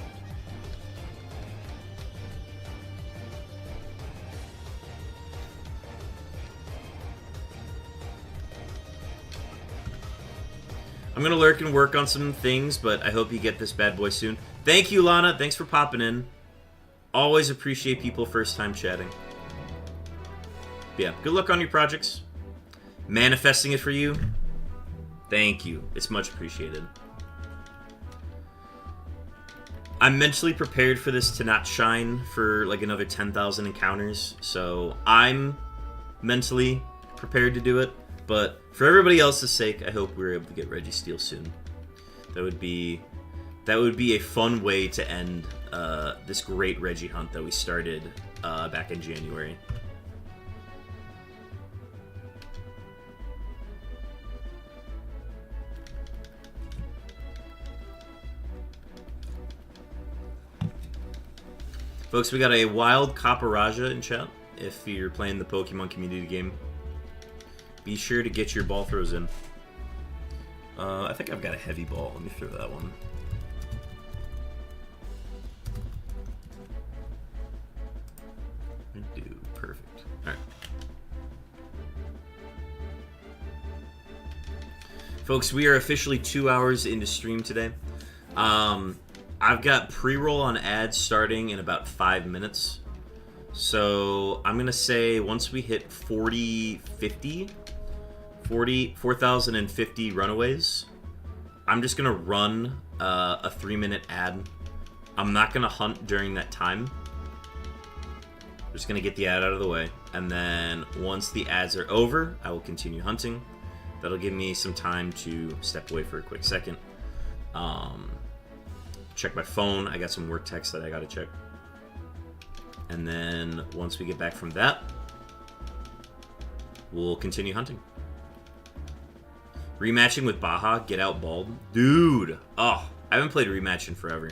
A: I'm going to lurk and work on some things, but I hope you get this bad boy soon. Thank you, Lana. Thanks for popping in. Always appreciate people first time chatting. But yeah, good luck on your projects. Manifesting it for you. Thank you. It's much appreciated. I'm mentally prepared for this to not shine for like another 10,000 encounters, so I'm mentally prepared to do it. But for everybody else's sake, I hope we're able to get Registeel soon. That would be a fun way to end this great Regi hunt that we started back in January. Folks, we got a wild Caparaja in chat if you're playing the Pokemon community game. Be sure to get your ball throws in. I think I've got a heavy ball. Let me throw that one. I do. Perfect. Alright. Folks, we are officially 2 hours into stream today. I've got pre-roll on ads starting in about 5 minutes. So I'm going to say once we hit 4,050 runaways, I'm just going to run a 3-minute ad. I'm not going to hunt during that time. just going to get the ad out of the way. And then once the ads are over, I will continue hunting. That'll give me some time to step away for a quick second. Check my phone. I got some work texts that I got to check. And then once we get back from that, we'll continue hunting. Rematching with Baja, get out bald. Dude! Oh, I haven't played rematch in forever.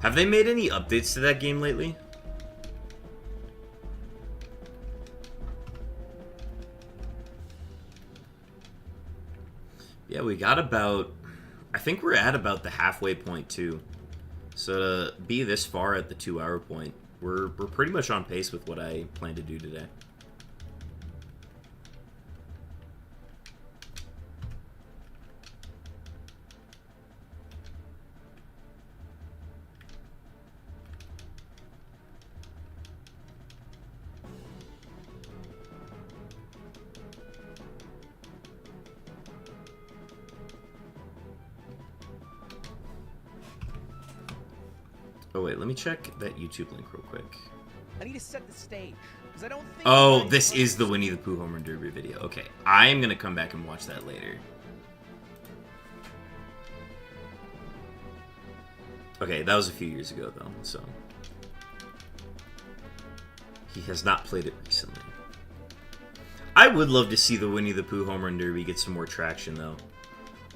A: Have they made any updates to that game lately? Yeah, we got about... I think we're at about the halfway point, too. So to be this far at the 2-hour point, we're pretty much on pace with what I plan to do today. Oh wait, let me check that YouTube link real quick.
E: I need to set the stage, because I don't think...
A: Oh, this is the Winnie the Pooh Home Run Derby video. Okay, I'm gonna come back and watch that later. Okay, that was a few years ago though, so... He has not played it recently. I would love to see the Winnie the Pooh Home Run Derby get some more traction though.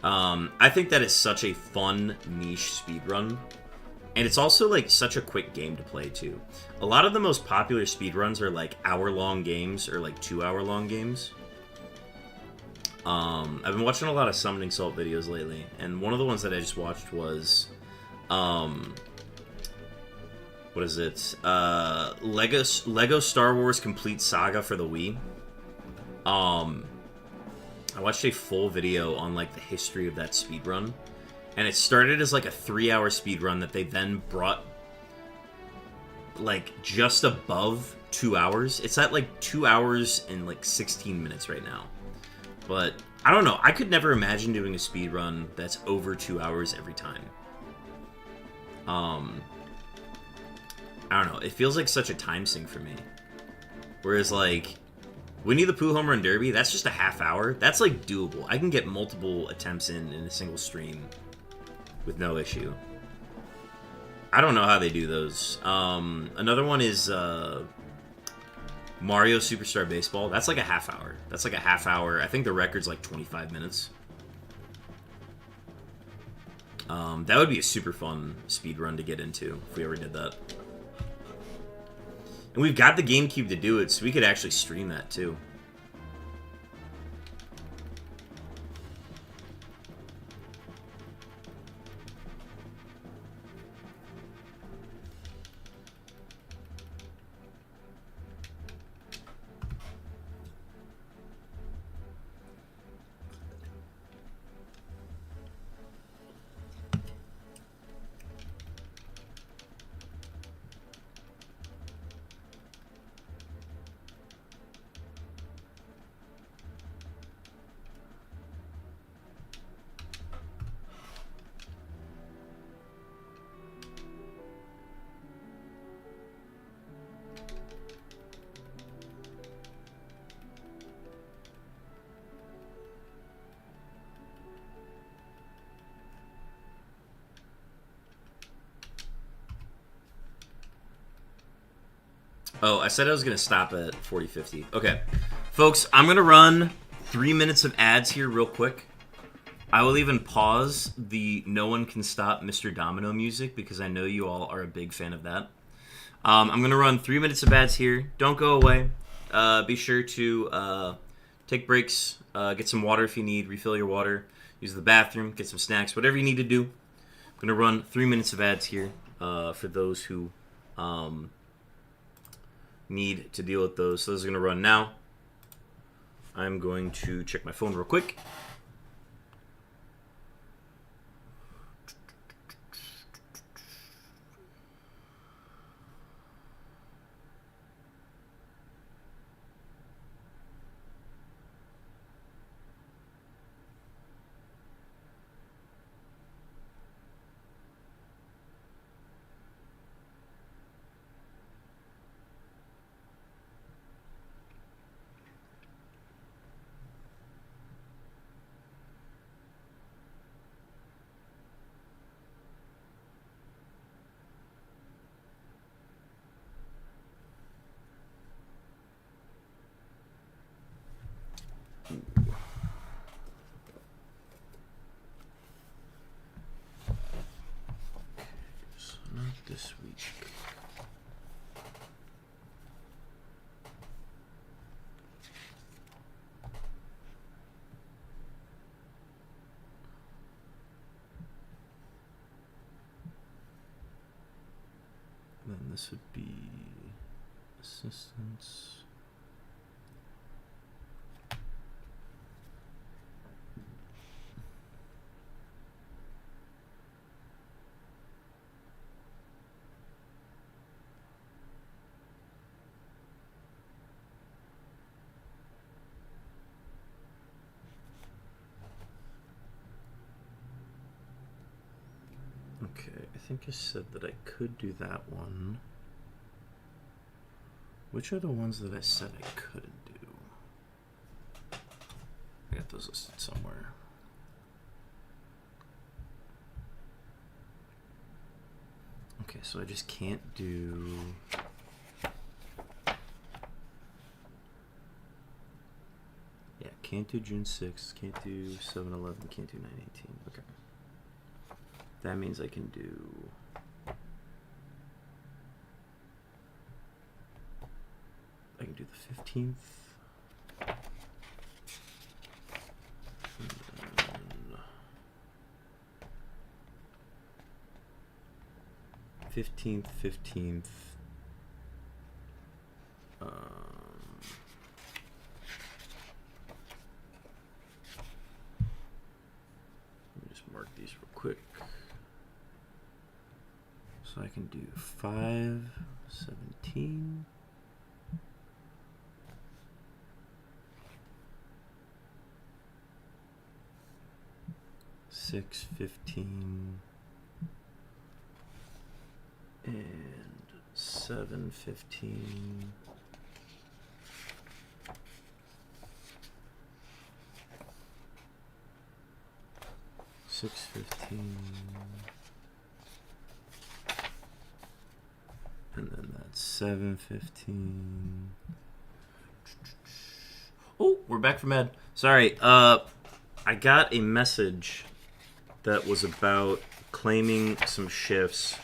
A: I think that is such a fun niche speedrun. And it's also, like, such a quick game to play, too. A lot of the most popular speedruns are, like, hour-long games or, like, 2-hour-long games. I've been watching a lot of Summoning Salt videos lately, and one of the ones that I just watched was, what is it? Lego Star Wars Complete Saga for the Wii. I watched a full video on, like, the history of that speedrun. And it started as like a 3-hour speedrun that they then brought like just above 2 hours. It's at like 2 hours and like 16 minutes right now. But I don't know. I could never imagine doing a speedrun that's over 2 hours every time. I don't know. It feels like such a time sink for me. Whereas like Winnie the Pooh Home Run Derby, that's just a half hour. That's like doable. I can get multiple attempts in a single stream with no issue. I don't know how they do those. Another one is Mario Superstar Baseball. That's like a half hour. That's like a half hour. I think the record's like 25 minutes. That would be a super fun speed run to get into if we ever did that. And we've got the GameCube to do it, so we could actually stream that too. Oh, I said I was going to stop at 40-50. Okay. Folks, I'm going to run 3 minutes of ads here real quick. I will even pause the No One Can Stop Mr. Domino music because I know you all are a big fan of that. I'm going to run 3 minutes of ads here. Don't go away. Be sure to take breaks, get some water if you need, refill your water, use the bathroom, get some snacks, whatever you need to do. I'm going to run 3 minutes of ads here for those who need to deal with those. So those are going to run now. I'm going to check my phone real quick. this would be assistance. Okay, I think I said that I could do that one. Which are the ones that I said I couldn't do? I got those listed somewhere. Okay, so I just can't do... Yeah, can't do June 6th, can't do 7/11, can't do 9/18. Okay. That means I can do... I can do the 15th. And then 15th, 15th. Let me just mark these real quick. So I can do 5/17. 6/15 and 7/15. And then that's 7/15. Oh, we're back from Ed. Sorry, I got a message that was about claiming some shifts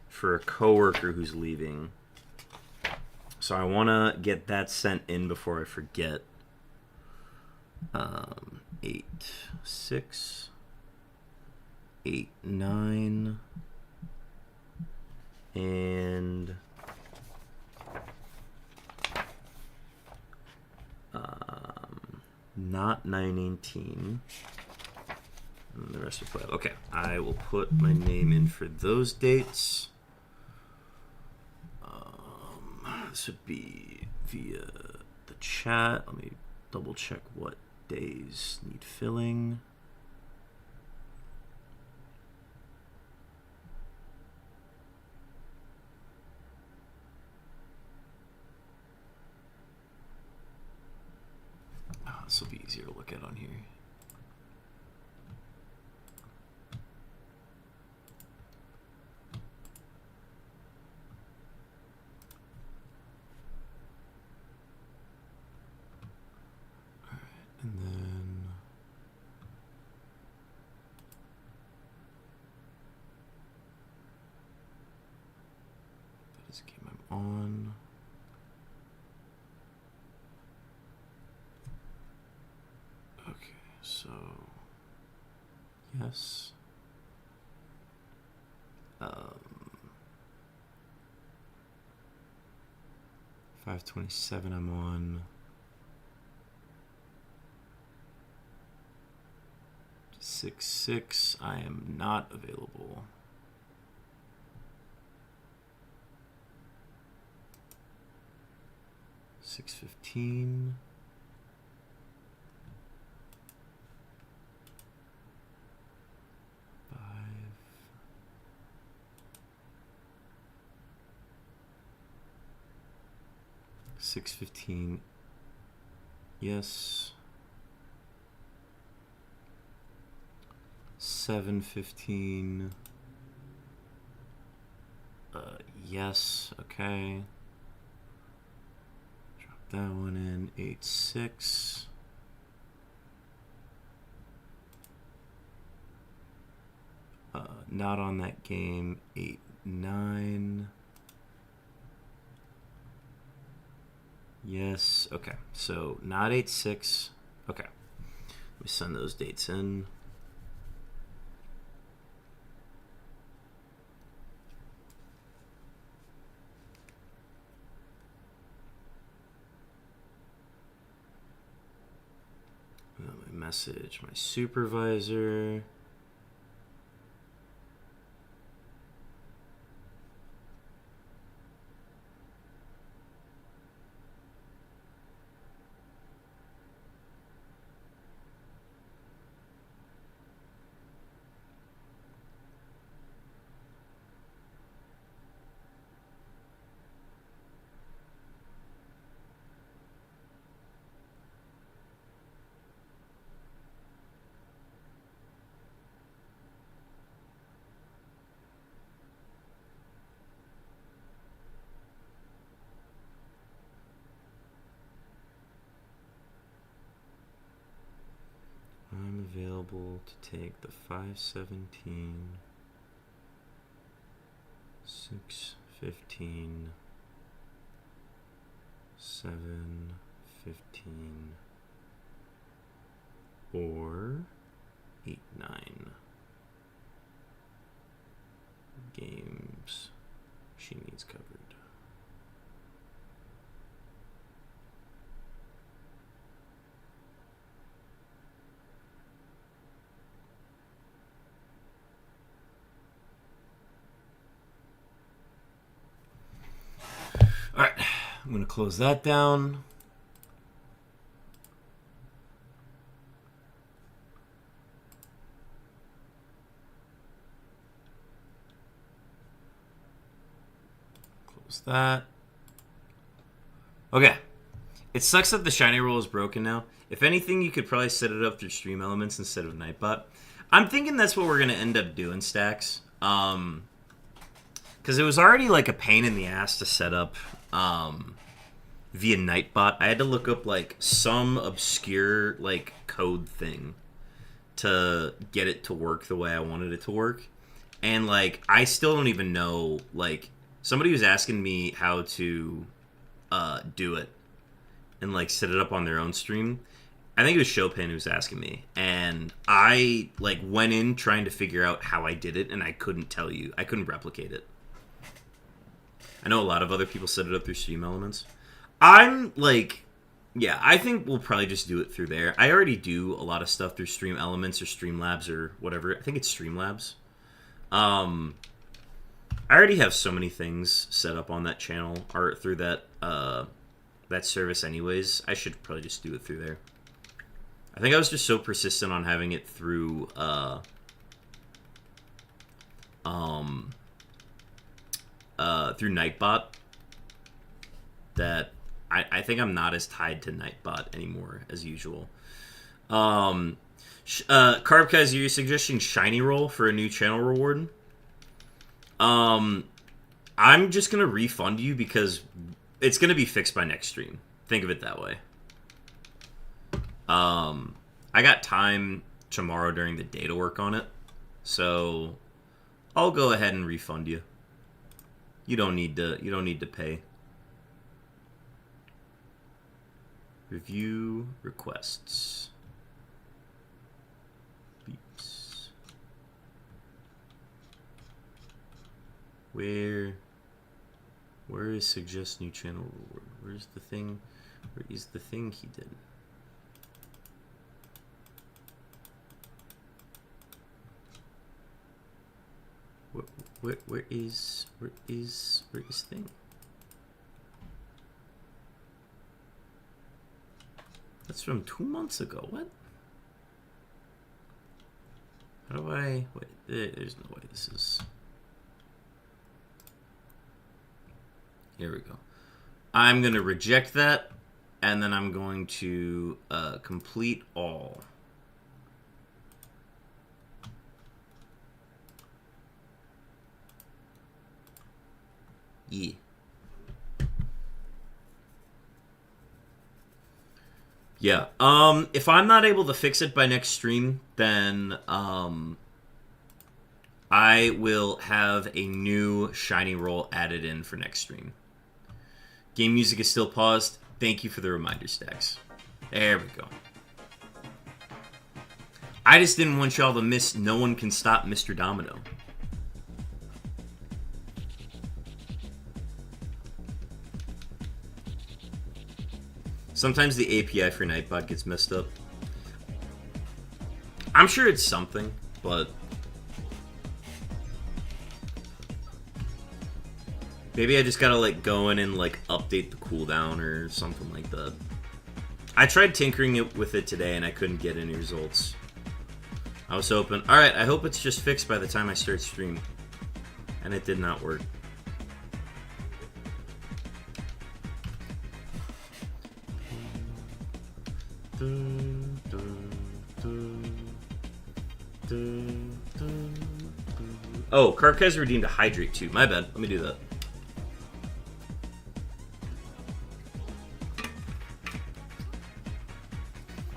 A: for a coworker who's leaving. So I want to get that sent in before I forget. 8/6, 8/9, and not 9/18. And the rest are playable. Okay, I will put my name in for those dates. This would be via the chat. Let me double check what days need filling. This will be easier to look at on here. And then that is a game I'm on. Okay, so yes. 5/27 I'm on. 6/6 I am not available. 6/15. Six 15. Yes. 7/15. Yes. Okay. Drop that one in. 8/6. Not on that game. 8/9. Yes. Okay. So not 8/6. Okay. Let me send those dates in. message my supervisor. I'm available to take the 517, 615, 715, or 89 games she needs covered. Alright, I'm going to close that down. Close that. Okay. It sucks that the shiny roll is broken now. If anything, you could probably set it up through Stream Elements instead of Nightbot. I'm thinking that's what we're going to end up doing, Stacks. Because it was already like a pain in the ass to set up via Nightbot. I had to look up like some obscure like code thing to get it to work the way I wanted it to work. And like I still don't even know, like somebody was asking me how to do it and like set it up on their own stream. I think it was Chopin who was asking me, and I like went in trying to figure out how I did it, and I couldn't tell you. I couldn't replicate it. I know a lot of other people set it up through Stream Elements. I'm like, yeah, I think we'll probably just do it through there. I already do a lot of stuff through Stream Elements or Streamlabs or whatever. I think it's Streamlabs. I already have so many things set up on that channel or through that that service anyways. I should probably just do it through there. I think I was just so persistent on having it through through Nightbot that I think I'm not as tied to Nightbot anymore as usual. Carbkaiser, you're suggesting Shiny Roll for a new channel reward? I'm just gonna refund you because it's gonna be fixed by next stream. Think of it that way. I got time tomorrow during the day to work on it, so I'll go ahead and refund you. You don't need to pay. Review requests. Beeps. Where is suggest new channel reward? Where's the thing? Where is the thing he did? Where is thing? That's from 2 months ago. What? How do I wait? There's no way this is. Here we go. I'm gonna reject that, and then I'm going to complete all. Yeah. Yeah. If I'm not able to fix it by next stream, then I will have a new shiny roll added in for next stream. Game music is still paused. Thank you for the reminder, Stacks. There we go. I just didn't want y'all to miss No One Can Stop Mr. Domino. Sometimes the API for Nightbot gets messed up. I'm sure it's something, but maybe I just gotta like go in and like update the cooldown or something like that. I tried tinkering with it today and I couldn't get any results. I was hoping, alright, I hope it's just fixed by the time I start stream. And it did not work. Oh, Karkaz redeemed a hydrate too. My bad. Let me do that.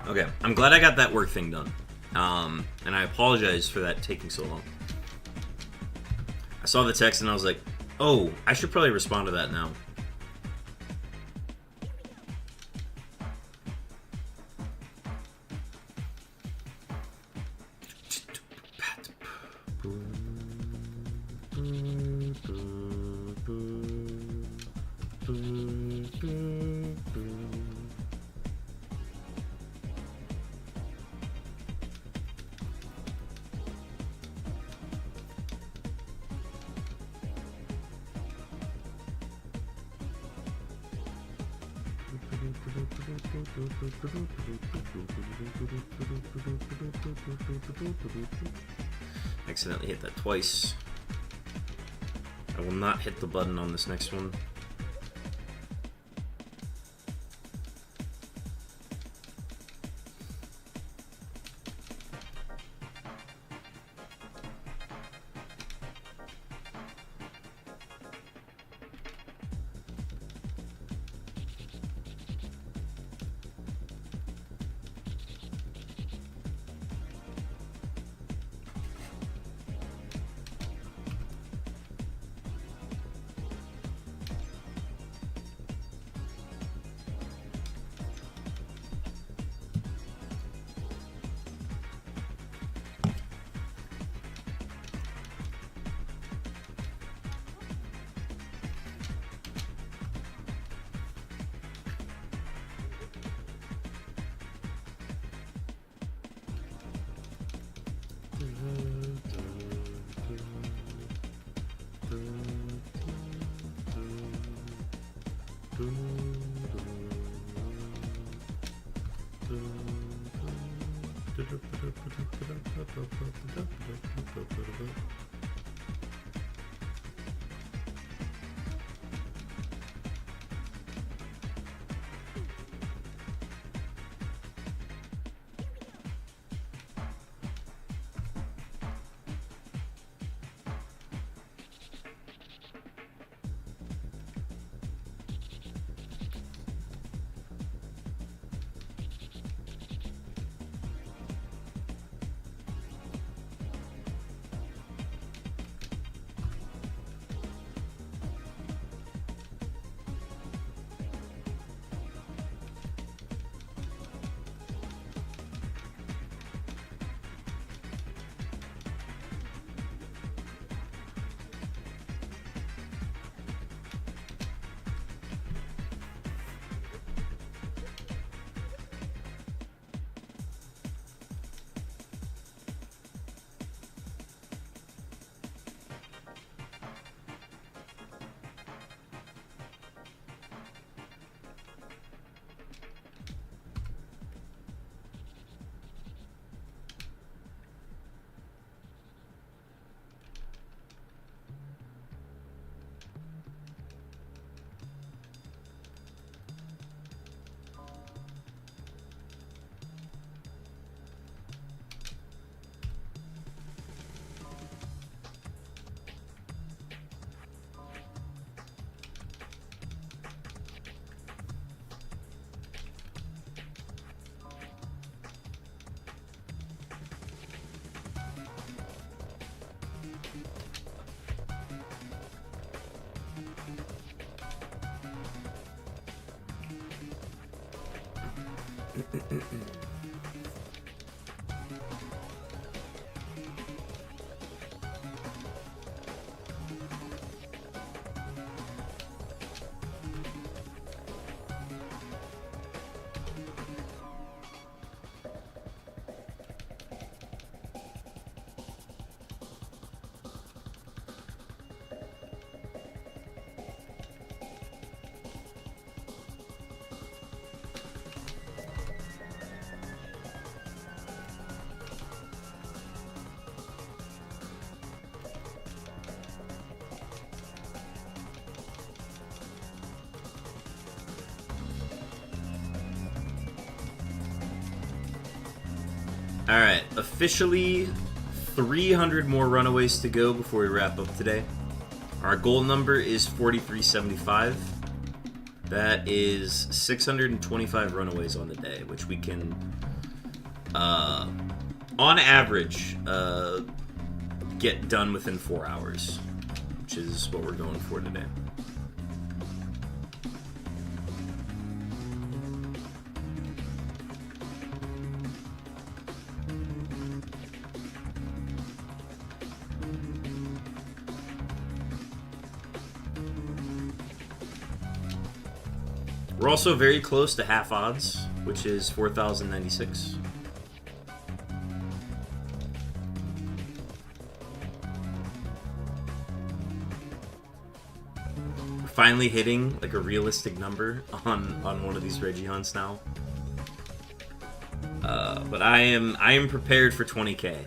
A: Okay, I'm glad I got that work thing done. And I apologize for that taking so long. I saw the text and I was like, oh, I should probably respond to that now. Accidentally hit that twice. I will not hit the button on this next one. Alright, officially 300 more runaways to go before we wrap up today. Our goal number is 4375. That is 625 runaways on the day, which we can, on average, get done within 4 hours, which is what we're going for today. We're also very close to half odds, which is 4,096. We're finally hitting like a realistic number on one of these Reggie hunts now. But I am prepared for 20k.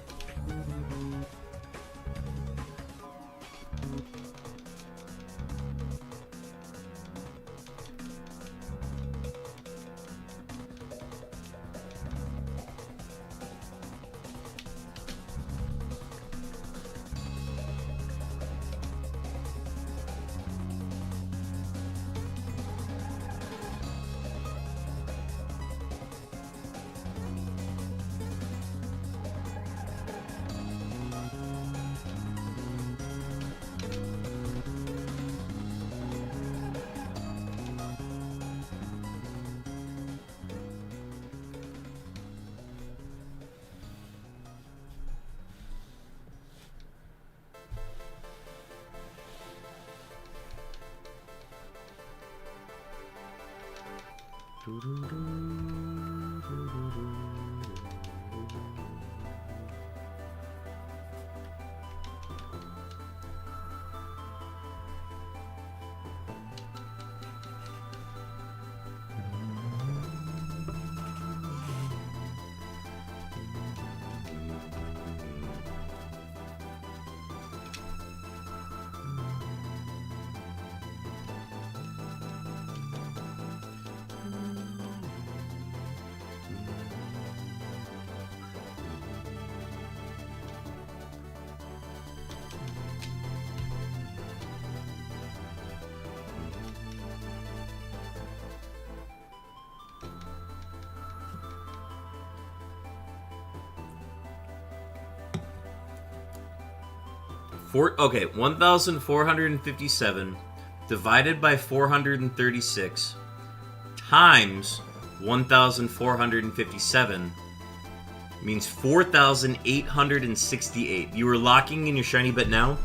A: Okay, 1,457 divided by 436 times 1,457 means 4,868. You are locking in your shiny bet now?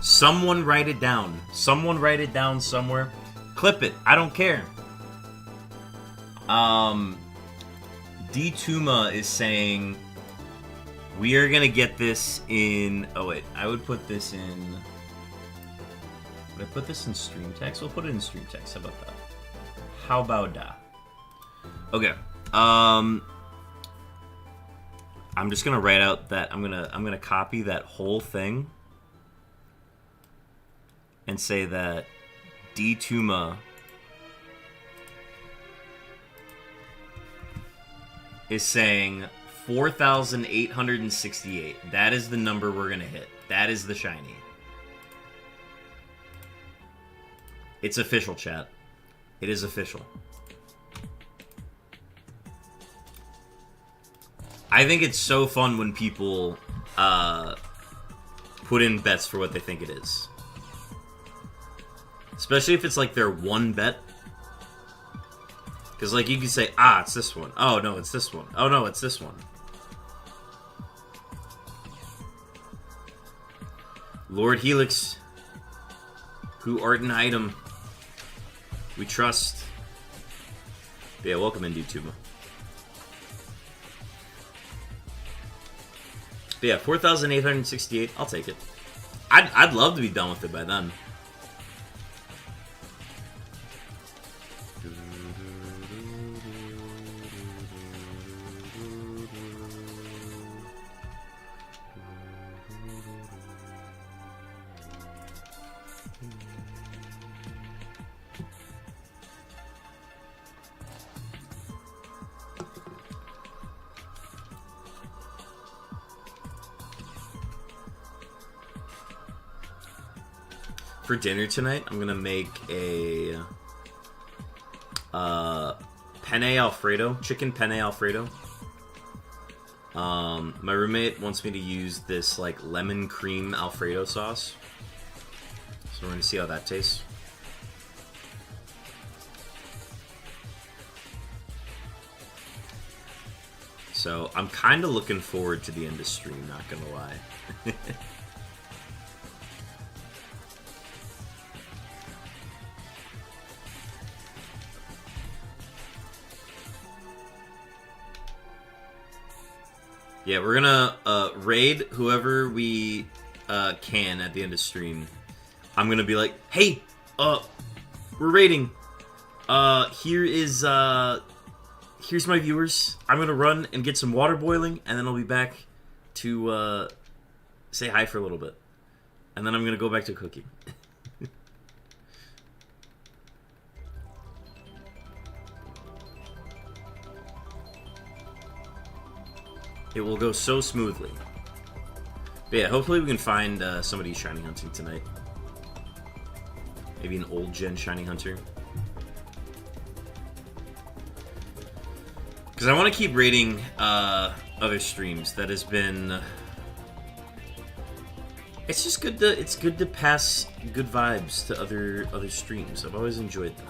A: Someone write it down. Someone write it down somewhere. Clip it. I don't care. D Tuma is saying we are gonna get this in. Oh wait, I would put this in. Would I put this in stream text? We'll put it in stream text. How about that? How about that? Okay. I'm just gonna write out that I'm gonna copy that whole thing and say that D Tuma is saying 4,868. That is the number we're gonna hit. That is the shiny. It's official, chat. It is official. I think it's so fun when people put in bets for what they think it is. Especially if it's like their one bet. Because like you can say, ah, it's this one. Oh no, it's this one. Oh no, it's this one. Lord Helix, who art an item we trust. But yeah, welcome in, YouTube. But yeah, 4,868. I'll take it. I'd love to be done with it by then. For dinner tonight, I'm gonna make a penne Alfredo, chicken penne Alfredo. My roommate wants me to use this like lemon cream Alfredo sauce, so we're gonna see how that tastes. So I'm kind of looking forward to the end of stream, not gonna lie. Yeah, we're gonna raid whoever we can at the end of stream. I'm gonna be like, hey, we're raiding. Here's my viewers. I'm gonna run and get some water boiling, and then I'll be back to say hi for a little bit. And then I'm gonna go back to cooking. It will go so smoothly. But yeah, hopefully we can find somebody shiny hunting tonight. Maybe an old gen shiny hunter. Because I want to keep rating other streams. That has been... It's just good to pass good vibes to other streams. I've always enjoyed that.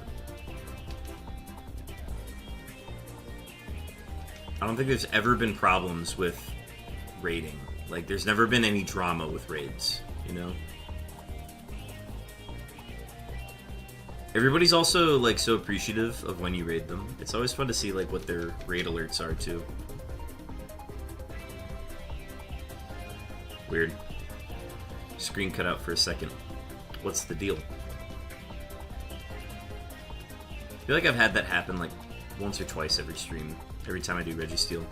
A: I don't think there's ever been problems with raiding. Like, there's never been any drama with raids, you know? Everybody's also, like, so appreciative of when you raid them. It's always fun to see, like, what their raid alerts are, too. Weird. Screen cut out for a second. What's the deal? I feel like I've had that happen, like, once or twice every stream. Every time I do REGI Steel.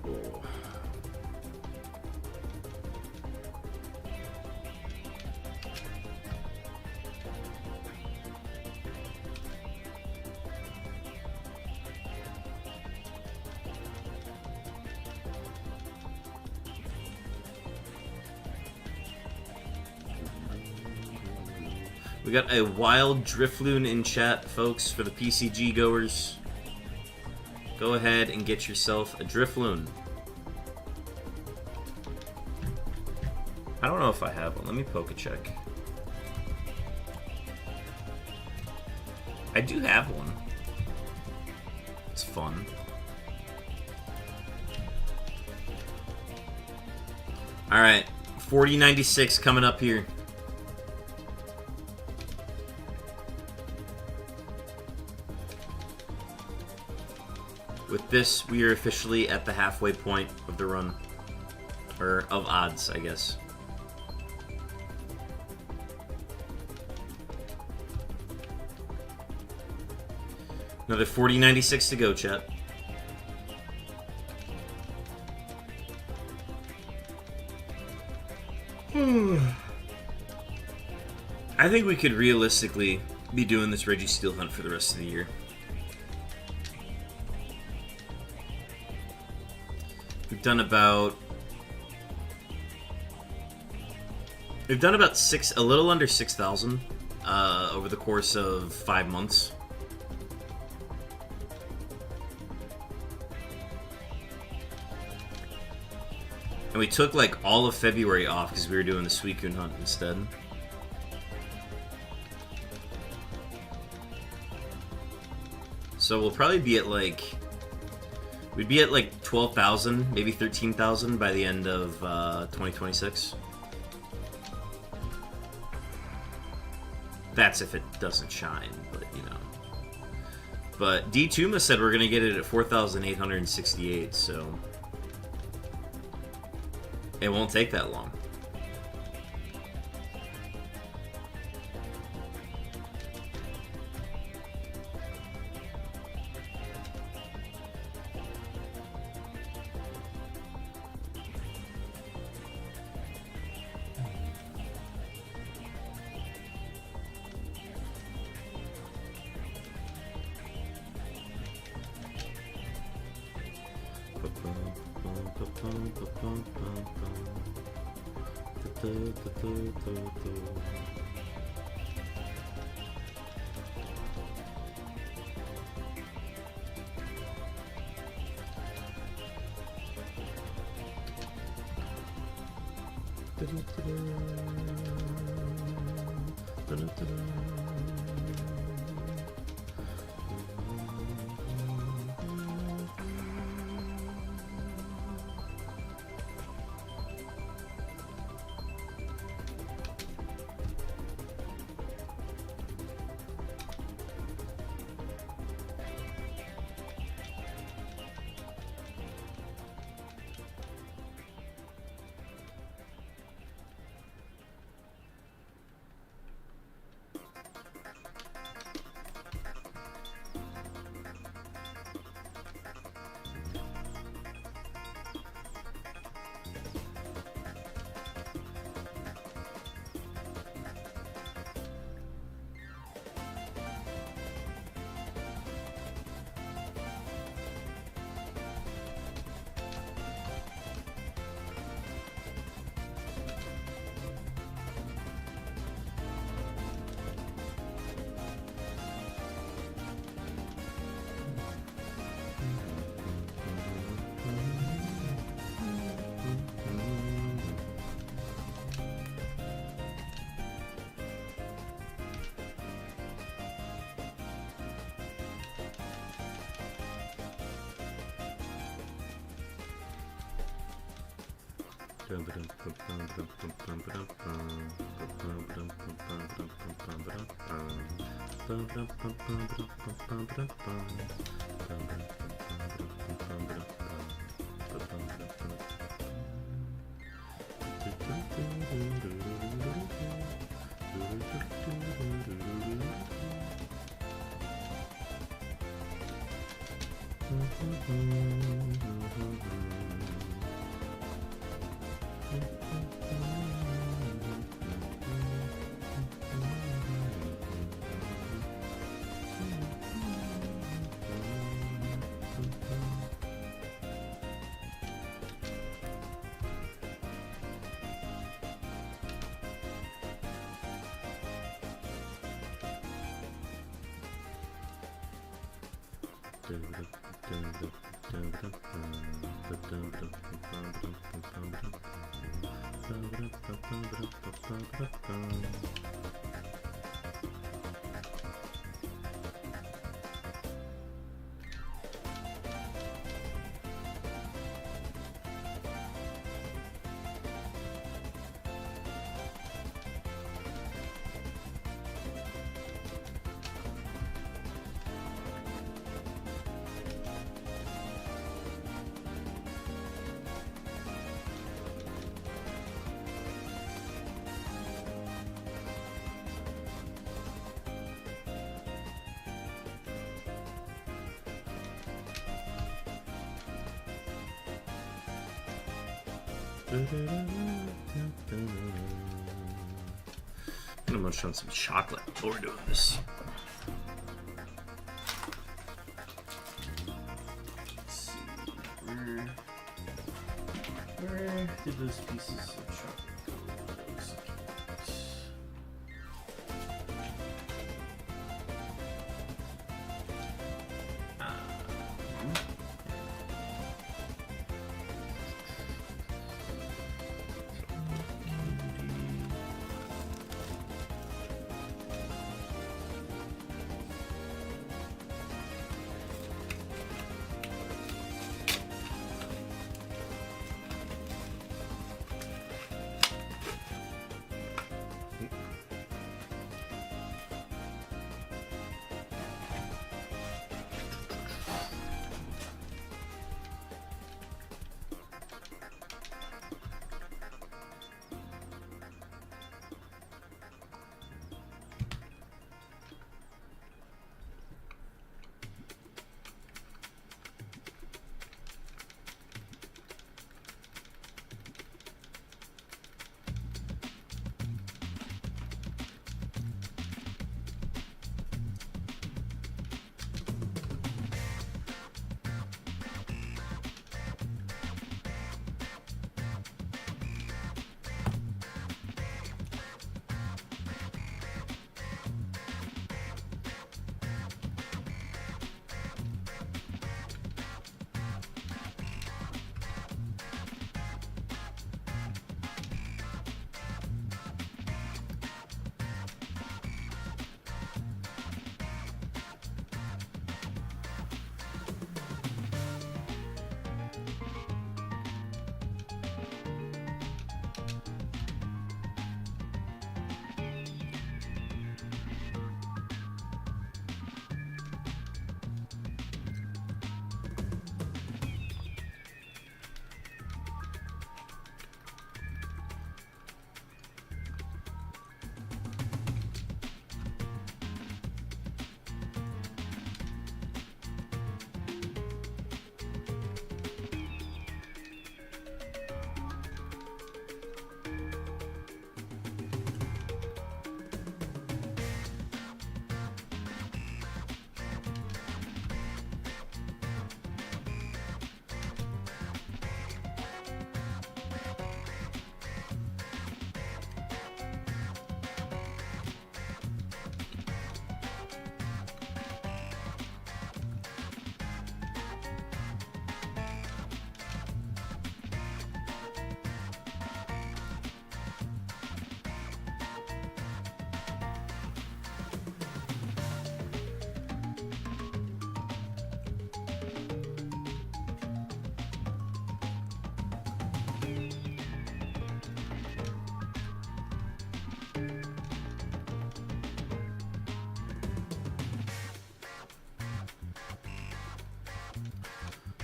A: Oh. We got a wild Drifloon in chat, folks, for the PCG goers. Go ahead and get yourself a Drifloon. I don't know if I have one. Let me poke a check. I do have one. It's fun. Alright, 4096 coming up here. With this, we are officially at the halfway point of the run. Or of odds, I guess. Another 4096 to go, chat. I think we could realistically be doing this REGI Steel hunt for the rest of the year. We've done about a little under 6,000 over the course of 5 months. And we took like all of February off because we were doing the Suicune hunt instead. So we'll probably be at like... We'd be at like 12,000, maybe 13,000 by the end of 2026. That's if it doesn't shine, but you know. But D2ma said we're gonna get it at 4,868, so it won't take that long. I'm gonna munch on some chocolate while we're doing this. Let's see, where did those pieces of chocolate go? Those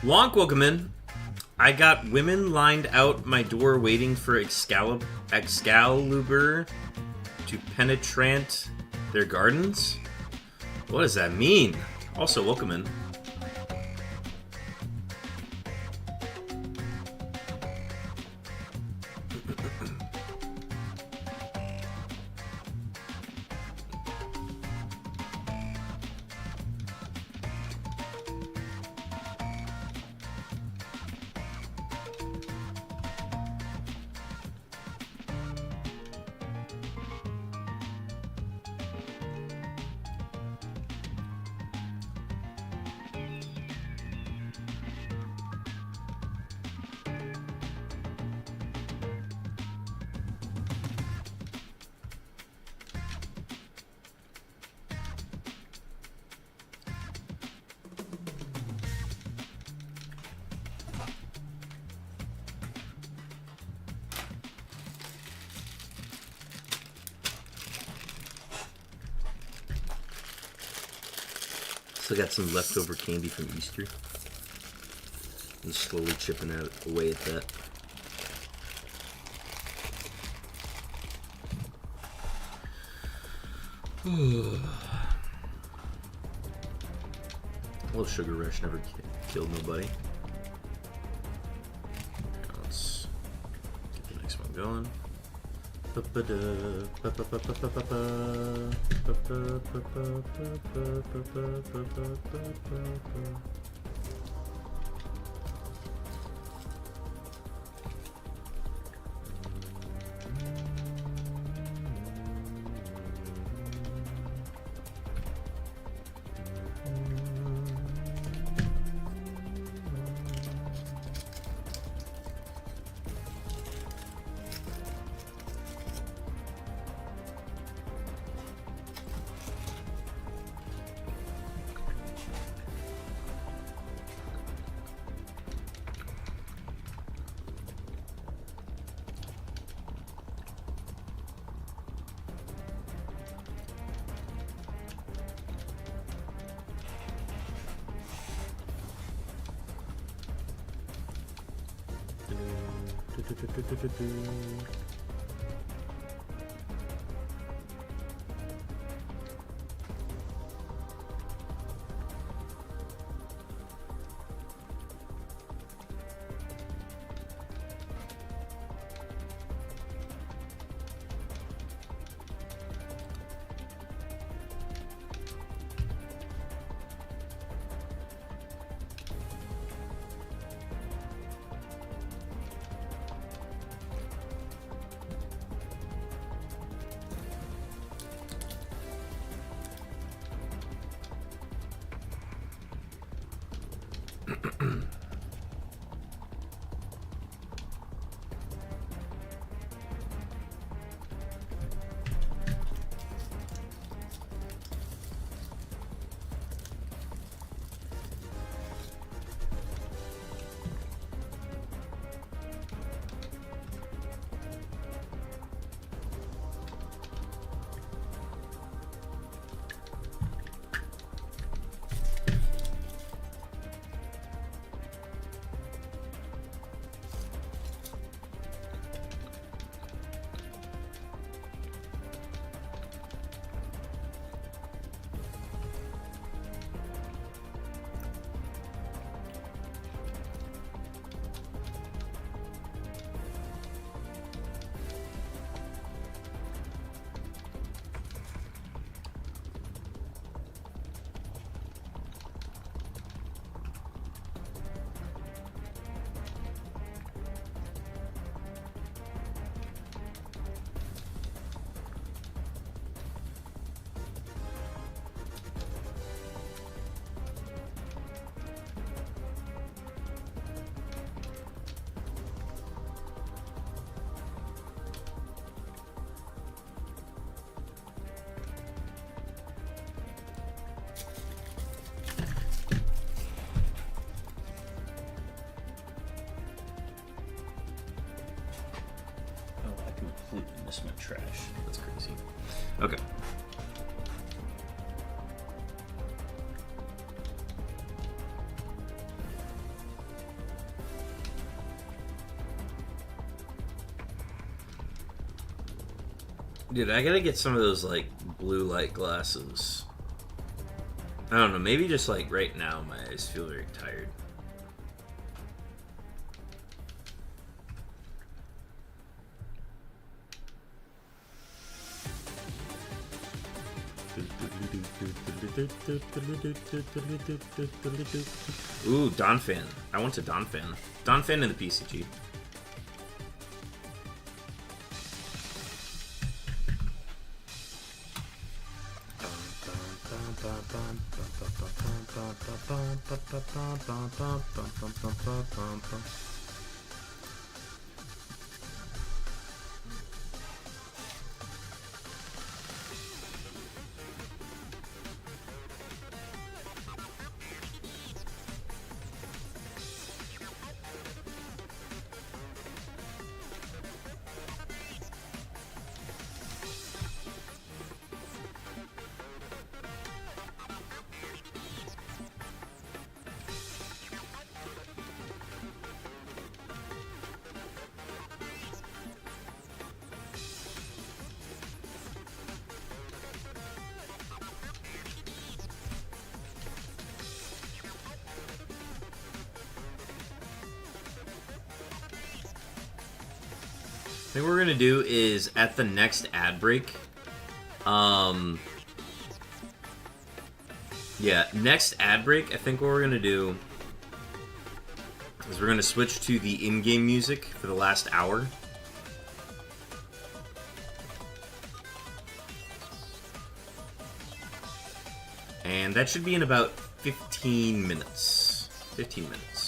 A: Wonk, welcome in. I got women lined out my door waiting for Excalibur to penetrate their gardens? What does that mean? Also, welcome in. Still got some leftover candy from Easter. I'm slowly chipping away at that. Little Sugar Rush never killed nobody. Let's get the next one going. My trash. That's crazy. Okay. Dude, I gotta get some of those, like, blue light glasses. I don't know, maybe just, like, right now my eyes feel very tired. Ooh, Donphan. I want to Donphan. Donphan in the PCG. I think what we're gonna do is at the next ad break. Yeah, next ad break. I think what we're gonna do is we're gonna switch to the in-game music for the last hour. And that should be in about 15 minutes. 15 minutes.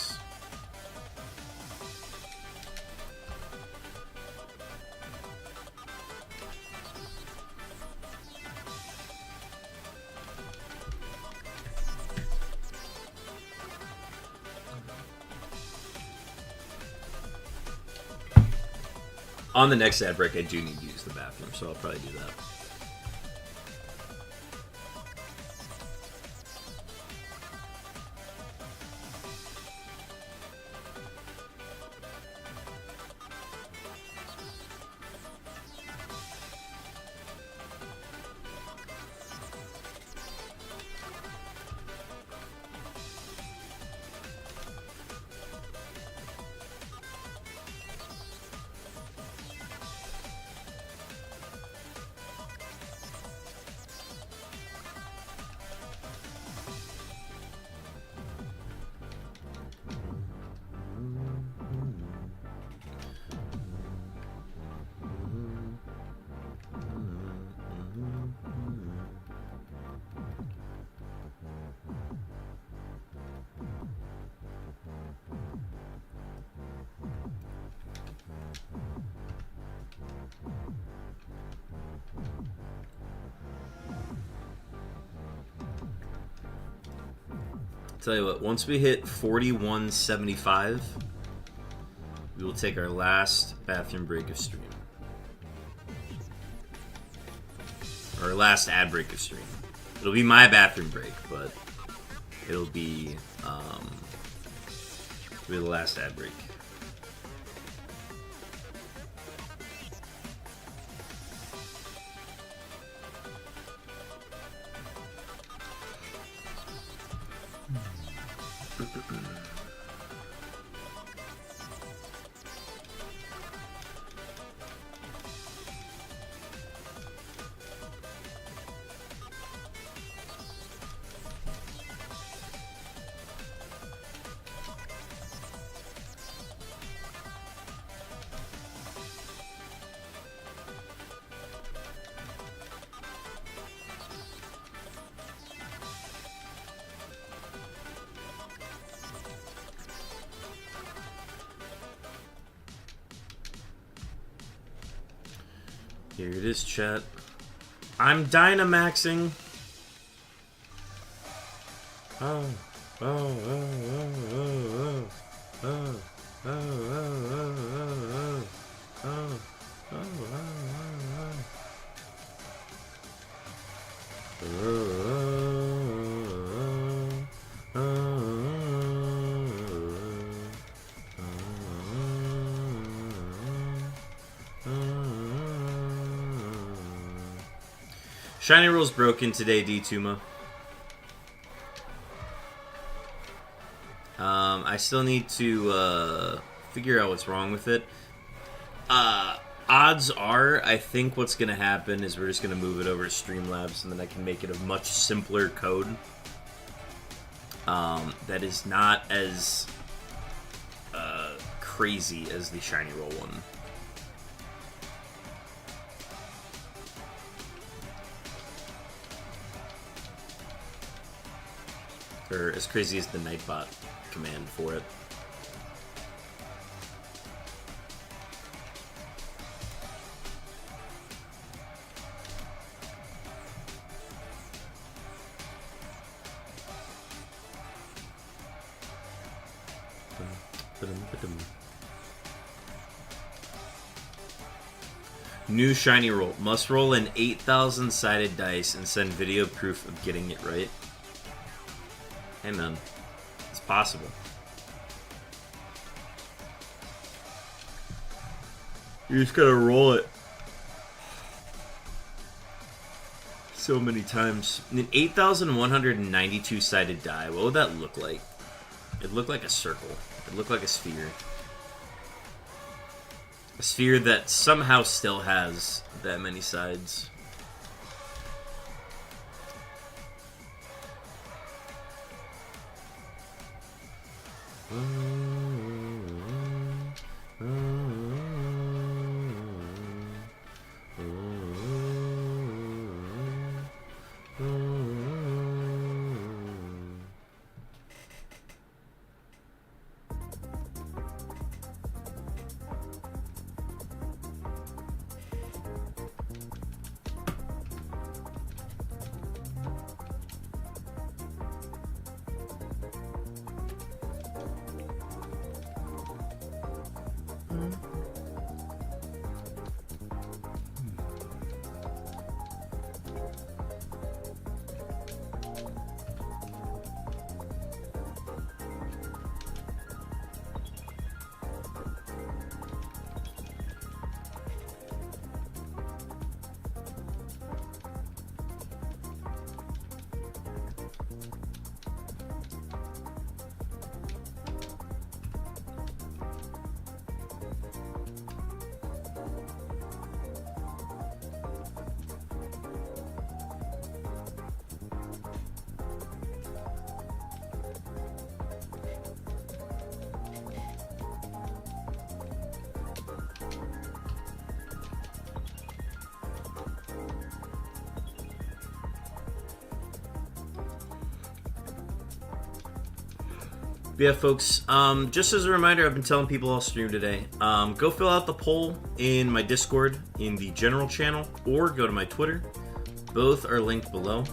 A: On the next ad break, I do need to use the bathroom, so I'll probably do that. Tell you what, once we hit 4175, we will take our last bathroom break of stream. Or our last ad break of stream. It'll be my bathroom break, but it'll be the last ad break. Here it is, chat. I'm Dynamaxing. Oh, oh, oh, oh, oh, oh, oh, oh, oh, oh, oh, Shiny Roll's broken today, D-Tuma. I still need to figure out what's wrong with it. Odds are, I think what's going to happen is we're just going to move it over to Streamlabs, and then I can make it a much simpler code that is not as crazy as the Shiny Roll one. Or as crazy as the Nightbot command for it. New Shiny Roll. Must roll an 8,000 sided dice and send video proof of getting it right. Hey man, it's possible. You just gotta roll it so many times. An 8,192 sided die, what would that look like? It'd look like a circle. It'd look like a sphere. A sphere that somehow still has that many sides. But yeah, folks, just as a reminder, I've been telling people I'll stream today. Go fill out the poll in my Discord in the general channel, or go to my Twitter. Both are linked below.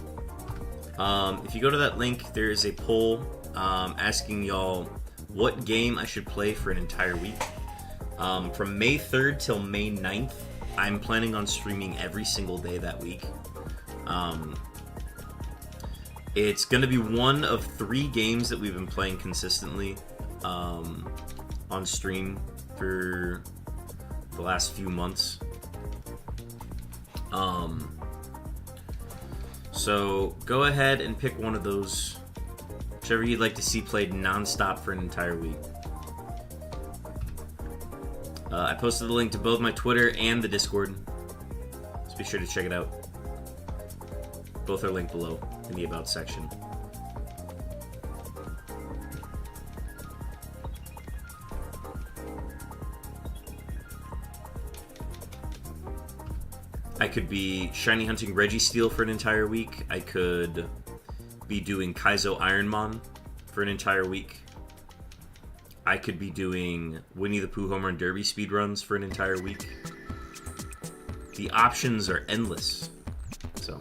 A: If you go to that link, there is a poll asking y'all what game I should play for an entire week. From May 3rd till May 9th, I'm planning on streaming every single day that week. It's going to be one of 3 games that we've been playing consistently on stream for the last few months. So go ahead and pick one of those, whichever you'd like to see played non-stop for an entire week. I posted the link to both my Twitter and the Discord, so be sure to check it out. Both are linked below in the About section. I could be shiny hunting Registeel for an entire week. I could be doing Kaizo Ironmon for an entire week. I could be doing Winnie the Pooh Home Run Derby speedruns for an entire week. The options are endless. So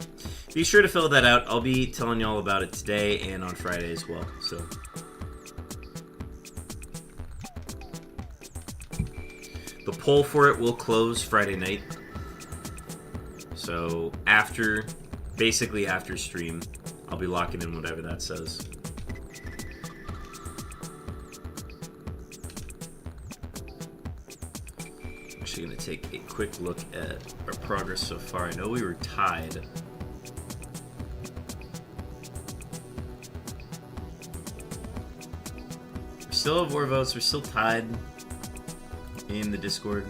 A: be sure to fill that out. I'll be telling y'all about it today and on Friday as well. So the poll for it will close Friday night. So basically after stream, I'll be locking in whatever that says. I'm actually going to take a quick look at our progress so far. I know we were tied still have more votes. We're still tied in the Discord.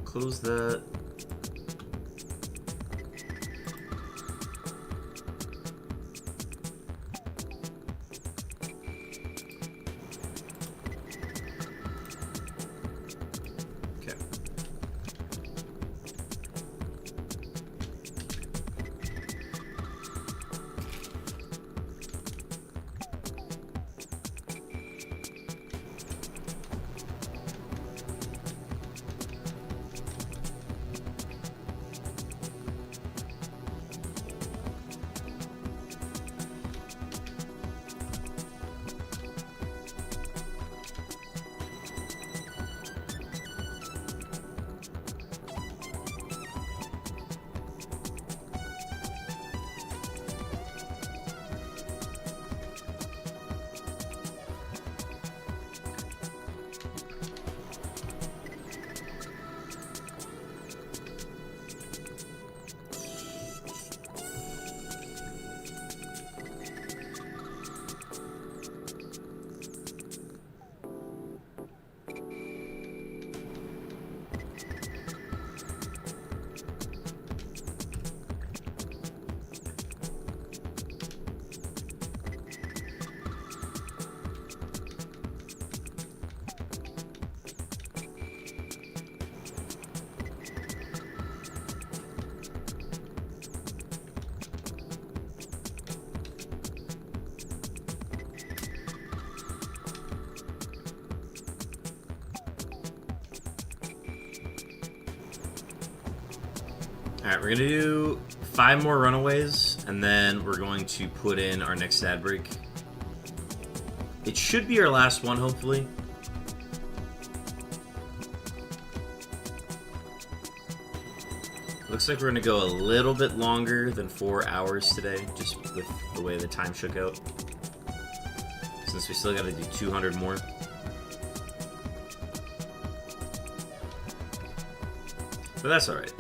A: Close that. Okay. Alright, we're gonna do 5 more runaways, and then we're going to put in our next ad break. It should be our last one, hopefully. Looks like we're gonna go a little bit longer than 4 hours today, just with the way the time shook out. Since we still gotta do 200 more. But that's alright.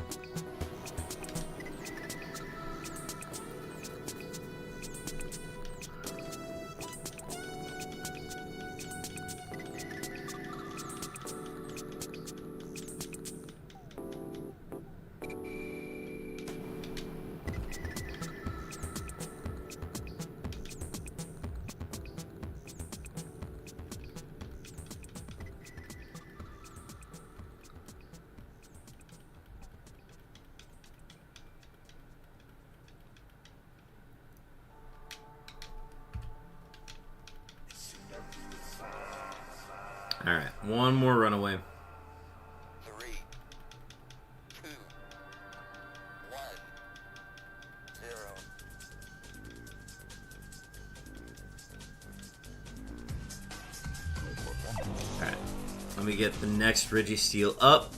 A: Alright, one more runaway.
F: 3, 2, 1, 0.
A: Alright, let me get the next REGI Steel up,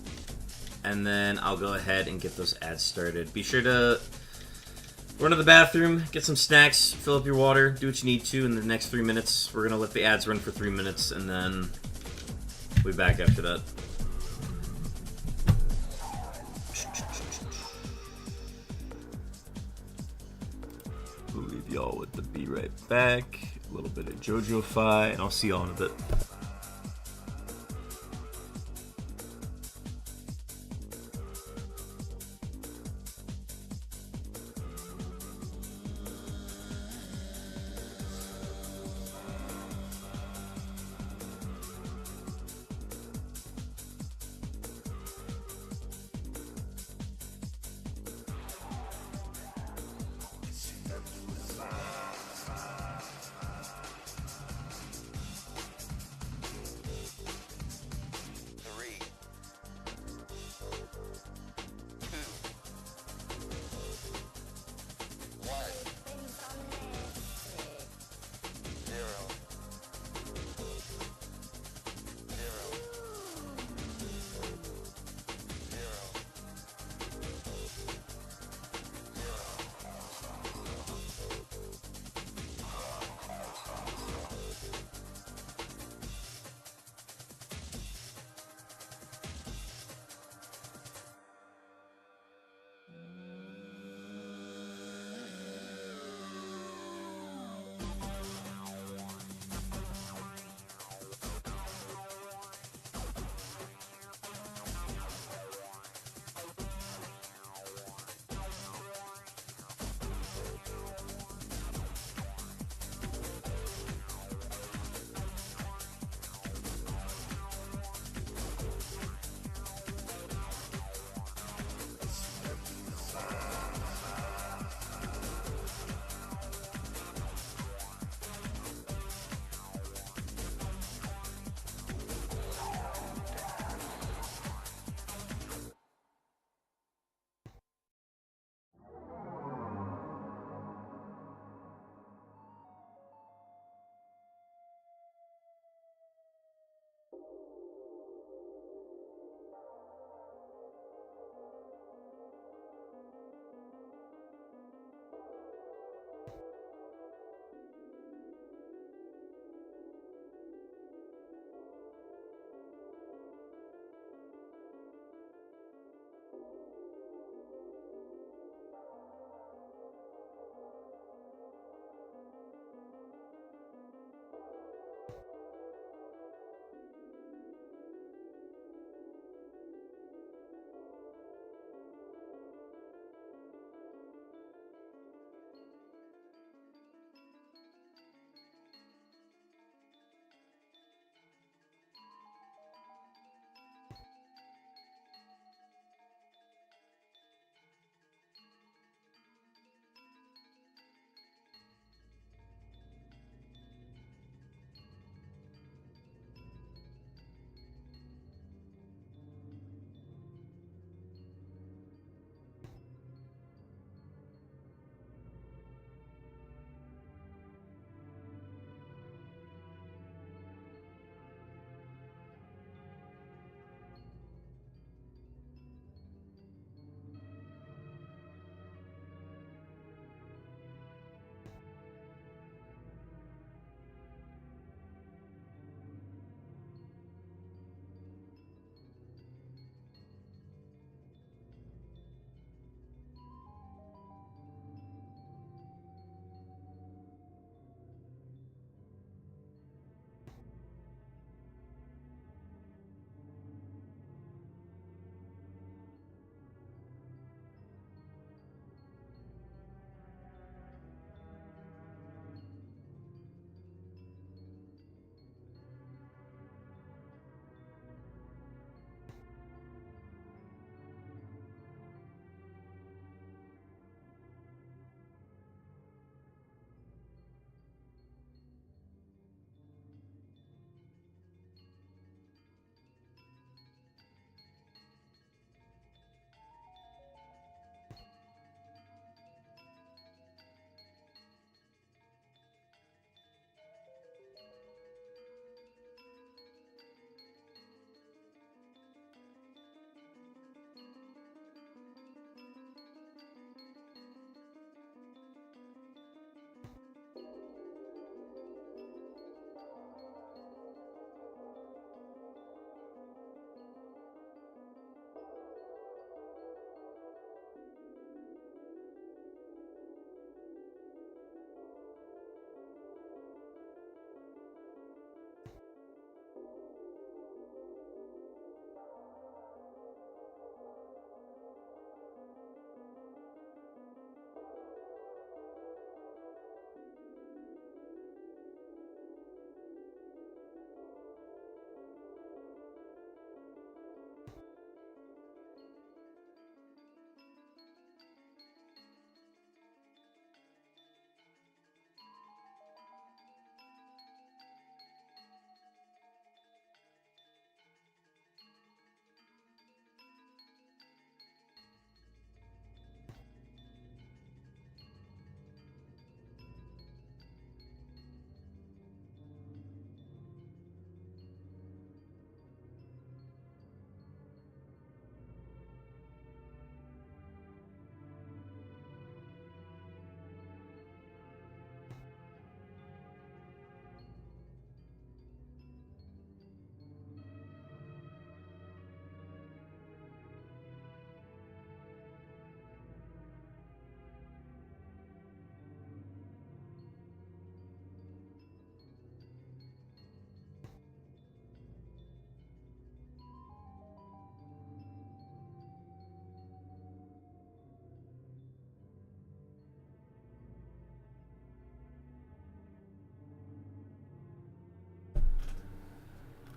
A: and then I'll go ahead and get those ads started. Be sure to run to the bathroom, get some snacks, fill up your water, do what you need to in the next 3 minutes. We're going to let the ads run for 3 minutes, and then we'll be back after that. We'll leave y'all with the Be Right Back, a little bit of JoJo-Fi, and I'll see y'all in a bit.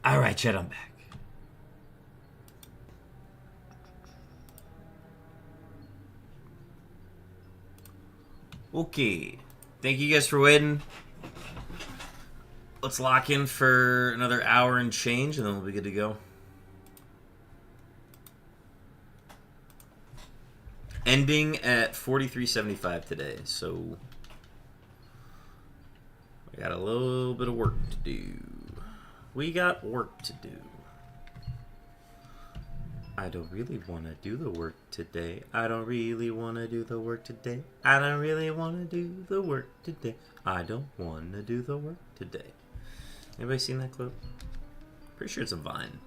A: Alright, Chet, I'm back. Okay. Thank you guys for waiting. Let's lock in for another hour and change, and then we'll be good to go. Ending at 43.75 today, so we got a little bit of work to do. We got work to do. I don't really want to do the work today. I don't really want to do the work today. I don't really want to do the work today. I don't want to do the work today. Anybody seen that clip? Pretty sure it's a Vine.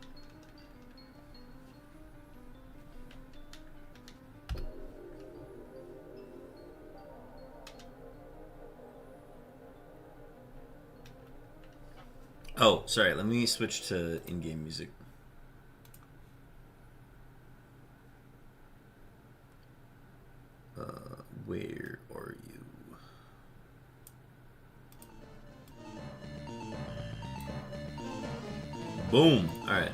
A: Oh, sorry. Let me switch to in-game music. Where are you? Boom. All right.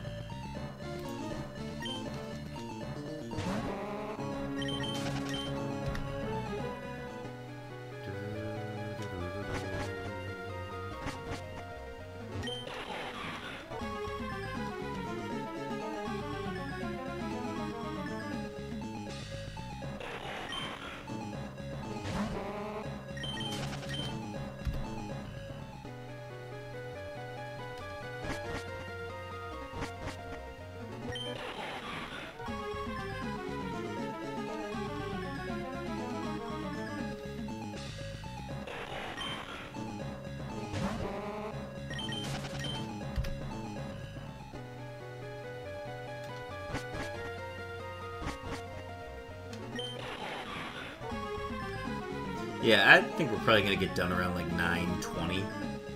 A: Yeah, I think we're probably going to get done around like 9:20.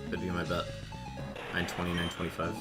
A: That'd be my bet. 9:20, 9:25.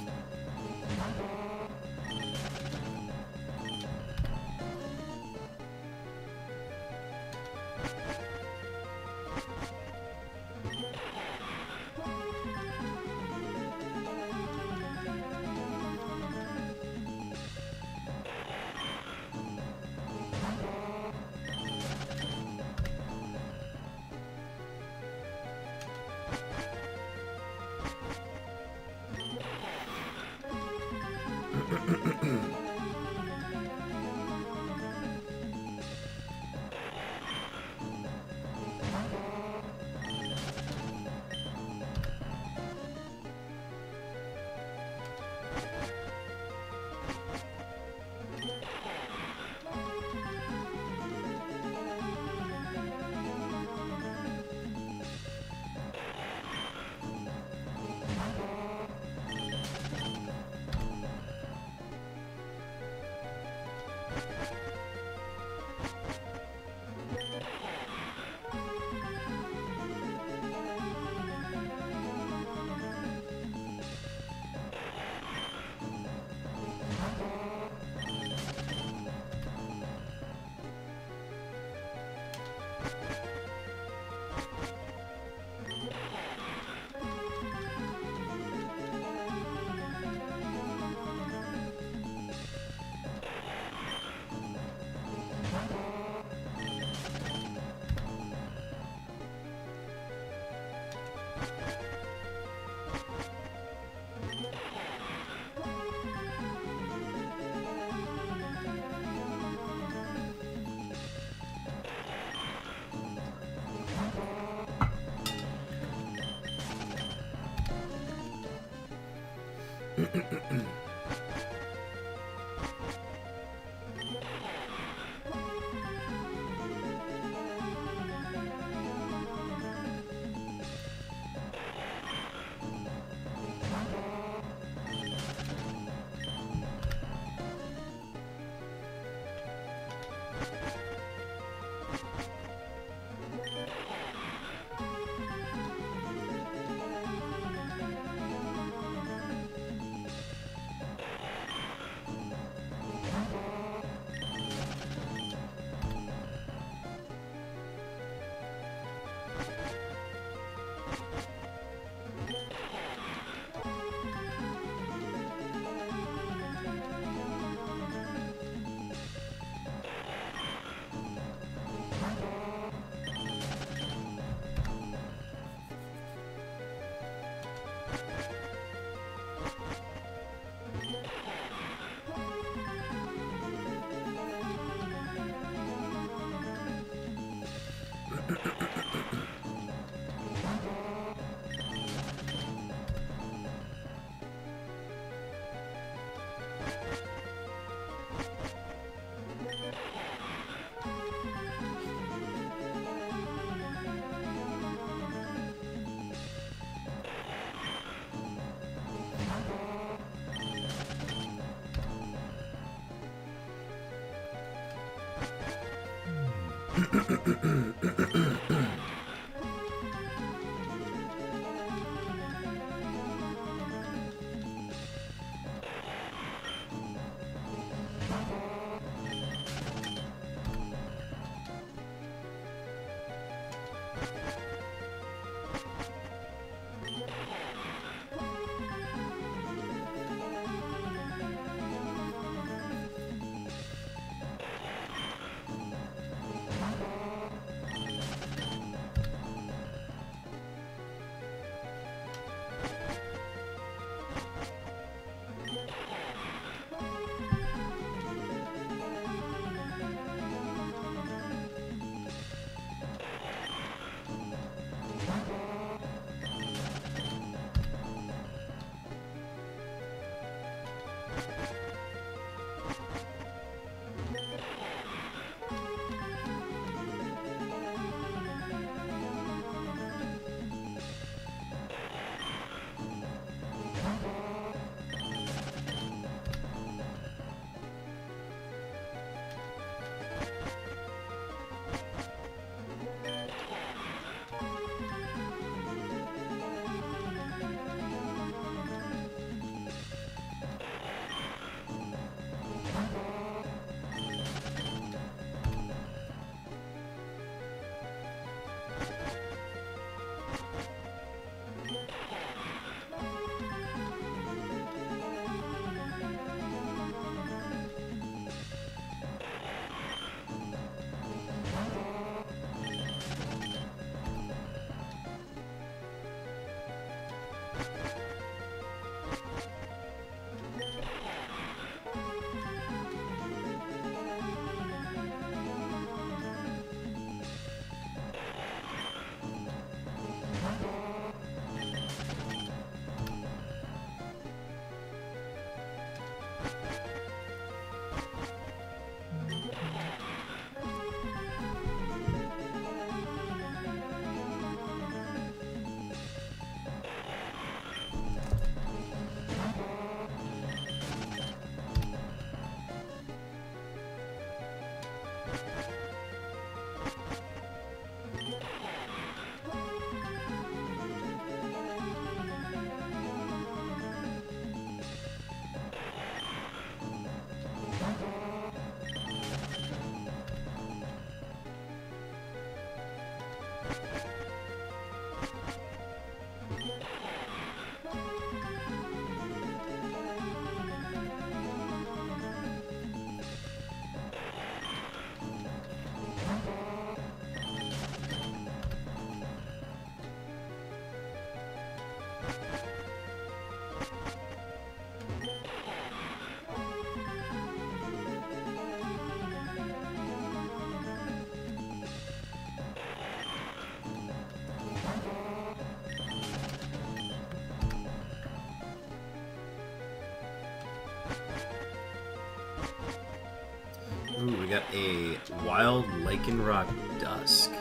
A: Ooh, we got a wild Lycanroc Dusk.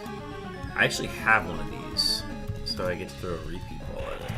A: I actually have one of these, so I get to throw a repeat ball at it.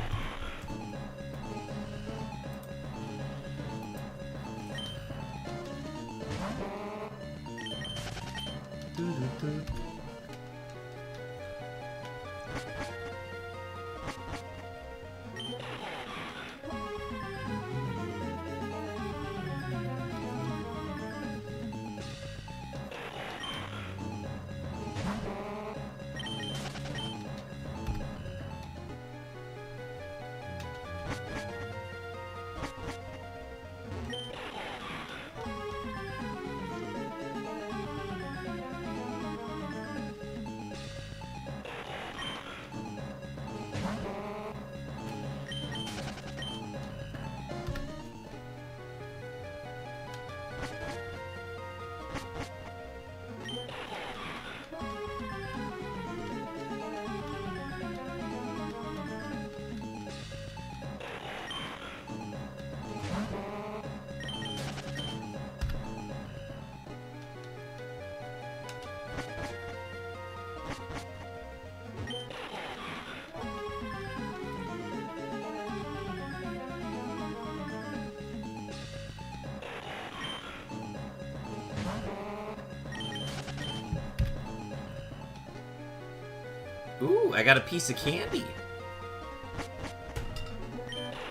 A: Ooh, I got a piece of candy.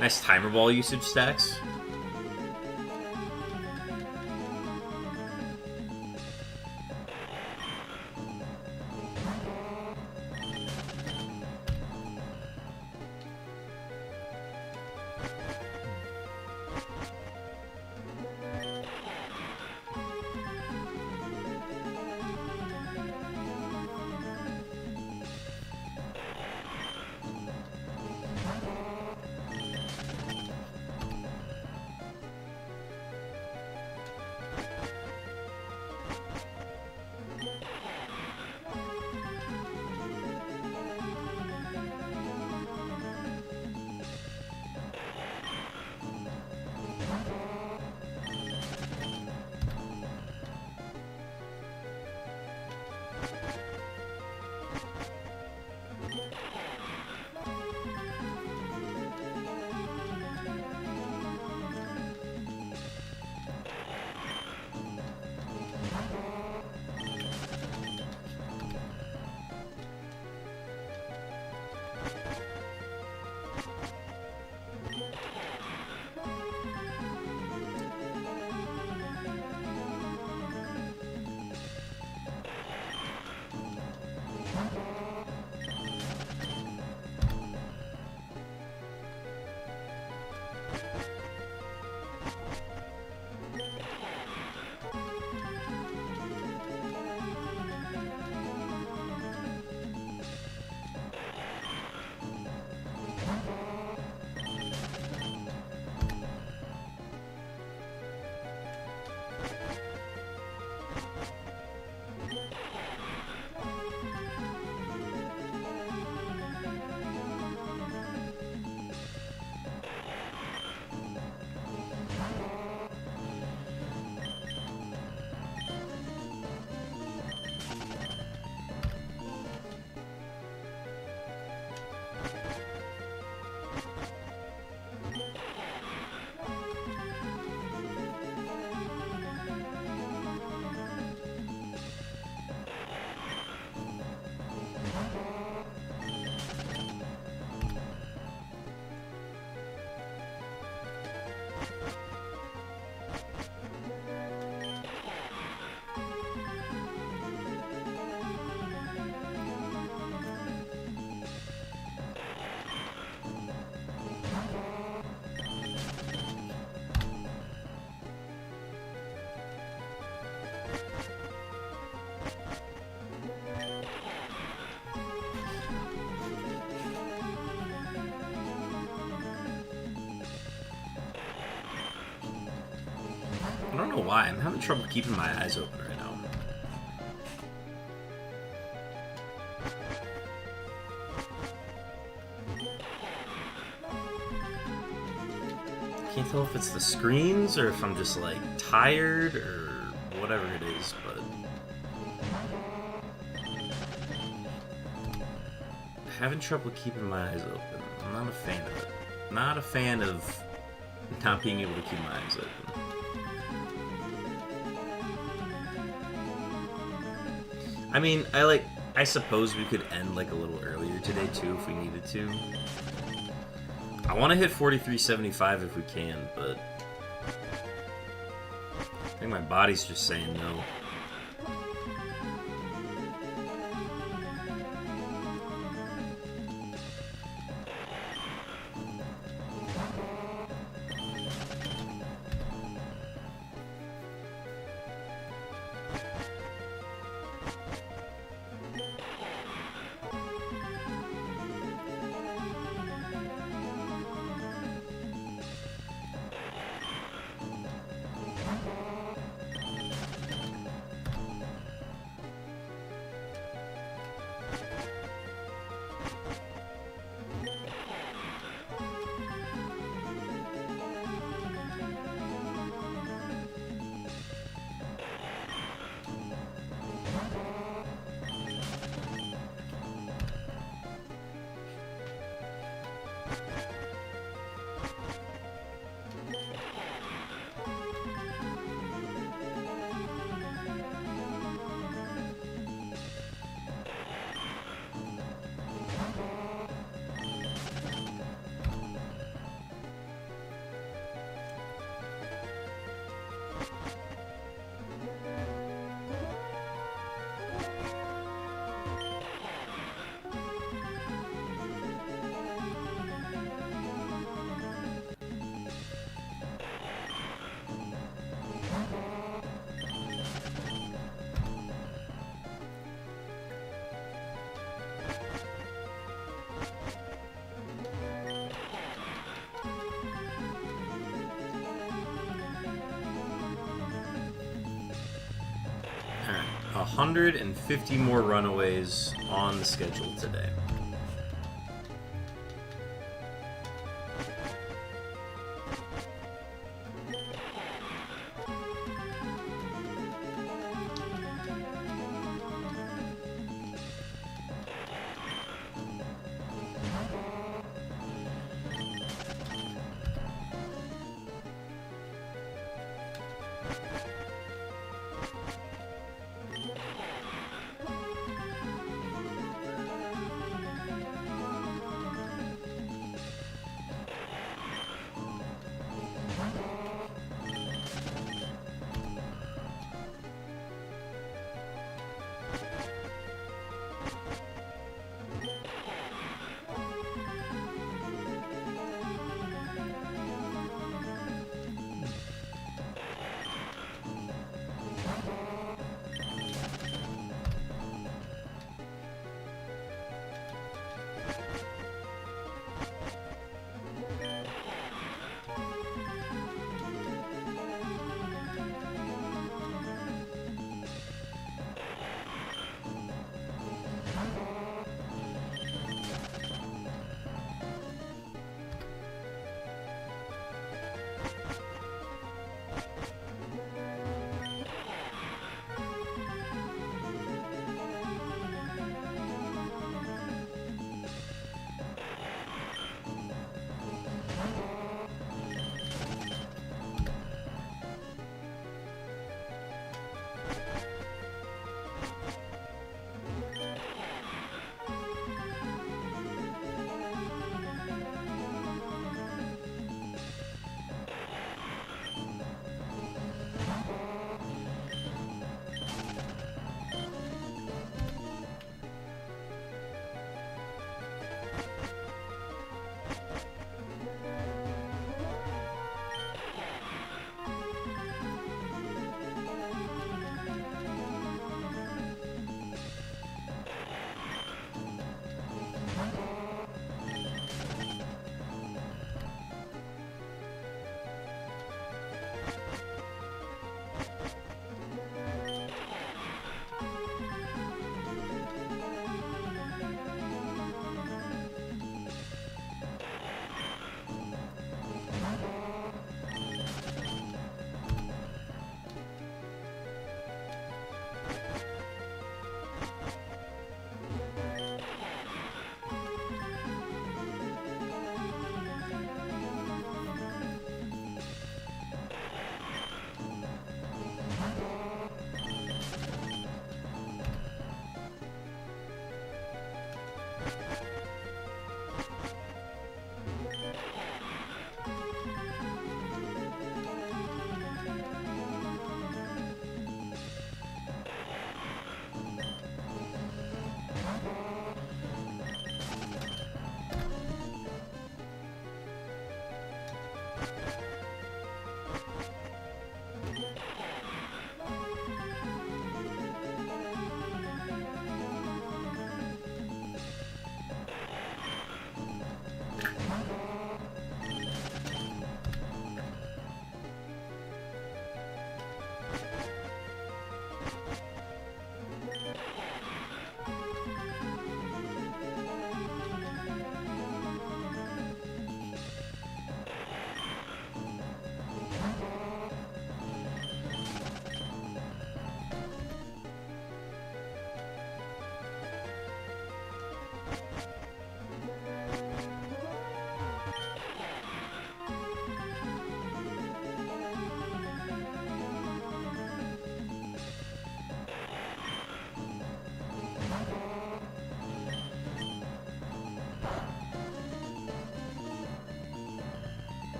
A: Nice timer ball usage stacks. I don't know why. I'm having trouble keeping my eyes open right now. Can't tell if it's the screens or if I'm just like tired or whatever it is, but having trouble keeping my eyes open. I'm not a fan of it. Not a fan of not being able to keep my eyes open. I mean, I suppose we could end like a little earlier today too if we needed to. I want to hit 43.75 if we can, but I think my body's just saying no. 150 more runaways on the schedule today.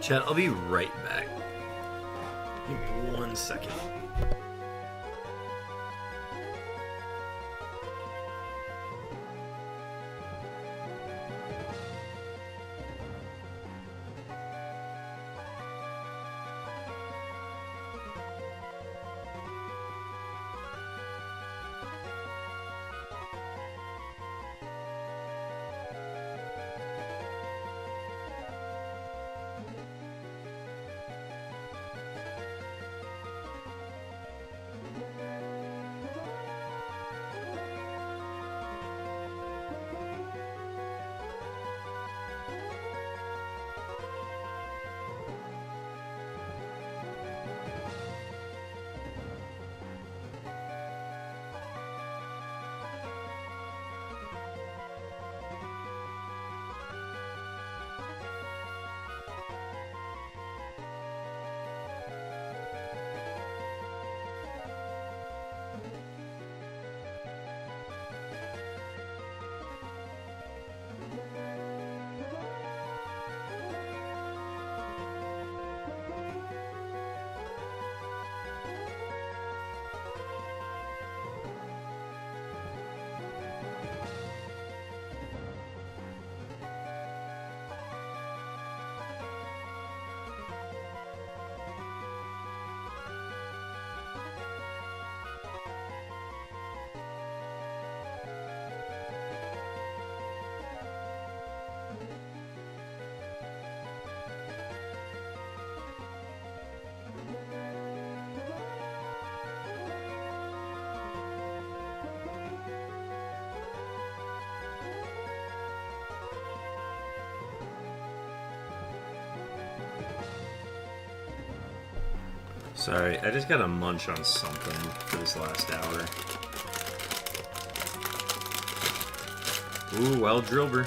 A: Chat, I'll be right back. Give me 1 second. Sorry, I just gotta munch on something for this last hour. Ooh, wild Drilber.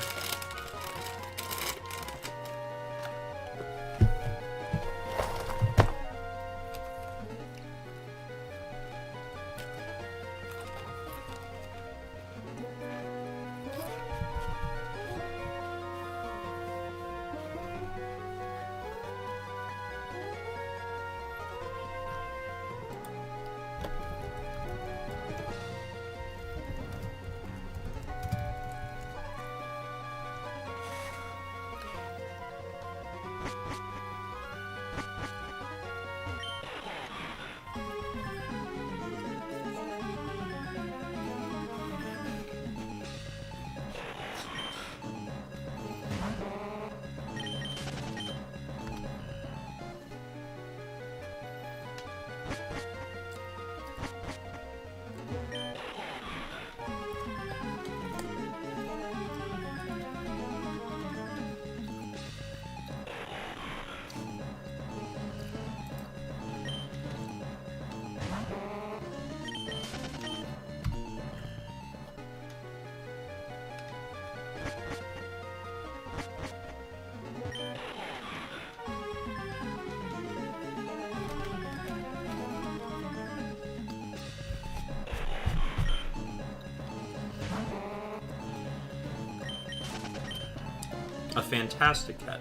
A: A fantastic catch.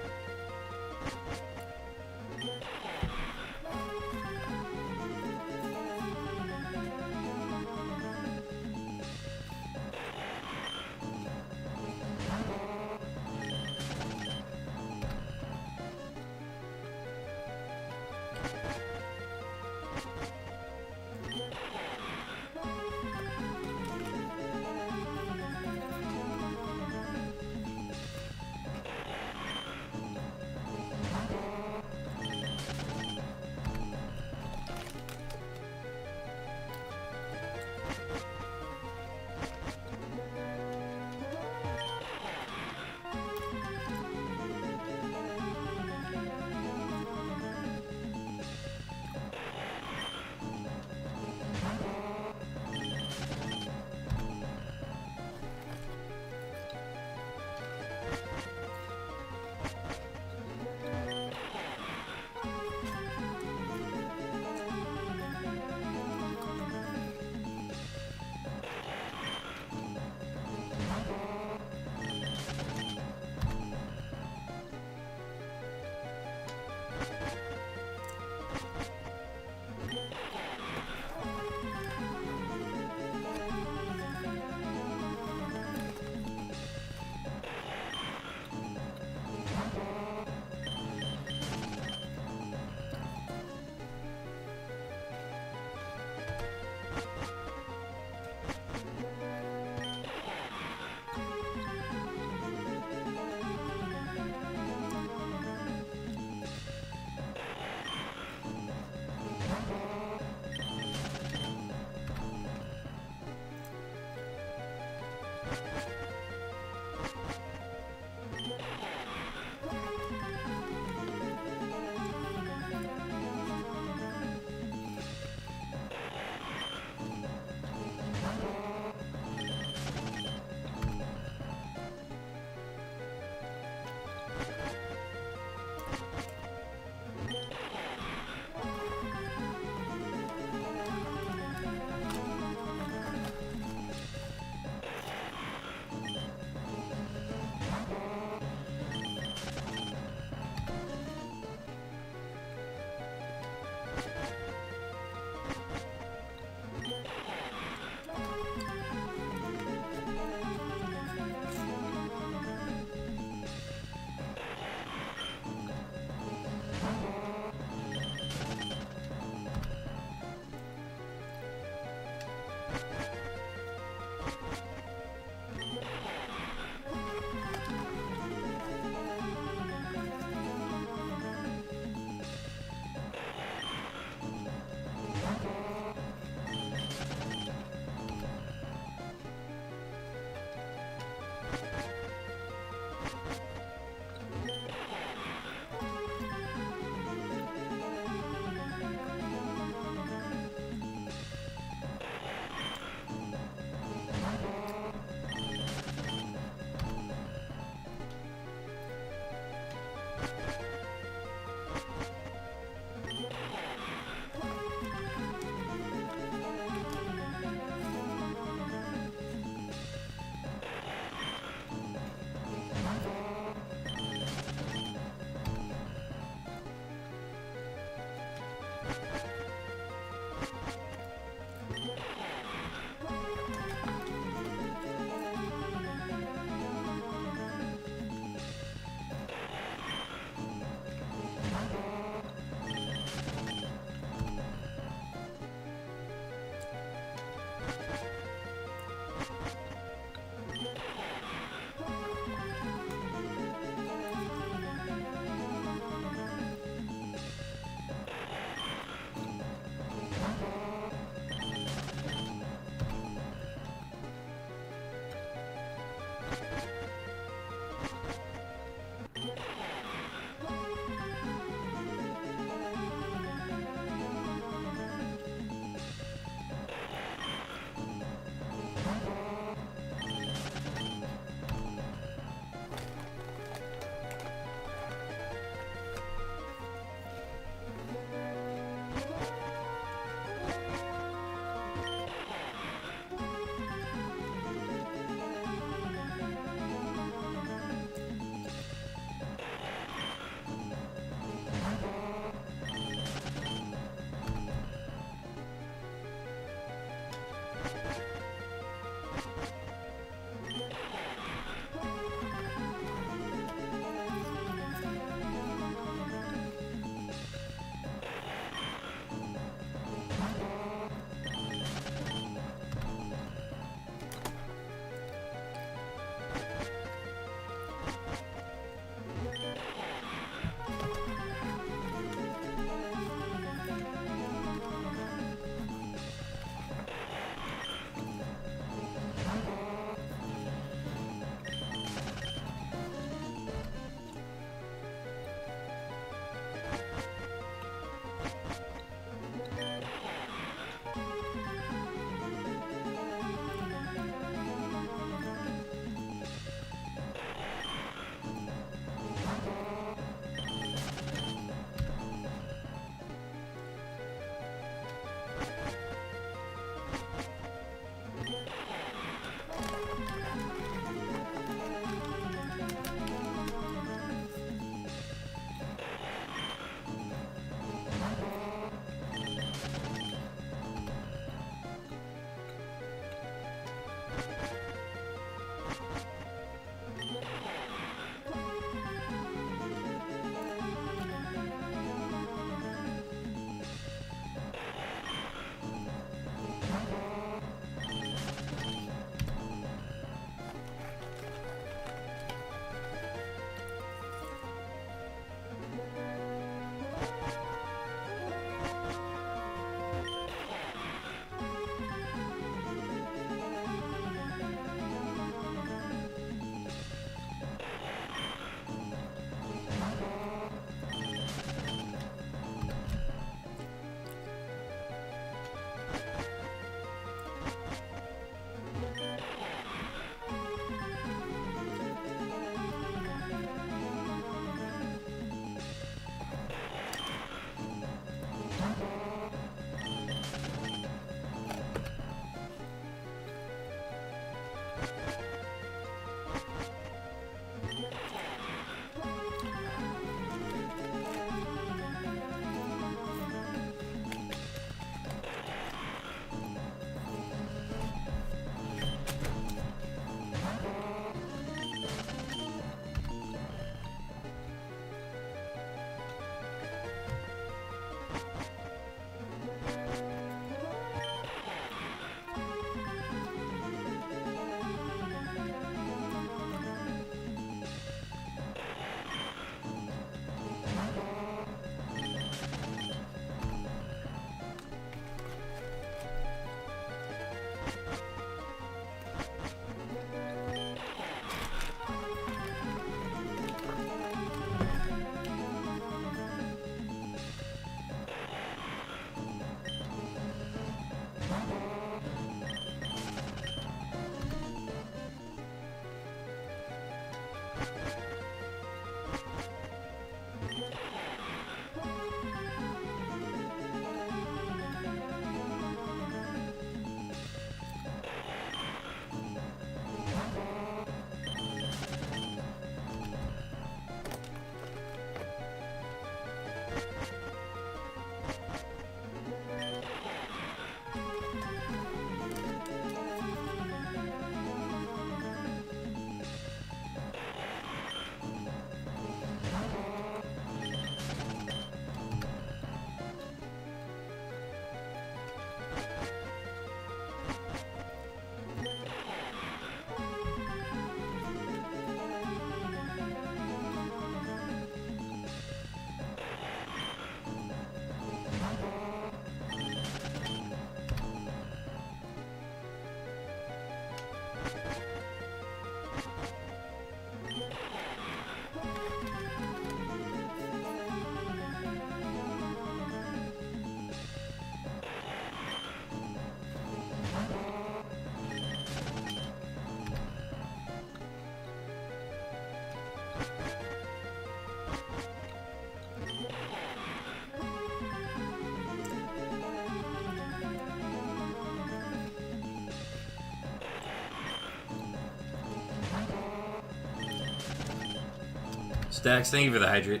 A: Stacks, thank you for the hydrate.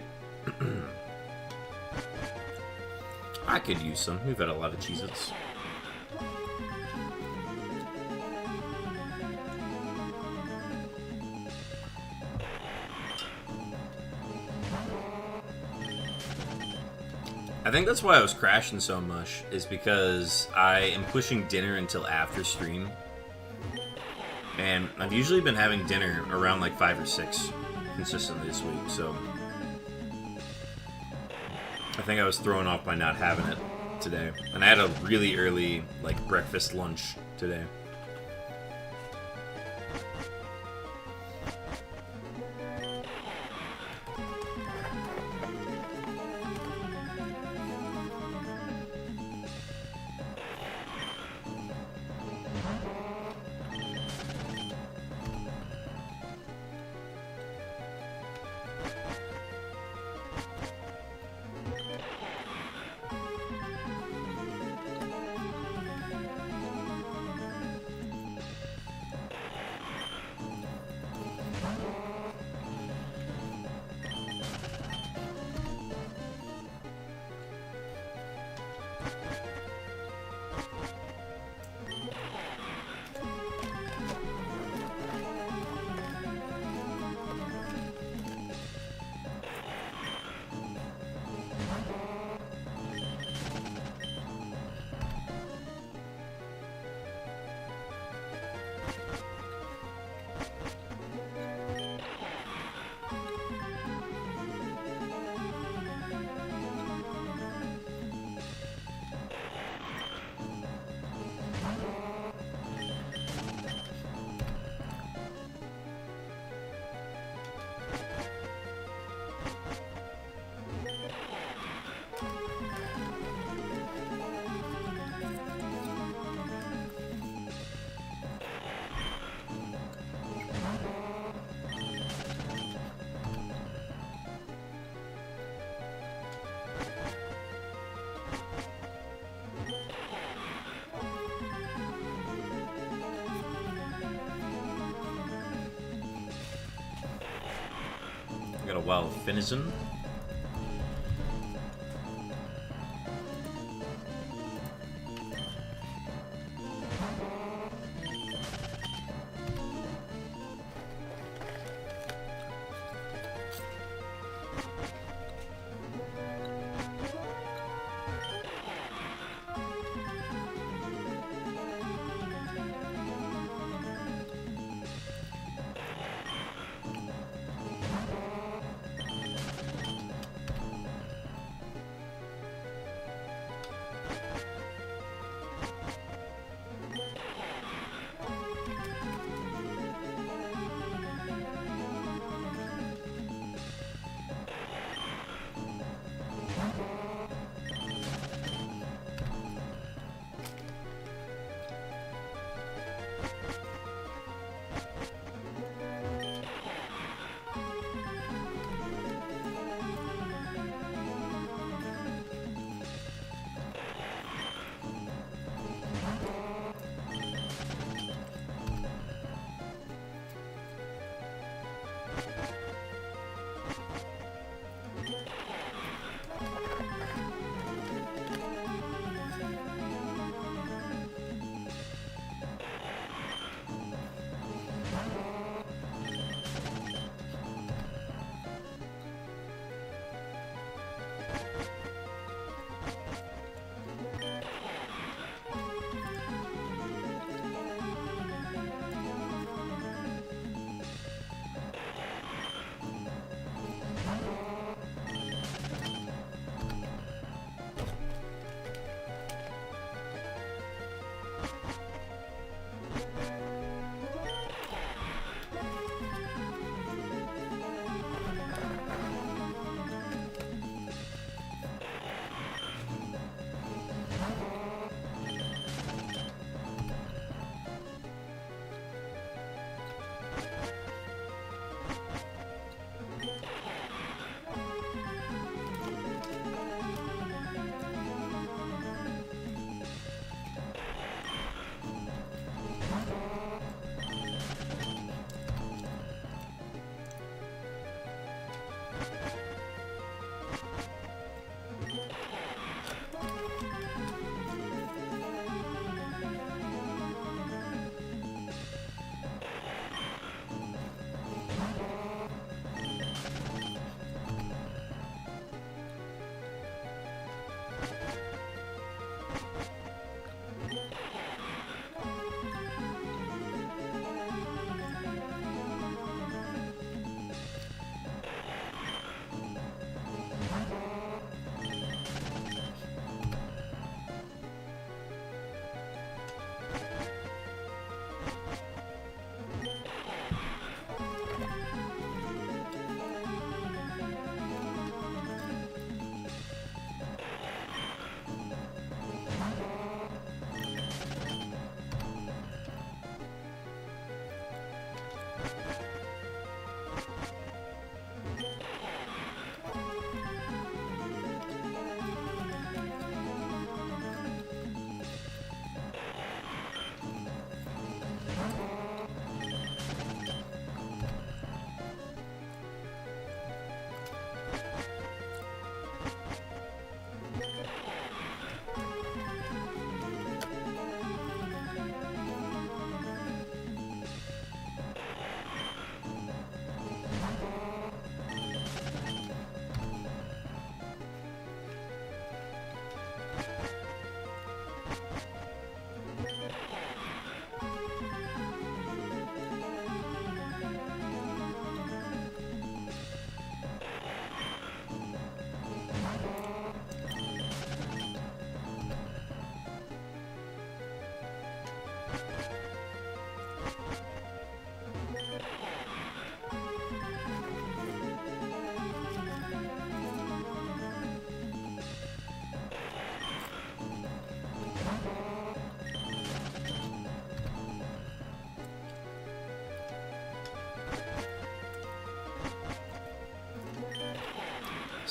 A: I could use some. We've had a lot of Cheez-Its. I think that's why I was crashing so much, is because I am pushing dinner until after stream. And I've usually been having dinner around like 5 or 6 consistently this week, so I think I was thrown off by not having it today. And I had a really early like breakfast lunch today. I got a wild Finizen.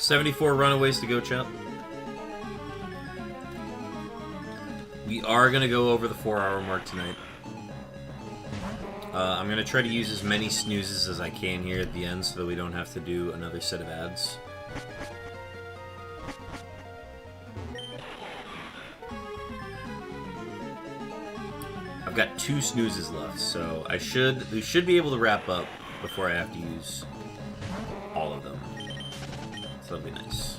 A: 74 runaways to go, chat. We are going to go over the 4-hour mark tonight. I'm going to try to use as many snoozes as I can here at the end so that we don't have to do another set of ads. I've got 2 snoozes left, so we should be able to wrap up before I have to use all of them. So that'll be nice.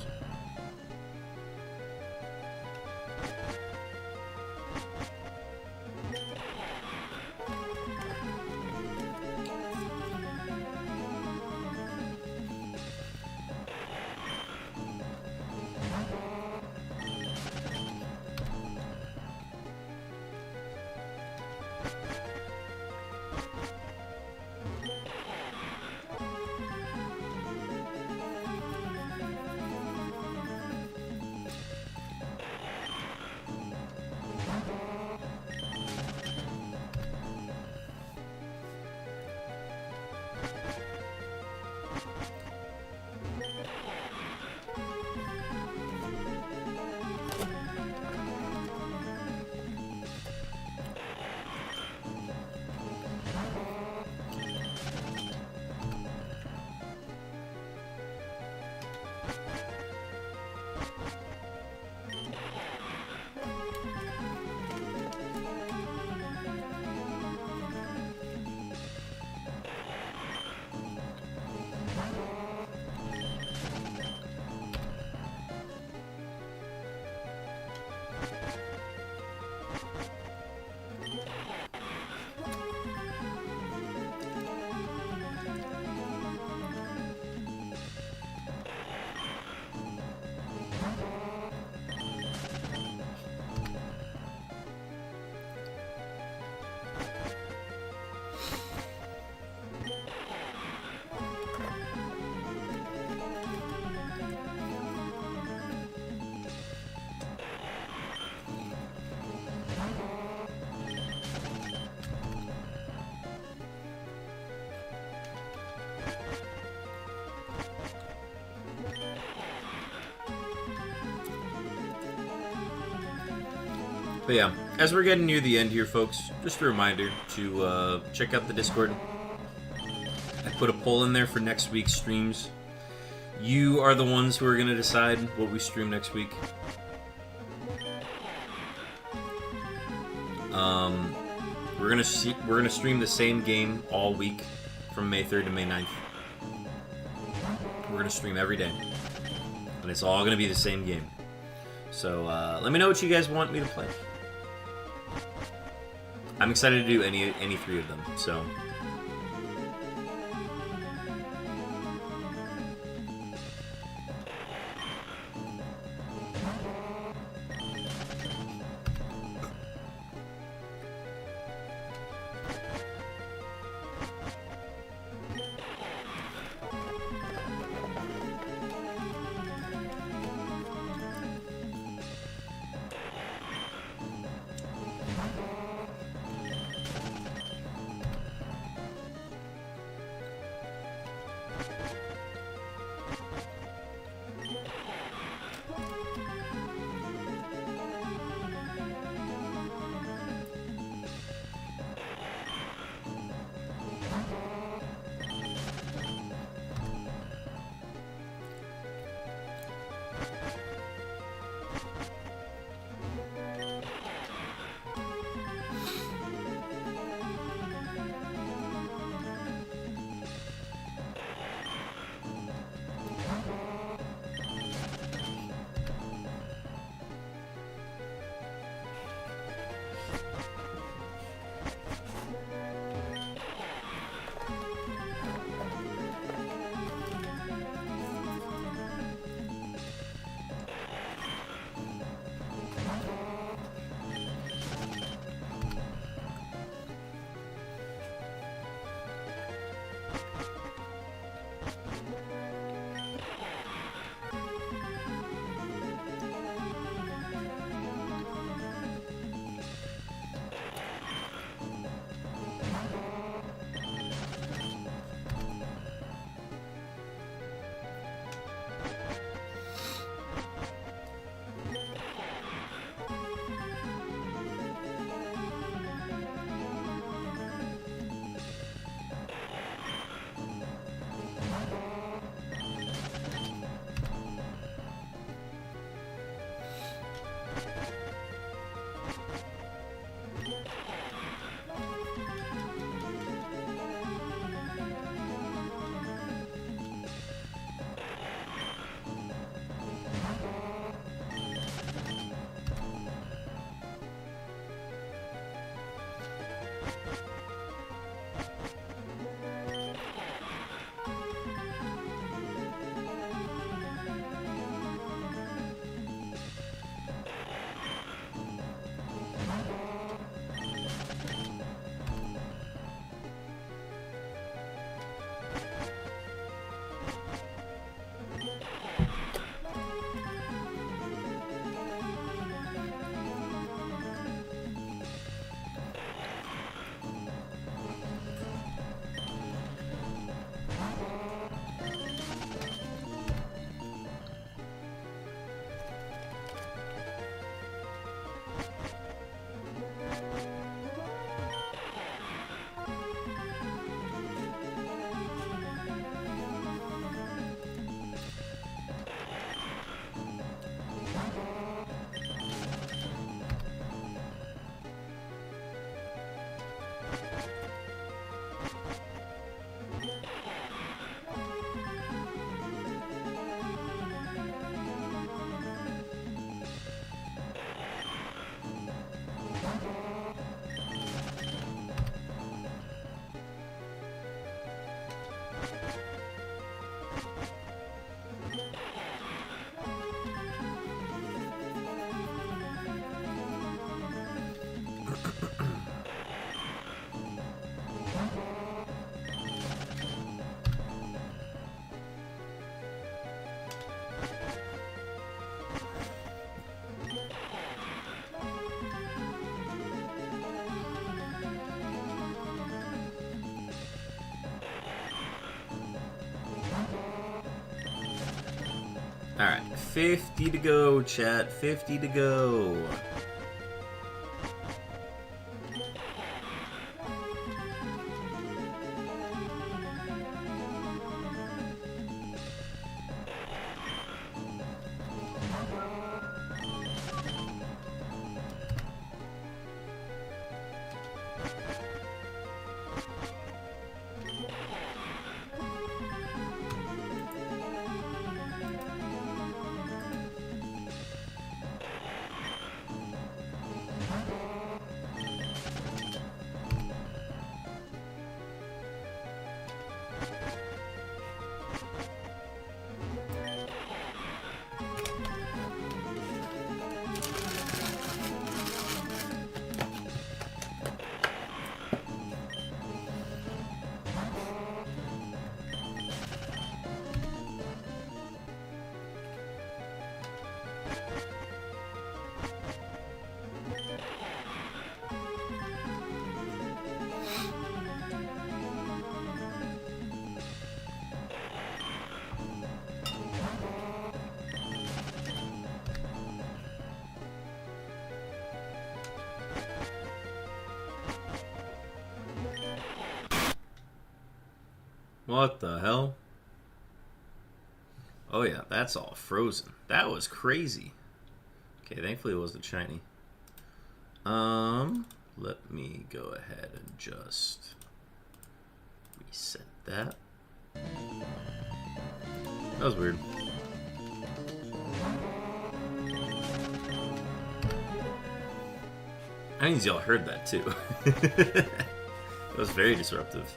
A: But yeah, as we're getting near the end here, folks, just a reminder to check out the Discord. I put a poll in there for next week's streams. You are the ones who are going to decide what we stream next week. We're gonna stream the same game all week from May 3rd to May 9th. We're gonna stream every day, and it's all gonna be the same game. So let me know what you guys want me to play. I'm excited to do any 3 of them. So. Alright, 50 to go, chat. 50 to go. What the hell? Oh yeah, that's all frozen. That was crazy. Okay, thankfully it wasn't shiny. Let me go ahead and just reset that. That was weird. I mean, y'all heard that too. That was very disruptive.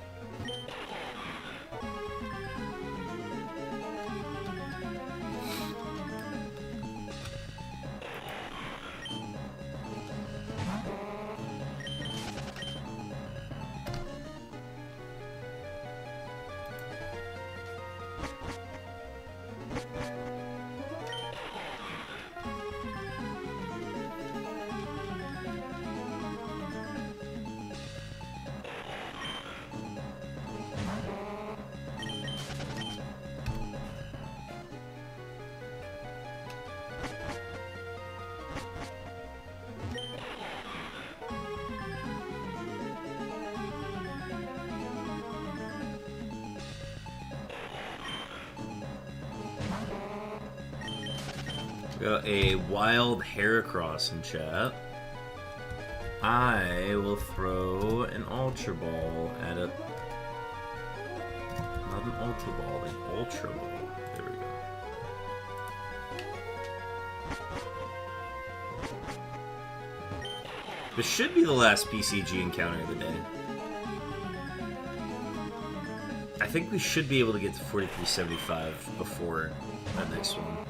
A: Got a wild Heracross in chat. I will throw an Ultra Ball at it. Not an Ultra Ball, an Ultra Ball. There we go. This should be the last PCG encounter of the day. I think we should be able to get to 4375 before that next one.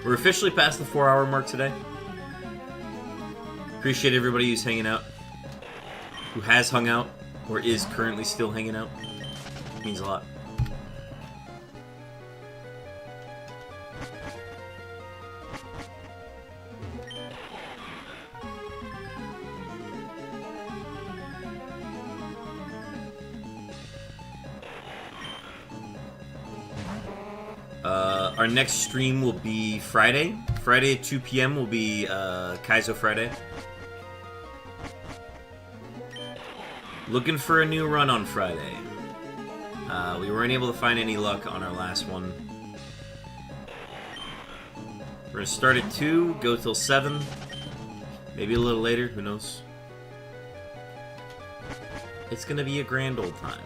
A: We're officially past the 4-hour mark today. Appreciate everybody who's hanging out, who has hung out, or is currently still hanging out. It means a lot. Our next stream will be Friday. Friday at 2 p.m. will be Kaizo Friday. Looking for a new run on Friday. We weren't able to find any luck on our last one. We're going to start at 2, go till 7. Maybe a little later, who knows. It's going to be a grand old time.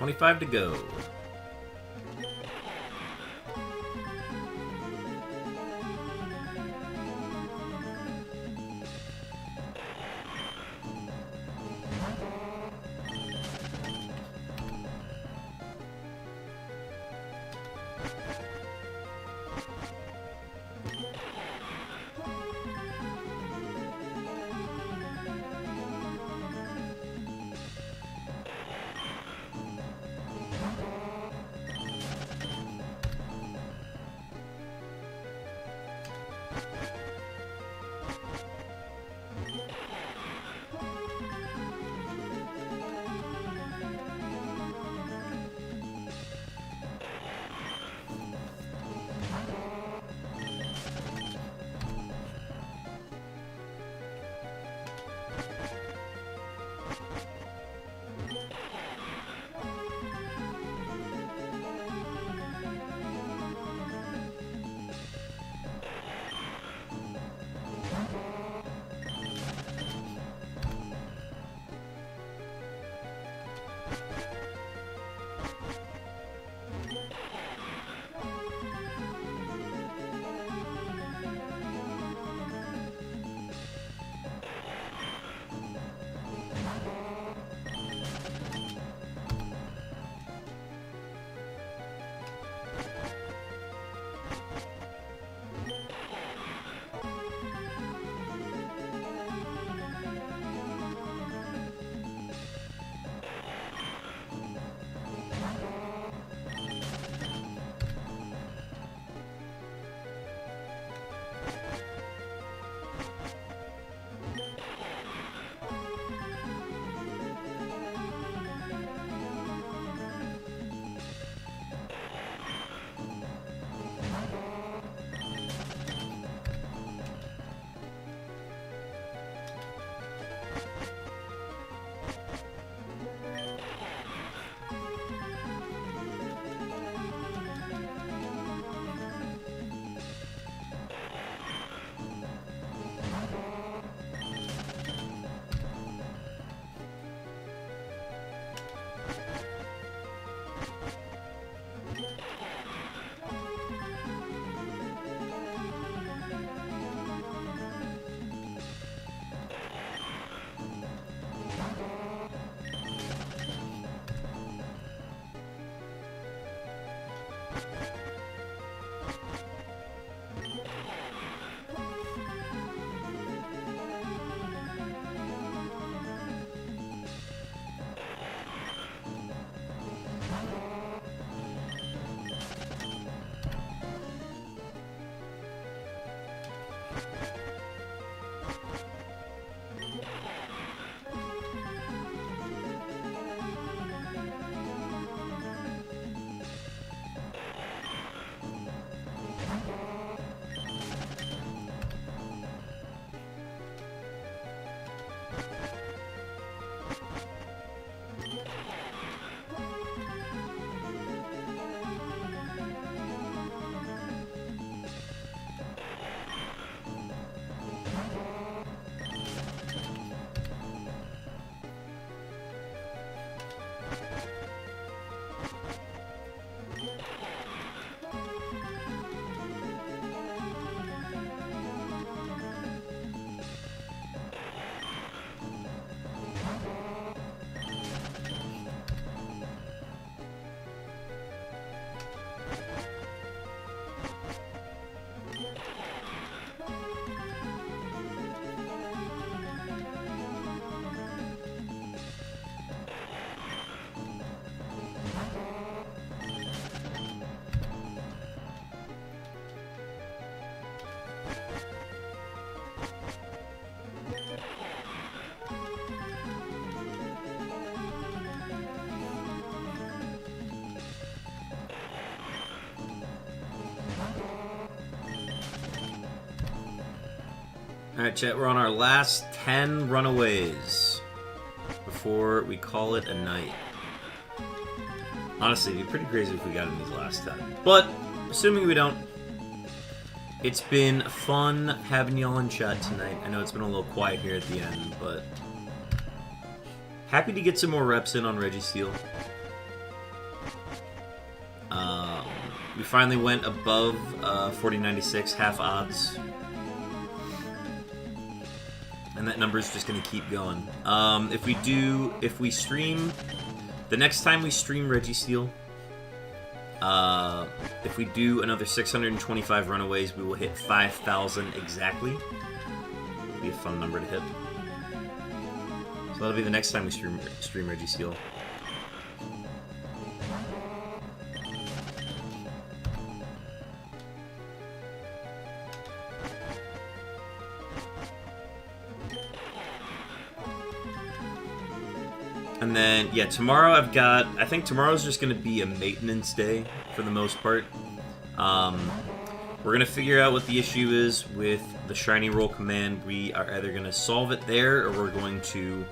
A: $25 to go. Alright, chat, we're on our last 10 runaways before we call it a night. Honestly, it'd be pretty crazy if we got in these last 10. But, assuming we don't, it's been fun having y'all in chat tonight. I know it's been a little quiet here at the end, but happy to get some more reps in on REGI Steel. We finally went above 4096 half odds. And that number is just going to keep going. If we stream, the next time we stream REGI Steel, if we do another 625 runaways, we will hit 5,000 exactly. It'll be a fun number to hit. So that'll be the next time we stream REGI Steel. And then, yeah, tomorrow I think tomorrow's just going to be a maintenance day for the most part. We're going to figure out what the issue is with the shiny roll command. We are either going to solve it there, or we're going to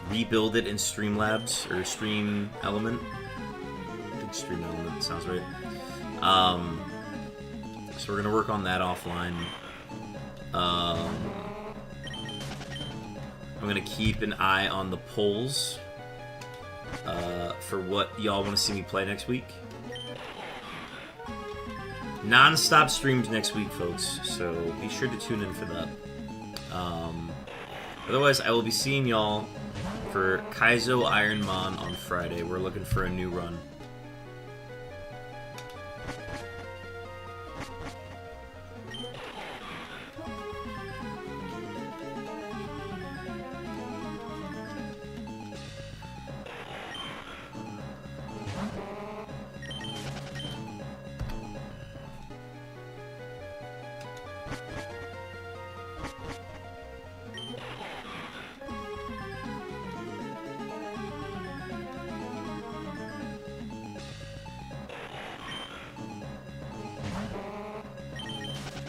A: rebuild it in Streamlabs, or Stream Element. I think Stream Element sounds right. So we're going to work on that offline. I'm going to keep an eye on the polls for what y'all want to see me play next week. Non-stop streams next week, folks, so be sure to tune in for that. Otherwise, I will be seeing y'all for Kaizo Ironmon on Friday. We're looking for a new run.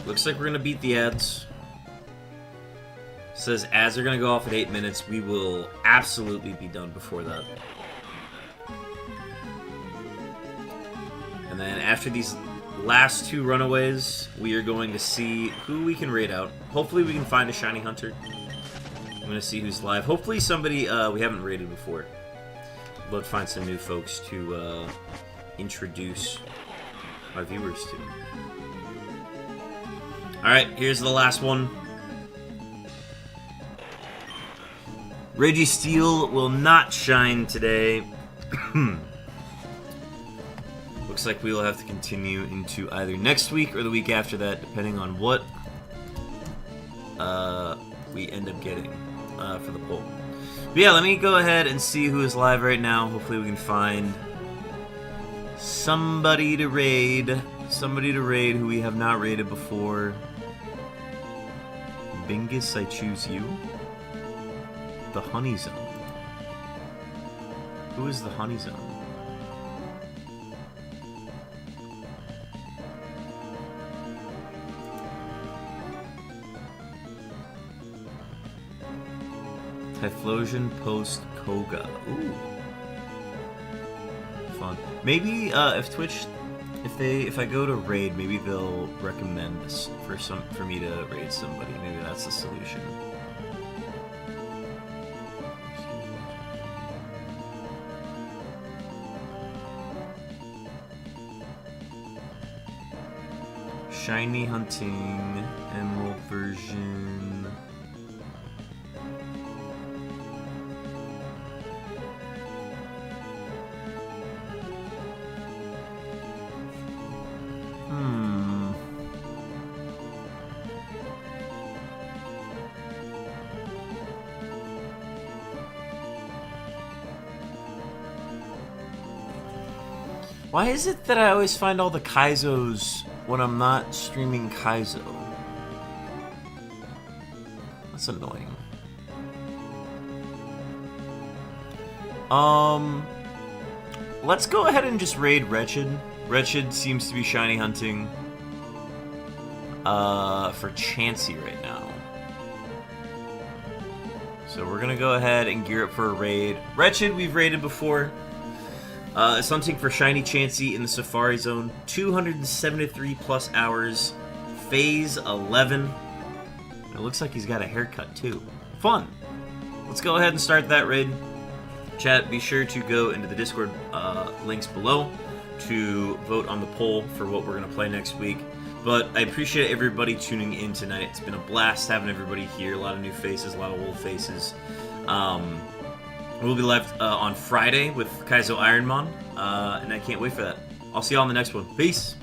A: Looks like we're gonna beat the ads. Says ads are gonna go off at 8 minutes. We will absolutely be done before that. And then after these last 2 runaways, we are going to see who we can raid out. Hopefully we can find a shiny hunter. I'm gonna see who's live. Hopefully somebody we haven't raided before. I'd love to find some new folks to introduce my viewers to. Alright, here's the last one. REGI Steel will not shine today. Looks like we will have to continue into either next week or the week after that, depending on what we end up getting for the poll. But yeah, let me go ahead and see who is live right now. Hopefully we can find somebody to raid. Somebody to raid who we have not raided before. Bingus, I choose you. The Honey Zone. Who is the Honey Zone? Typhlosion post Koga. Ooh. Fun. Maybe if Twitch, if I go to raid, maybe they'll recommend this for me to raid somebody. Maybe that's the solution. Shiny hunting, emerald version. Why is it that I always find all the Kaizos when I'm not streaming Kaizo? That's annoying. Let's go ahead and just raid Wretched. Wretched seems to be shiny hunting for Chansey right now. So we're gonna go ahead and gear up for a raid. Wretched, we've raided before. It's hunting for Shiny Chansey in the Safari Zone. 273 plus hours. Phase 11. It looks like he's got a haircut too. Fun. Let's go ahead and start that raid. Chat, be sure to go into the Discord links below to vote on the poll for what we're going to play next week. But I appreciate everybody tuning in tonight. It's been a blast having everybody here. A lot of new faces, a lot of old faces. We'll be live on Friday with Kaizo Ironmon, and I can't wait for that. I'll see y'all on the next one. Peace!